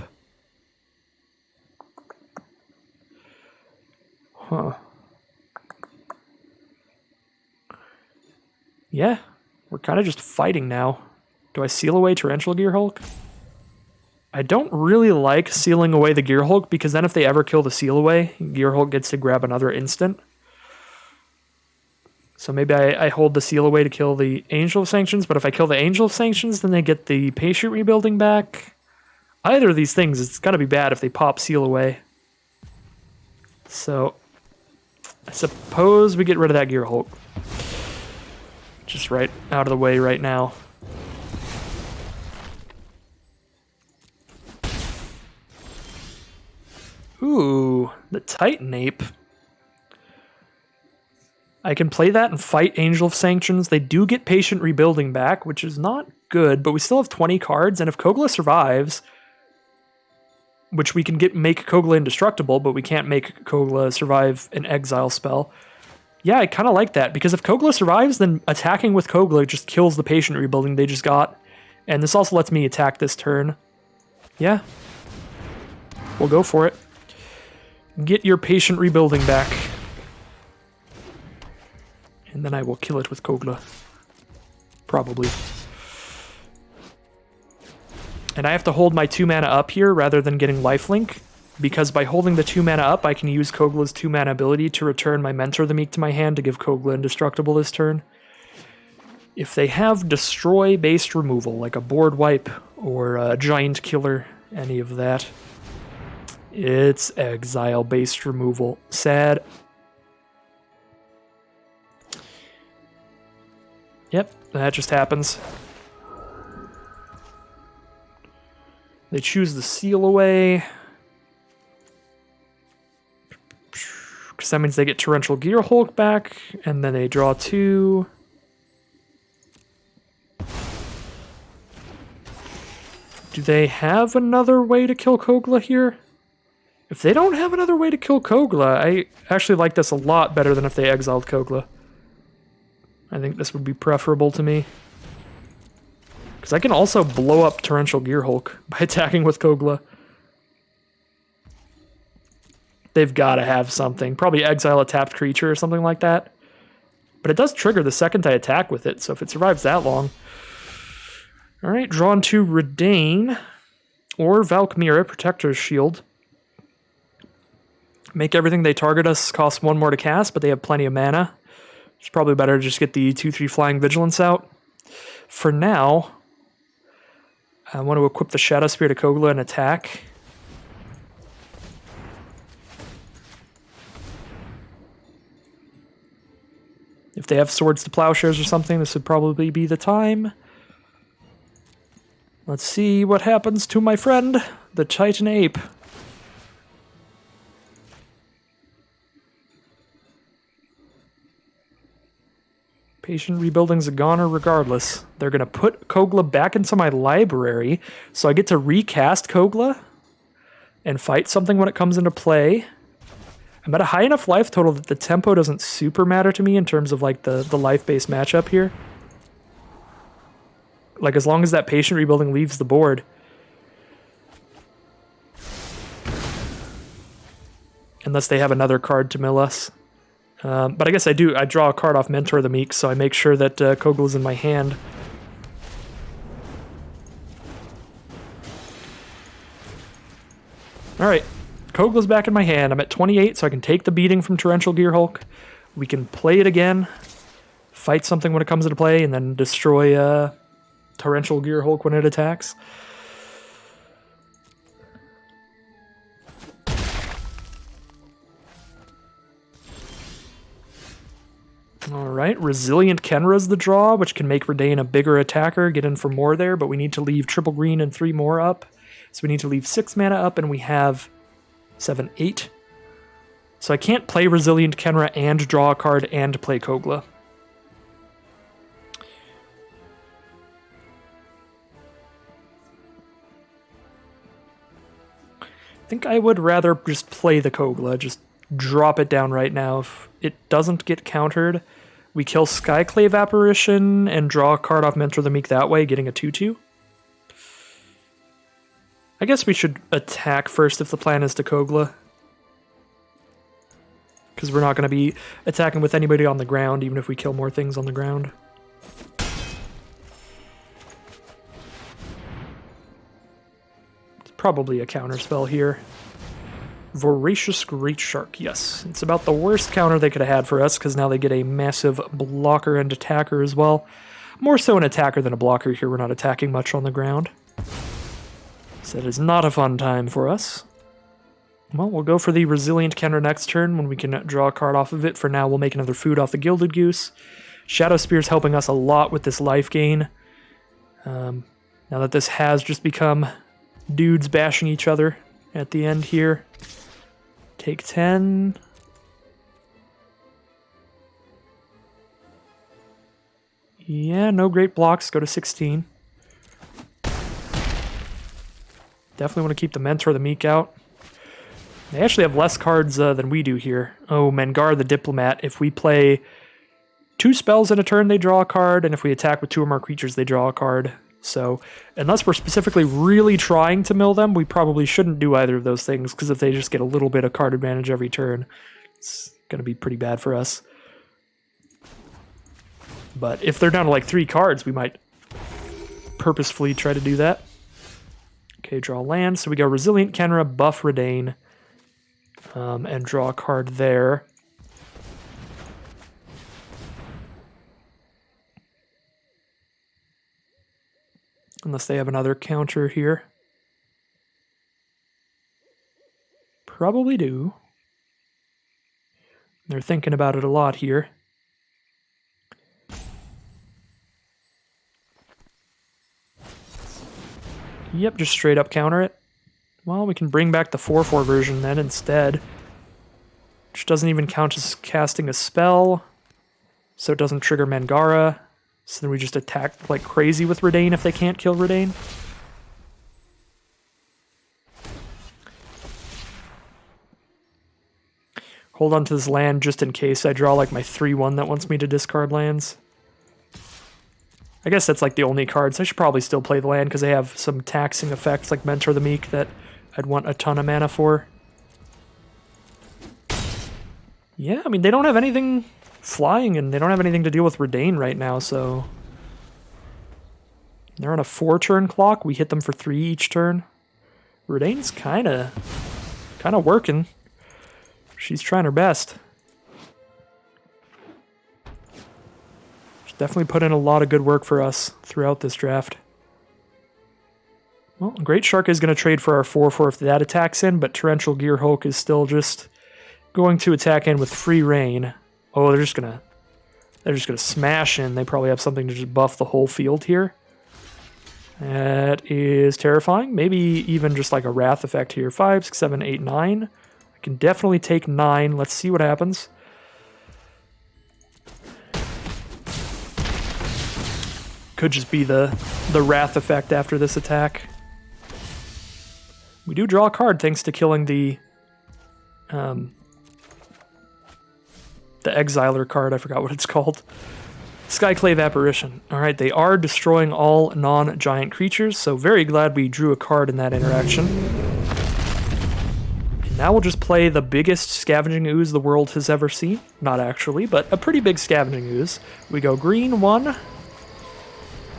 Huh. Yeah, we're kind of just fighting now. Do I seal away Torrential Gear Hulk? I don't really like sealing away the Gear Hulk because then if they ever kill the seal away, Gear Hulk gets to grab another instant. So maybe I hold the seal away to kill the Angel of Sanctions, but if I kill the Angel of Sanctions, then they get the Patient Rebuilding back. Either of these things, it's gotta be bad if they pop seal away. So I suppose we get rid of that Gear Hulk. Just right out of the way right now. Ooh, the Titan Ape. I can play that and fight Angel of Sanctions. They do get Patient Rebuilding back, which is not good, but we still have 20 cards, and if Kogla survives, which we can make Kogla indestructible, but we can't make Kogla survive an exile spell. Yeah, I kind of like that, because if Kogla survives, then attacking with Kogla just kills the Patient Rebuilding they just got, and this also lets me attack this turn. Yeah, we'll go for it. Get your Patient Rebuilding back. And then I will kill it with Kogla. Probably. And I have to hold my 2 mana up here rather than getting lifelink, because by holding the 2 mana up, I can use Kogla's 2 mana ability to return my Mentor the Meek to my hand to give Kogla indestructible this turn. If they have destroy-based removal, like a board wipe or a giant killer, any of that, it's exile-based removal. Sad. Yep, that just happens. They choose the seal away. Because that means they get Torrential Gear Hulk back, and then they draw 2. Do they have another way to kill Kogla here? If they don't have another way to kill Kogla, I actually like this a lot better than if they exiled Kogla. I think this would be preferable to me. Because I can also blow up Torrential Gear Hulk by attacking with Kogla. They've got to have something. Probably exile a tapped creature or something like that. But it does trigger the second I attack with it, so if it survives that long. Alright, drawn to Redain. Or Valkmira, Protector's Shield. Make everything they target us cost 1 more to cast, but they have plenty of mana. It's probably better to just get the 2/3 Flying Vigilance out. For now, I want to equip the Shadow Spear to Kogla and attack. If they have Swords to Plowshares or something, this would probably be the time. Let's see what happens to my friend, the Titan Ape. Patient Rebuilding's a goner regardless. They're going to put Kogla back into my library, so I get to recast Kogla and fight something when it comes into play. I'm at a high enough life total that the tempo doesn't super matter to me in terms of like the life-based matchup here. Like as long as that Patient Rebuilding leaves the board. Unless they have another card to mill us. But I guess I draw a card off Mentor the Meek, so I make sure that Kogla's in my hand. Alright, Kogla's back in my hand. I'm at 28, so I can take the beating from Torrential Gearhulk. We can play it again, fight something when it comes into play, and then destroy Torrential Gearhulk when it attacks. Alright, Resilient Kenra's the draw, which can make Redain a bigger attacker, get in for more there, but we need to leave triple green and 3 more up. So we need to leave 6 mana up, and we have 7, 8. So I can't play Resilient Kenra and draw a card and play Kogla. I think I would rather just play the Kogla, just drop it down right now. If it doesn't get countered, we kill Skyclave Apparition and draw a card off Mentor the Meek that way, getting a 2/2. I guess we should attack first if the plan is to Kogla. Because we're not going to be attacking with anybody on the ground, even if we kill more things on the ground. It's probably a counter spell here. Voracious Great Shark, yes. It's about the worst counter they could have had for us, because now they get a massive blocker and attacker as well. More so an attacker than a blocker here. We're not attacking much on the ground. So it is not a fun time for us. Well, we'll go for the Resilient Kenra next turn when we can draw a card off of it. For now, we'll make another food off the Gilded Goose. Shadow Spear's helping us a lot with this life gain. Now that this has just become dudes bashing each other at the end here. Take 10. Yeah, no great blocks. Go to 16. Definitely want to keep the Mentor the Meek out. They actually have less cards than we do here. Oh, Mengar the Diplomat. If we play 2 spells in a turn, they draw a card, and if we attack with 2 or more creatures, they draw a card. So, unless we're specifically really trying to mill them, we probably shouldn't do either of those things, because if they just get a little bit of card advantage every turn, it's going to be pretty bad for us. But if they're down to like 3 cards, we might purposefully try to do that. Okay, draw land. So we go Resilient Kenra, buff Redain, and draw a card there. Unless they have another counter here. Probably do. They're thinking about it a lot here. Yep, just straight up counter it. Well, we can bring back the 4/4 version then instead. Which doesn't even count as casting a spell. So it doesn't trigger Mangara. So then we just attack like crazy with Redain if they can't kill Redain. Hold on to this land just in case I draw like my 3/1 that wants me to discard lands. I guess that's like the only cards. I should probably still play the land because they have some taxing effects like Mentor the Meek that I'd want a ton of mana for. Yeah, I mean, they don't have anything flying and they don't have anything to deal with Redain right now, so... They're on a 4-turn clock. We hit them for 3 each turn. Redain's kind of working. She's trying her best. Definitely put in a lot of good work for us throughout this draft. Well, Great Shark is going to trade for our 4/4 if that attacks in, but Torrential Gearhulk is still just going to attack in with free reign. Oh, they're just gonna smash in. They probably have something to just buff the whole field here. That is terrifying. Maybe even just like a Wrath effect here. 5, 6, 7, 8, 9. I can definitely take 9. Let's see what happens. Could just be the Wrath effect after this attack. We do draw a card thanks to killing the Exiler card. I forgot what it's called. Skyclave Apparition. Alright, they are destroying all non-giant creatures, so very glad we drew a card in that interaction. And now we'll just play the biggest Scavenging Ooze the world has ever seen. Not actually, but a pretty big Scavenging Ooze. We go green 1.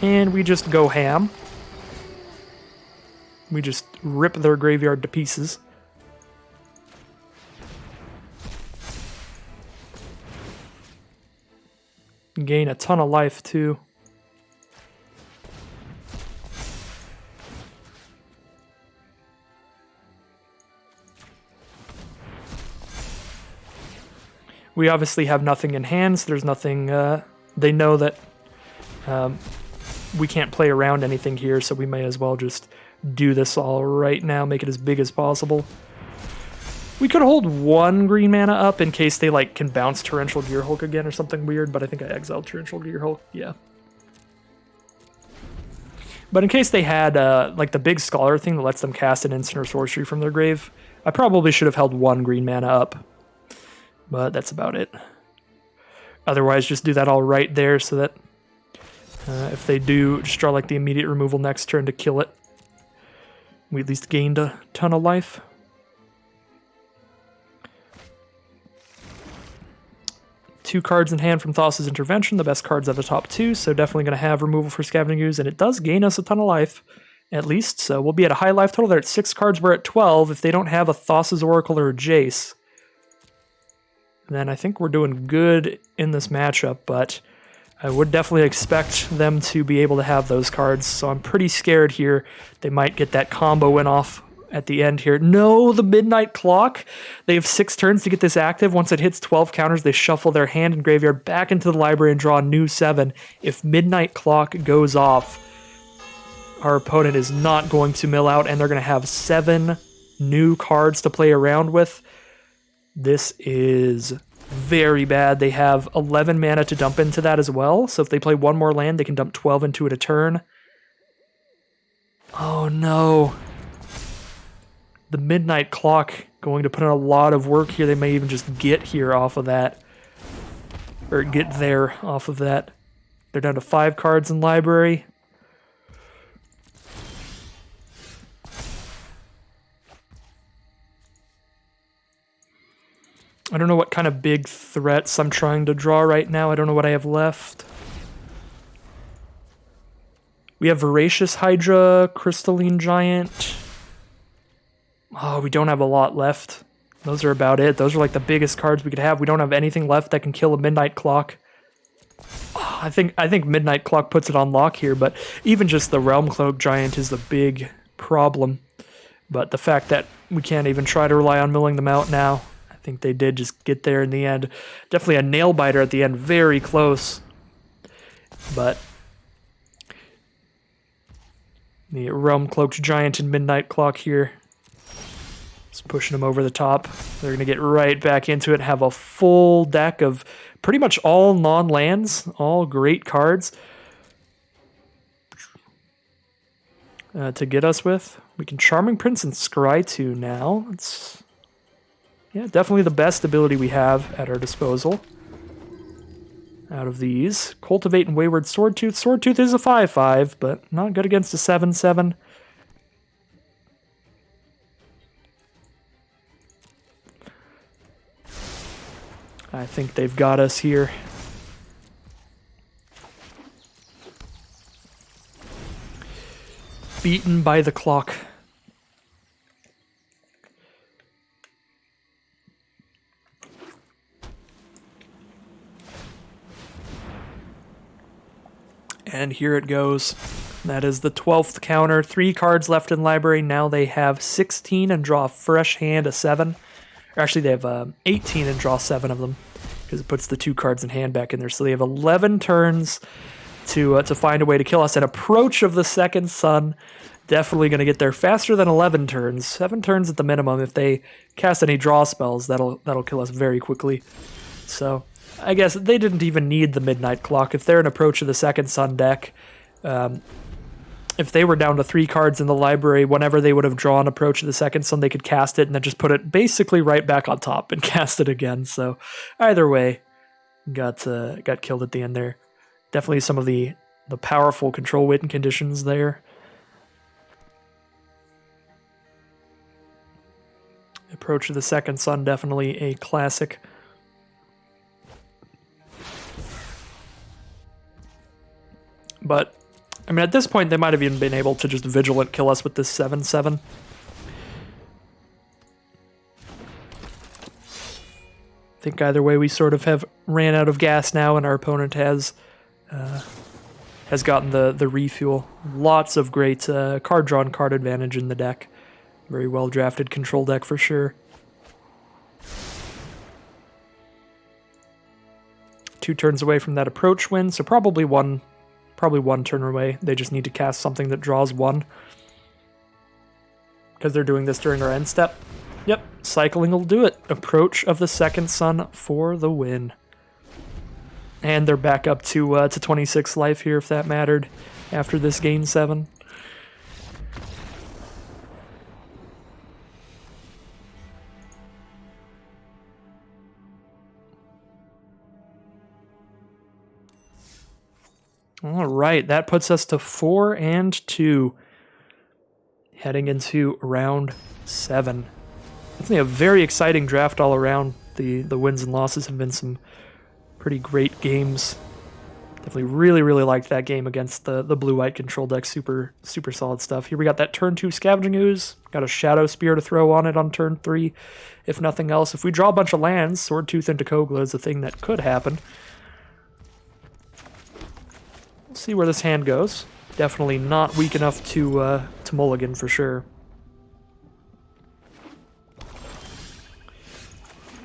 And we just go ham. We just rip their graveyard to pieces. Gain a ton of life, too. We obviously have nothing in hand, so there's nothing... they know that we can't play around anything here, so we may as well just do this all right now, make it as big as possible. We could hold one green mana up in case they like can bounce Torrential Gearhulk again or something weird, but I think I exiled Torrential Gearhulk, yeah. But in case they had like the big Scholar thing that lets them cast an instant or sorcery from their grave, I probably should have held one green mana up. But that's about it. Otherwise, just do that all right there so that if they do, just draw like the immediate removal next turn to kill it. We at least gained a ton of life. Two cards in hand from Thassa's Intervention, the best cards at the top two, so definitely going to have removal for Scavenging Ooze, and it does gain us a ton of life, at least, so we'll be at a high life total. They're at 6 cards, we're at 12. If they don't have a Thassa's Oracle or a Jace, then I think we're doing good in this matchup, but I would definitely expect them to be able to have those cards, so I'm pretty scared here. They might get that combo win off at the end here. No, the Midnight Clock. They have 6 turns to get this active. Once it hits 12 counters, they shuffle their hand and graveyard back into the library and draw a new 7. If Midnight Clock goes off, our opponent is not going to mill out, and they're going to have 7 new cards to play around with. This is very bad. They have 11 mana to dump into that as well, so if they play one more land, they can dump 12 into it a turn. Oh no. The Midnight Clock going to put in a lot of work here. They may even just get here off of that. Or get there off of that. They're down to 5 cards in library. I don't know what kind of big threats I'm trying to draw right now. I don't know what I have left. We have Voracious Hydra, Crystalline Giant. Oh, we don't have a lot left. Those are about it. Those are like the biggest cards we could have. We don't have anything left that can kill a Midnight Clock. Oh, I think Midnight Clock puts it on lock here, but even just the Realm Cloak Giant is the big problem. But the fact that we can't even try to rely on milling them out now, I think they did just get there in the end. Definitely a nail biter at the end, very close. But the Realm Cloaked Giant and Midnight Clock here, just pushing them over the top. They're going to get right back into it, have a full deck of pretty much all non-lands, all great cards to get us with. We can Charming Prince and Scry 2 now. It's definitely the best ability we have at our disposal out of these. Cultivate and Wayward Swordtooth. Swordtooth is a 5/5, but not good against a 7/7. I think they've got us here. Beaten by the clock. And here it goes. That is the 12th counter. 3 cards left in library. Now they have 16 and draw a fresh hand, a 7. Or actually, they have 18 and draw 7 of them, because it puts the 2 cards in hand back in there. So they have 11 turns to find a way to kill us. An Approach of the Second Sun, definitely going to get there faster than 11 turns. 7 turns at the minimum. If they cast any draw spells, that'll kill us very quickly. So I guess they didn't even need the Midnight Clock. If they're an Approach of the Second Sun deck, if they were down to 3 cards in the library, whenever they would have drawn Approach of the Second Sun, they could cast it and then just put it basically right back on top and cast it again. So either way, got killed at the end there. Definitely some of the powerful control win conditions there. Approach of the Second Sun, definitely a classic. But I mean, at this point, they might have even been able to just Vigilant kill us with this 7/7. think either way we sort of have ran out of gas now, and our opponent has gotten the refuel. Lots of great card draw and card advantage in the deck. Very well drafted control deck for sure. 2 turns away from that approach win, so probably one turn away. They just need to cast something that draws 1. Because they're doing this during our end step. Yep, cycling will do it. Approach of the Second Sun for the win. And they're back up to 26 life here, if that mattered, after this gain 7. All right, that puts us to 4-2. Heading into round 7. Definitely a very exciting draft all around. The wins and losses have been some pretty great games. Definitely really liked that game against the blue-white control deck. Super solid stuff. Here we got that turn 2 Scavenging Ooze. Got a Shadow Spear to throw on it on turn 3. If nothing else, if we draw a bunch of lands, Swordtooth into Kogla is a thing that could happen. Let's see where this hand goes. Definitely not weak enough to mulligan for sure.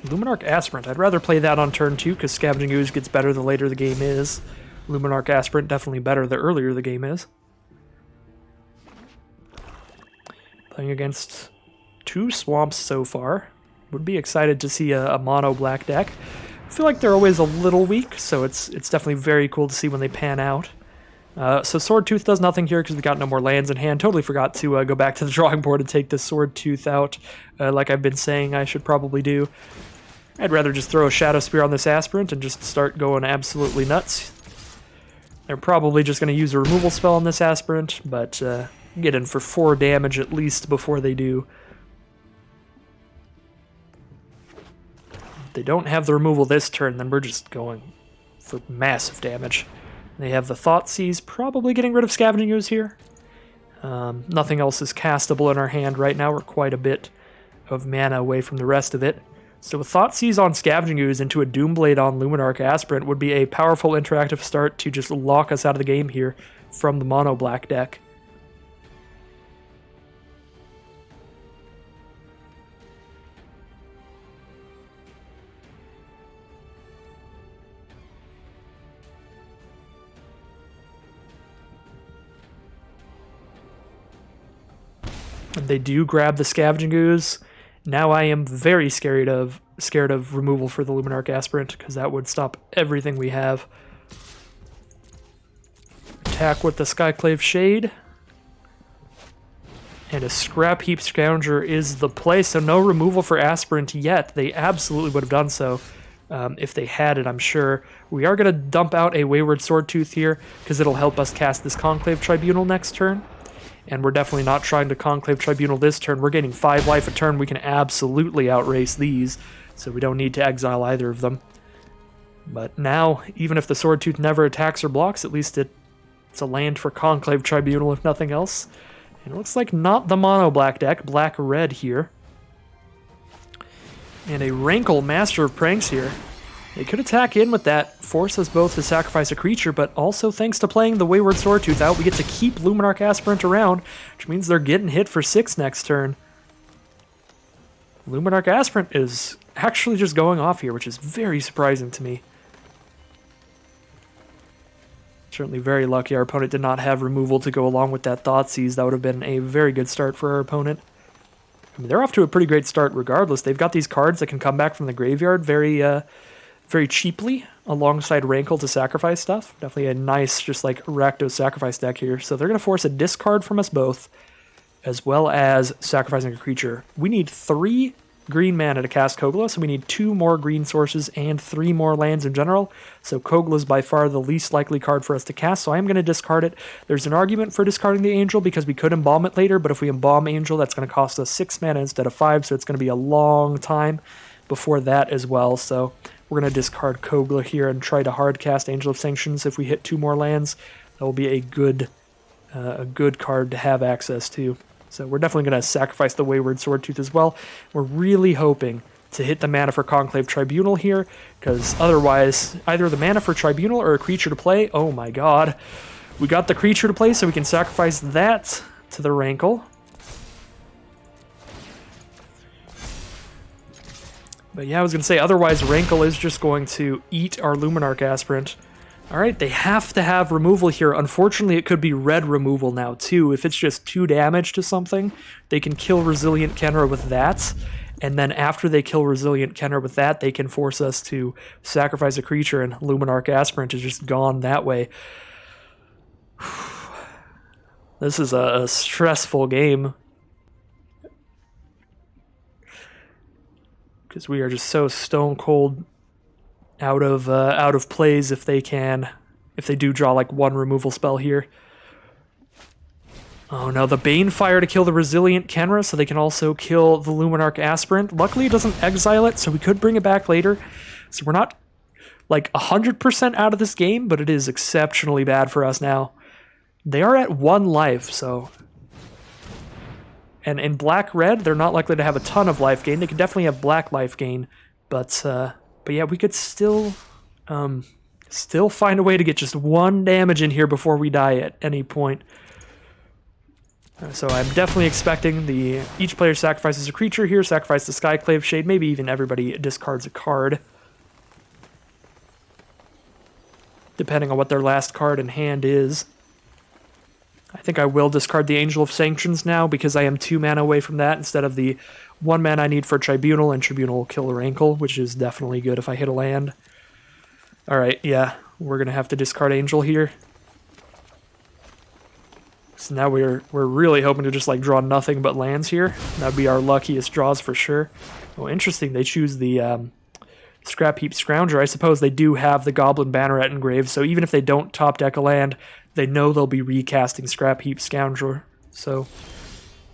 Luminarch Aspirant. I'd rather play that on turn 2 because Scavenging Ooze gets better the later the game is. Luminarch Aspirant definitely better the earlier the game is. Playing against 2 swamps so far. Would be excited to see a mono black deck. I feel like they're always a little weak, so it's definitely very cool to see when they pan out. So Swordtooth does nothing here because we got no more lands in hand. Totally forgot to go back to the drawing board and take this Swordtooth out, like I've been saying I should probably do. I'd rather just throw a Shadow Spear on this Aspirant and just start going absolutely nuts. They're probably just going to use a removal spell on this Aspirant, but get in for 4 damage at least before they do. If they don't have the removal this turn, then we're just going for massive damage. They have the Thoughtseize, probably getting rid of Scavenging Ooze here. Nothing else is castable in our hand right now. We're quite a bit of mana away from the rest of it. So a Thoughtseize on Scavenging Ooze into a Doomblade on Luminarch Aspirant would be a powerful interactive start to just lock us out of the game here from the mono black deck. And they do grab the Scavenging Ooze. Now I am very scared of removal for the Luminarch Aspirant, because that would stop everything we have. Attack with the Skyclave Shade. And a Scrap Heap Scourger is the play, so no removal for Aspirant yet. They absolutely would have done so if they had it, I'm sure. We are going to dump out a Wayward Swordtooth here, because it'll help us cast this Conclave Tribunal next turn. And we're definitely not trying to Conclave Tribunal this turn. We're getting 5 life a turn. We can absolutely outrace these, so we don't need to exile either of them. But now, even if the Swordtooth never attacks or blocks, at least it's a land for Conclave Tribunal, if nothing else. And it looks like not the mono black deck, black-red here. And a Rankle, Master of Pranks here. They could attack in with that, force us both to sacrifice a creature, but also thanks to playing the Wayward Swordtooth out, we get to keep Luminarch Aspirant around, which means they're getting hit for 6 next turn. Luminarch Aspirant is actually just going off here, which is very surprising to me. Certainly very lucky our opponent did not have removal to go along with that Thoughtseize. That would have been a very good start for our opponent. I mean, they're off to a pretty great start regardless. They've got these cards that can come back from the graveyard very cheaply alongside Rankle to sacrifice stuff. Definitely a nice, just like Rakdos sacrifice deck here. So they're going to force a discard from us both, as well as sacrificing a creature. We need 3 green mana to cast Kogla, so we need 2 more green sources and 3 more lands in general. So Kogla is by far the least likely card for us to cast, so I am going to discard it. There's an argument for discarding the Angel because we could embalm it later, but if we embalm Angel, that's going to cost us 6 mana instead of 5, so it's going to be a long time before that as well. So we're going to discard Kogla here and try to hard cast Angel of Sanctions. If we hit 2 more lands, that will be a good card to have access to. So we're definitely going to sacrifice the Wayward Swordtooth as well. We're really hoping to hit the mana for Conclave Tribunal here, because otherwise, either the mana for Tribunal or a creature to play. Oh my god. We got the creature to play, so we can sacrifice that to the Rankle. But yeah, I was going to say, otherwise Rankle is just going to eat our Luminarch Aspirant. Alright, they have to have removal here. Unfortunately, it could be red removal now, too. If it's just 2 damage to something, they can kill Resilient Kenra with that. And then after they kill Resilient Kenra with that, they can force us to sacrifice a creature, and Luminarch Aspirant is just gone that way. This is a stressful game. Because we are just so stone cold out of plays if they do draw like 1 removal spell here. Oh no, the Banefire to kill the Resilient Kenra, so they can also kill the Luminarch Aspirant. Luckily it doesn't exile it, so we could bring it back later. So we're not like 100% out of this game, but it is exceptionally bad for us now. They are at 1 life, so... And in black-red, they're not likely to have a ton of life gain. They could definitely have black life gain, but yeah, we could still find a way to get just 1 damage in here before we die at any point. So I'm definitely expecting each player sacrifices a creature here, sacrifice the Skyclave Shade, maybe even everybody discards a card. Depending on what their last card in hand is. I think I will discard the Angel of Sanctions now because I am 2 mana away from that instead of the 1 mana I need for Tribunal, and Tribunal will kill a Rankle, which is definitely good if I hit a land. Alright, yeah, we're going to have to discard Angel here. So now we're really hoping to just like draw nothing but lands here. That'd be our luckiest draws for sure. Oh, interesting, they choose the Scrap Heap Scrounger. I suppose they do have the Goblin Banneret engraved, so even if they don't top deck a land, they know they'll be recasting Scrap Heap Scoundrel, so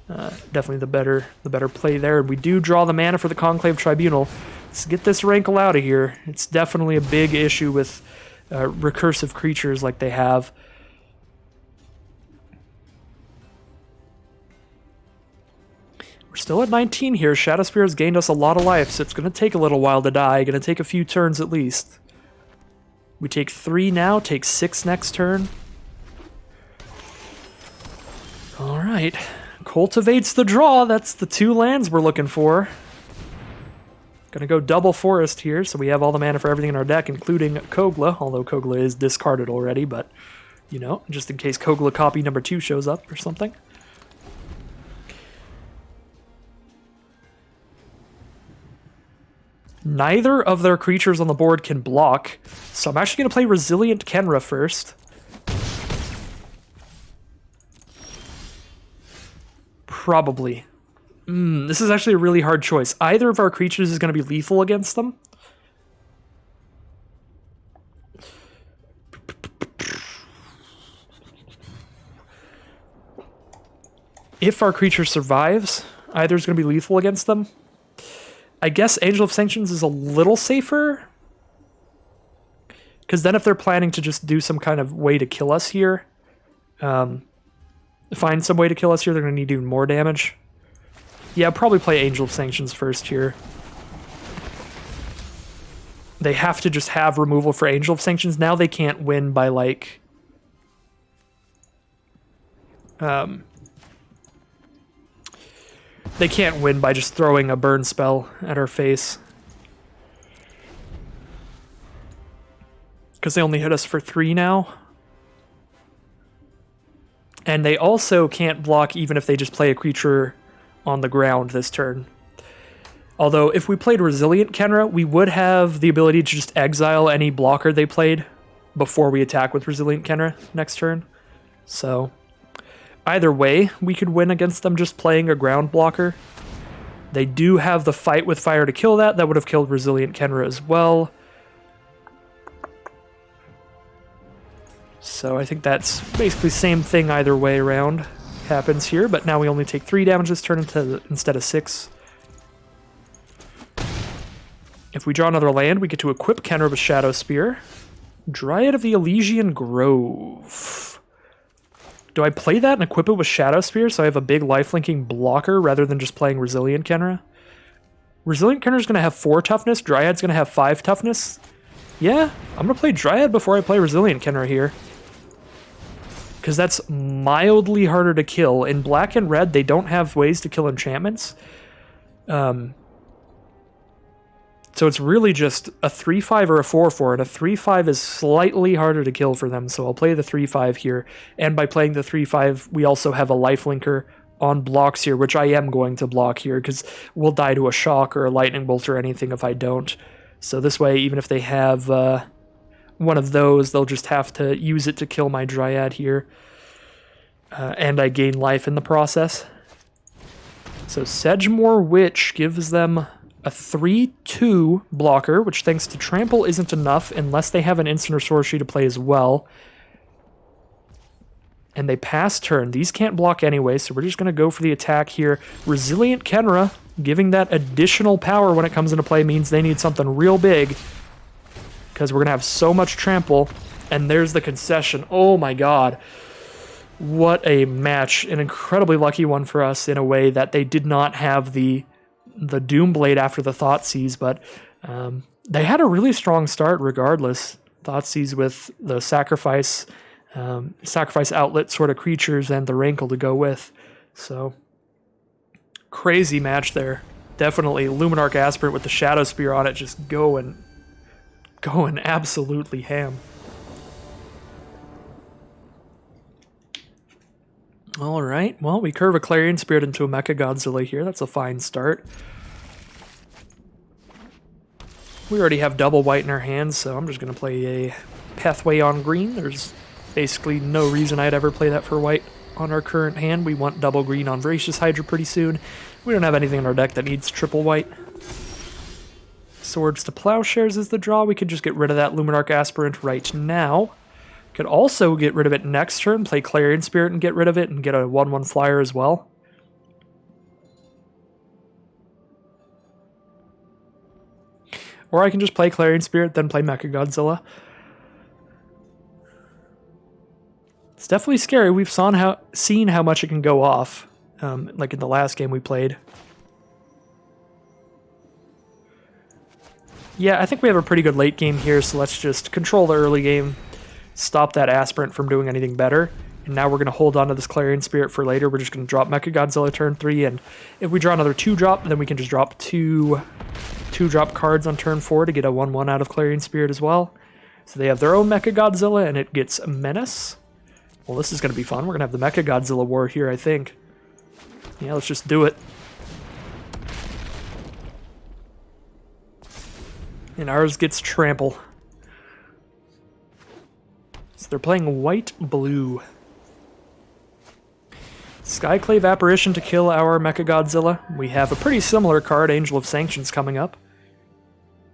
definitely the better play there. And we do draw the mana for the Conclave Tribunal. Let's get this Rankle out of here. It's definitely a big issue with recursive creatures like they have. We're still at 19 here. Shadowspear has gained us a lot of life, so it's going to take a little while to die. Going to take a few turns at least. We take 3 now, take 6 next turn. Alright, cultivates the draw. That's the 2 lands we're looking for. Gonna go double forest here, so we have all the mana for everything in our deck, including Kogla, although Kogla is discarded already, but, you know, just in case Kogla copy number 2 shows up or something. Neither of their creatures on the board can block, so I'm actually gonna play Resilient Kenra first. Probably. This is actually a really hard choice. Either of our creatures is going to be lethal against them. If our creature survives, either is going to be lethal against them. I guess Angel of Sanctions is a little safer. Because then if they're planning to just do some kind of way to kill us here... find some way to kill us here, they're going to need even more damage. Yeah, I'll probably play Angel of Sanctions first here. They have to just have removal for Angel of Sanctions. Now they can't win by, like... they can't win by just throwing a burn spell at our face. Because they only hit us for 3 now. And they also can't block even if they just play a creature on the ground this turn. Although, if we played Resilient Kenra, we would have the ability to just exile any blocker they played before we attack with Resilient Kenra next turn. So, either way, we could win against them just playing a ground blocker. They do have the Fight with Fire to kill that. That would have killed Resilient Kenra as well. So I think that's basically the same thing either way around happens here, but now we only take 3 damage this turn instead of 6. If we draw another land, we get to equip Kenra with Shadow Spear. Dryad of the Elysian Grove. Do I play that and equip it with Shadow Spear so I have a big lifelinking blocker rather than just playing Resilient Kenra? Resilient Kenner's going to have 4 toughness. Dryad's going to have 5 toughness. Yeah, I'm going to play Dryad before I play Resilient Kenner here. Because that's mildly harder to kill. In black and red, they don't have ways to kill enchantments. So it's really just a 3-5 or a 4-4, and a 3-5 is slightly harder to kill for them, so I'll play the 3-5 here. And by playing the 3-5, we also have a lifelinker on blocks here, which I am going to block here, because we'll die to a shock or a lightning bolt or anything if I don't. So this way, even if they have one of those, they'll just have to use it to kill my Dryad here. And I gain life in the process. So Sedgemoor Witch gives them a 3-2 blocker, which thanks to Trample isn't enough unless they have an instant or sorcery to play as well. And they pass turn. These can't block anyway, so we're just going to go for the attack here. Resilient Kenra, giving that additional power when it comes into play, means they need something real big. Because we're going to have so much Trample. And there's the concession. Oh my god. What a match. An incredibly lucky one for us in a way that they did not have the Doomblade after the Thoughtseize, but they had a really strong start regardless. Thoughtseize with the sacrifice outlet sort of creatures and the Rankle to go with. So, crazy match there. Definitely Luminarch Aspirant with the Shadow Spear on it just going absolutely ham. Alright, well, we curve a Clarion Spirit into a Mecha Godzilla here. That's a fine start. We already have double white in our hands, so I'm just going to play a Pathway on green. There's basically no reason I'd ever play that for white on our current hand. We want double green on Voracious Hydra pretty soon. We don't have anything in our deck that needs triple white. Swords to Plowshares is the draw. We could just get rid of that Luminarch Aspirant right now. Could also get rid of it next turn, play Clarion Spirit and get rid of it, and get a 1/1 flyer as well. Or I can just play Clarion Spirit, then play Mecha Godzilla. It's definitely scary. We've seen how much it can go off, like in the last game we played. Yeah, I think we have a pretty good late game here, so let's just control the early game. Stop that Aspirant from doing anything better. And now we're going to hold on to this Clarion Spirit for later. We're just going to drop Mecha Godzilla turn 3, and if we draw another 2-drop, then we can just drop two 2-drop cards on turn 4 to get a 1/1 out of Clarion Spirit as well. So they have their own Mecha Godzilla, and it gets Menace. Well, this is going to be fun. We're going to have the Mecha Godzilla war here, I think. Yeah, let's just do it. And ours gets Trample. So they're playing white-blue. Skyclave Apparition to kill our Mecha Godzilla. We have a pretty similar card, Angel of Sanctions, coming up.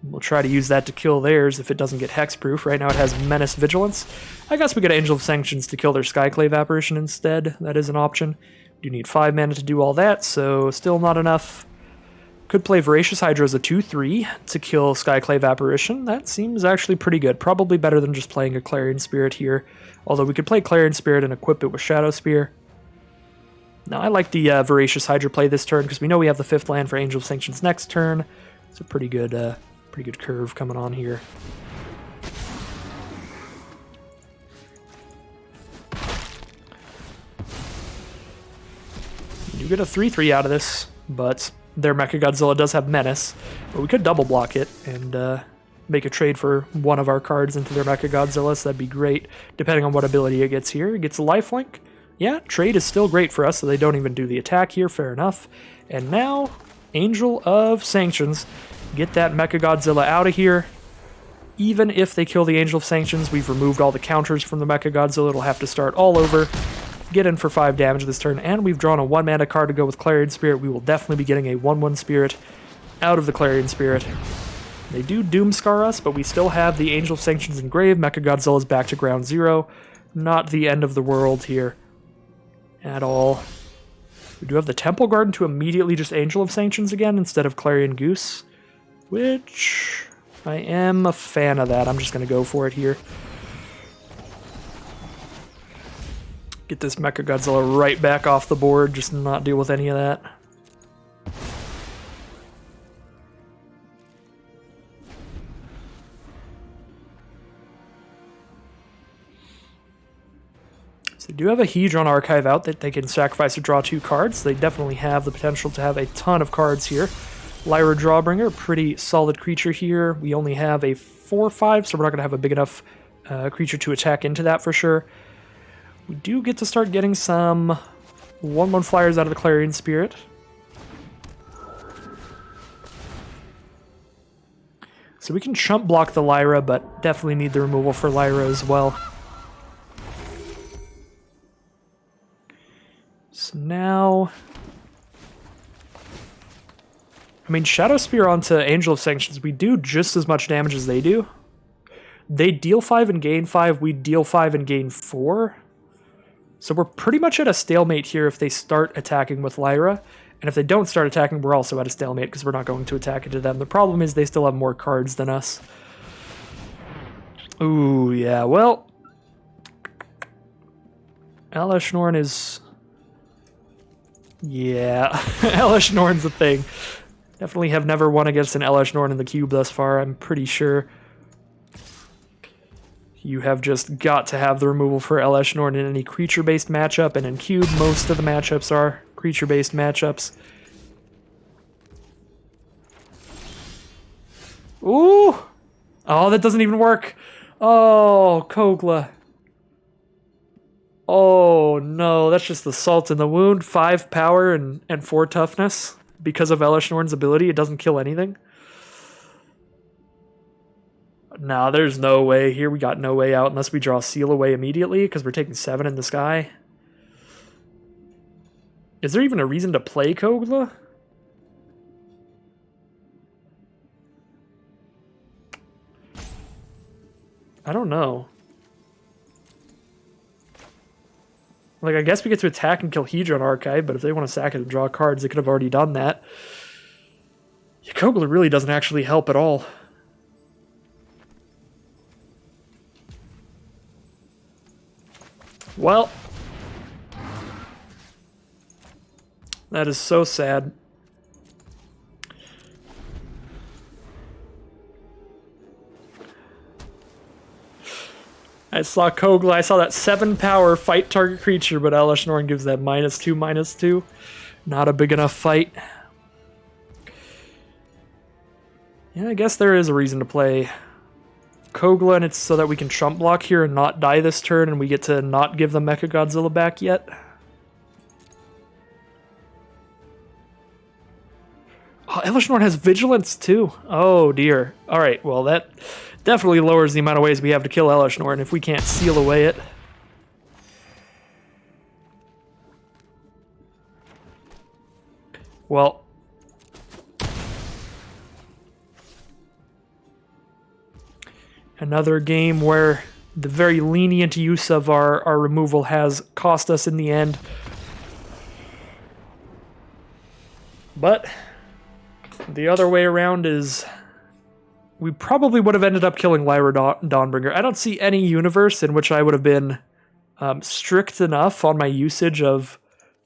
We'll try to use that to kill theirs if it doesn't get hexproof. Right now it has Menace Vigilance. I guess we get Angel of Sanctions to kill their Skyclave Apparition instead. That is an option. We do need 5 mana to do all that, so still not enough. Could play Voracious Hydra as a 2/3 to kill Skyclave Apparition. That seems actually pretty good. Probably better than just playing a Clarion Spirit here. Although we could play Clarion Spirit and equip it with Shadow Spear. Now, I like the Voracious Hydra play this turn because we know we have the 5th land for Angel of Sanctions next turn. It's a pretty good curve coming on here. You get a 3/3 out of this, but their Mecha Godzilla does have Menace. But we could double block it and make a trade for one of our cards into their Mecha Godzilla, so that'd be great, depending on what ability it gets here. It gets a lifelink. Yeah, trade is still great for us, so they don't even do the attack here, fair enough. And now, Angel of Sanctions. Get that Mecha Godzilla out of here. Even if they kill the Angel of Sanctions, we've removed all the counters from the Mecha Godzilla. It'll have to start all over. Get in for 5 damage this turn, and we've drawn a 1-mana card to go with Clarion Spirit. We will definitely be getting a 1/1 Spirit out of the Clarion Spirit. They do Doomscar us, but we still have the Angel of Sanctions engraved. Mecha Godzilla's back to ground 0. Not the end of the world here at all. We do have the Temple Garden to immediately just Angel of Sanctions again instead of Clarion Goose, which I am a fan of that. I'm just going to go for it here. Get this Mecha Godzilla right back off the board, just not deal with any of that. They do have a Hedron Archive out that they can sacrifice to draw 2 cards. They definitely have the potential to have a ton of cards here. Lyra Drawbringer, pretty solid creature here. We only have a 4/5, so we're not going to have a big enough creature to attack into that for sure. We do get to start getting some 1/1 flyers out of the Clarion Spirit. So we can chump block the Lyra, but definitely need the removal for Lyra as well. So now... I mean, Shadow Spear onto Angel of Sanctions, we do just as much damage as they do. They deal 5 and gain 5, we deal 5 and gain 4. So we're pretty much at a stalemate here if they start attacking with Lyra. And if they don't start attacking, we're also at a stalemate because we're not going to attack into them. The problem is they still have more cards than us. Ooh, yeah, well... Elesh Norn is... Yeah, Elesh Norn's a thing. Definitely have never won against an Elesh Norn in the cube thus far, I'm pretty sure. You have just got to have the removal for Elesh Norn in any creature-based matchup, and in cube, most of the matchups are creature-based matchups. Ooh! Oh, that doesn't even work. Oh, Kogla. Oh, no, that's just the salt in the wound. 5 power and 4 toughness. Because of Elesh Norn's ability, it doesn't kill anything. Nah, there's no way. Here we got no way out unless we draw Seal away immediately because we're taking 7 in the sky. Is there even a reason to play Kogla? I don't know. Like, I guess we get to attack and kill Hedron Archive, but if they want to sack it and draw cards, they could have already done that. Yeah, Kogla really doesn't actually help at all. Well, that is so sad. I saw Kogla, I saw that 7 power fight target creature, but Elesh Norn gives that -2/-2. Not a big enough fight. Yeah, I guess there is a reason to play Kogla, and it's so that we can chump block here and not die this turn, and we get to not give the Mechagodzilla back yet. Oh, Elesh Norn has Vigilance too. Oh dear. Alright, well that definitely lowers the amount of ways we have to kill Elesh Norn if we can't seal away it. Well... Another game where the very lenient use of our removal has cost us in the end. But the other way around is we probably would have ended up killing Lyra Dawnbringer. I don't see any universe in which I would have been strict enough on my usage of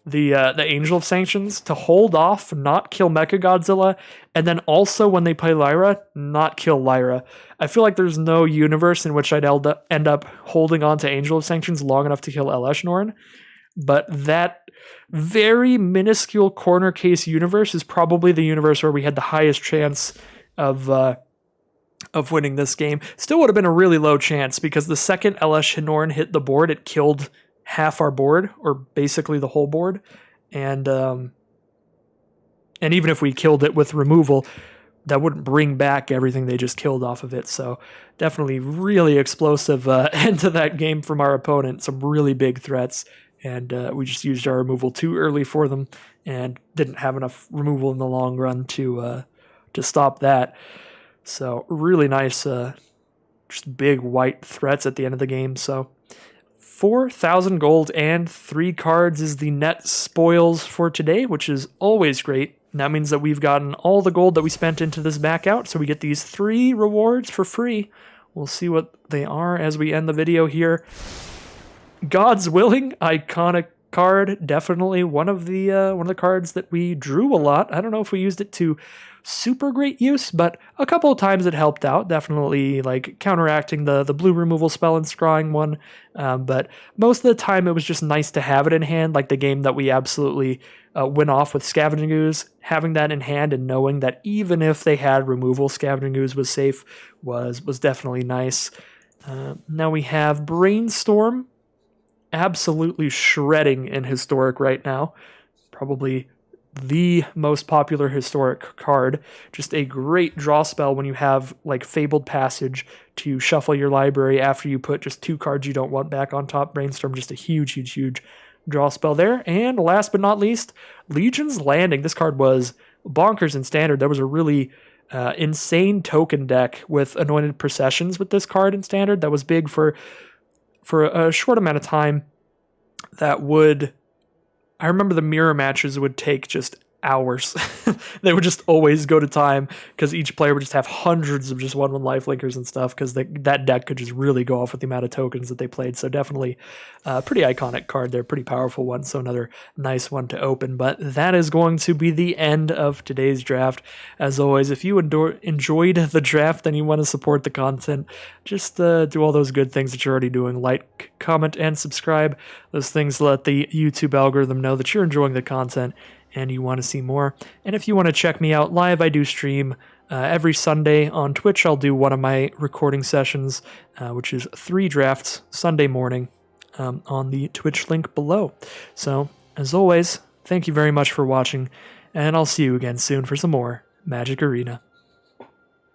the Angel of Sanctions to hold off, not kill Mechagodzilla, and then also when they play Lyra, not kill Lyra. I feel like there's no universe in which I'd end up holding on to Angel of Sanctions long enough to kill Elesh Norn, but that very minuscule corner case universe is probably the universe where we had the highest chance of winning this game. Still would have been a really low chance because the second Elesh Norn hit the board, it killed half our board, or basically the whole board, and even if we killed it with removal, that wouldn't bring back everything they just killed off of it. So definitely really explosive end to that game from our opponent. Some really big threats, and we just used our removal too early for them and didn't have enough removal in the long run to stop that. So really nice, just big white threats at the end of the game. So 4,000 gold and 3 cards is the net spoils for today, which is always great. And that means that we've gotten all the gold that we spent into this back out, so we get these 3 rewards for free. We'll see what they are as we end the video here. God's Willing, Iconic card, definitely one of the cards that we drew a lot. I don't know if we used it to super great use, but a couple of times it helped out. Definitely like counteracting the blue removal spell and scrying one. But most of the time it was just nice to have it in hand, like the game that we absolutely went off with Scavenging Ooze. Having that in hand and knowing that even if they had removal, Scavenging Ooze was safe was definitely nice. Now we have Brainstorm, absolutely shredding in Historic right now. Probably the most popular Historic card. Just a great draw spell when you have like Fabled Passage to shuffle your library after you put just 2 cards you don't want back on top. Brainstorm, just a huge, huge, huge draw spell there. And last but not least, Legion's Landing. This card was bonkers in Standard. There was a really insane token deck with Anointed Processions with this card in Standard that was big for a short amount of time. That would, I remember the mirror matches would take just hours. They would just always go to time because each player would just have hundreds of just 1/1 lifelinkers and stuff because that deck could just really go off with the amount of tokens that they played. So definitely a pretty iconic card there, pretty powerful one. So another nice one to open. But that is going to be the end of today's draft. As always, if you enjoyed the draft and you want to support the content, just do all those good things that you're already doing. Like, comment, and subscribe. Those things let the YouTube algorithm know that you're enjoying the content and you want to see more. And if you want to check me out live, I do stream every Sunday on Twitch. I'll do one of my recording sessions, which is 3 drafts Sunday morning on the Twitch link below. So, as always, thank you very much for watching, and I'll see you again soon for some more Magic Arena.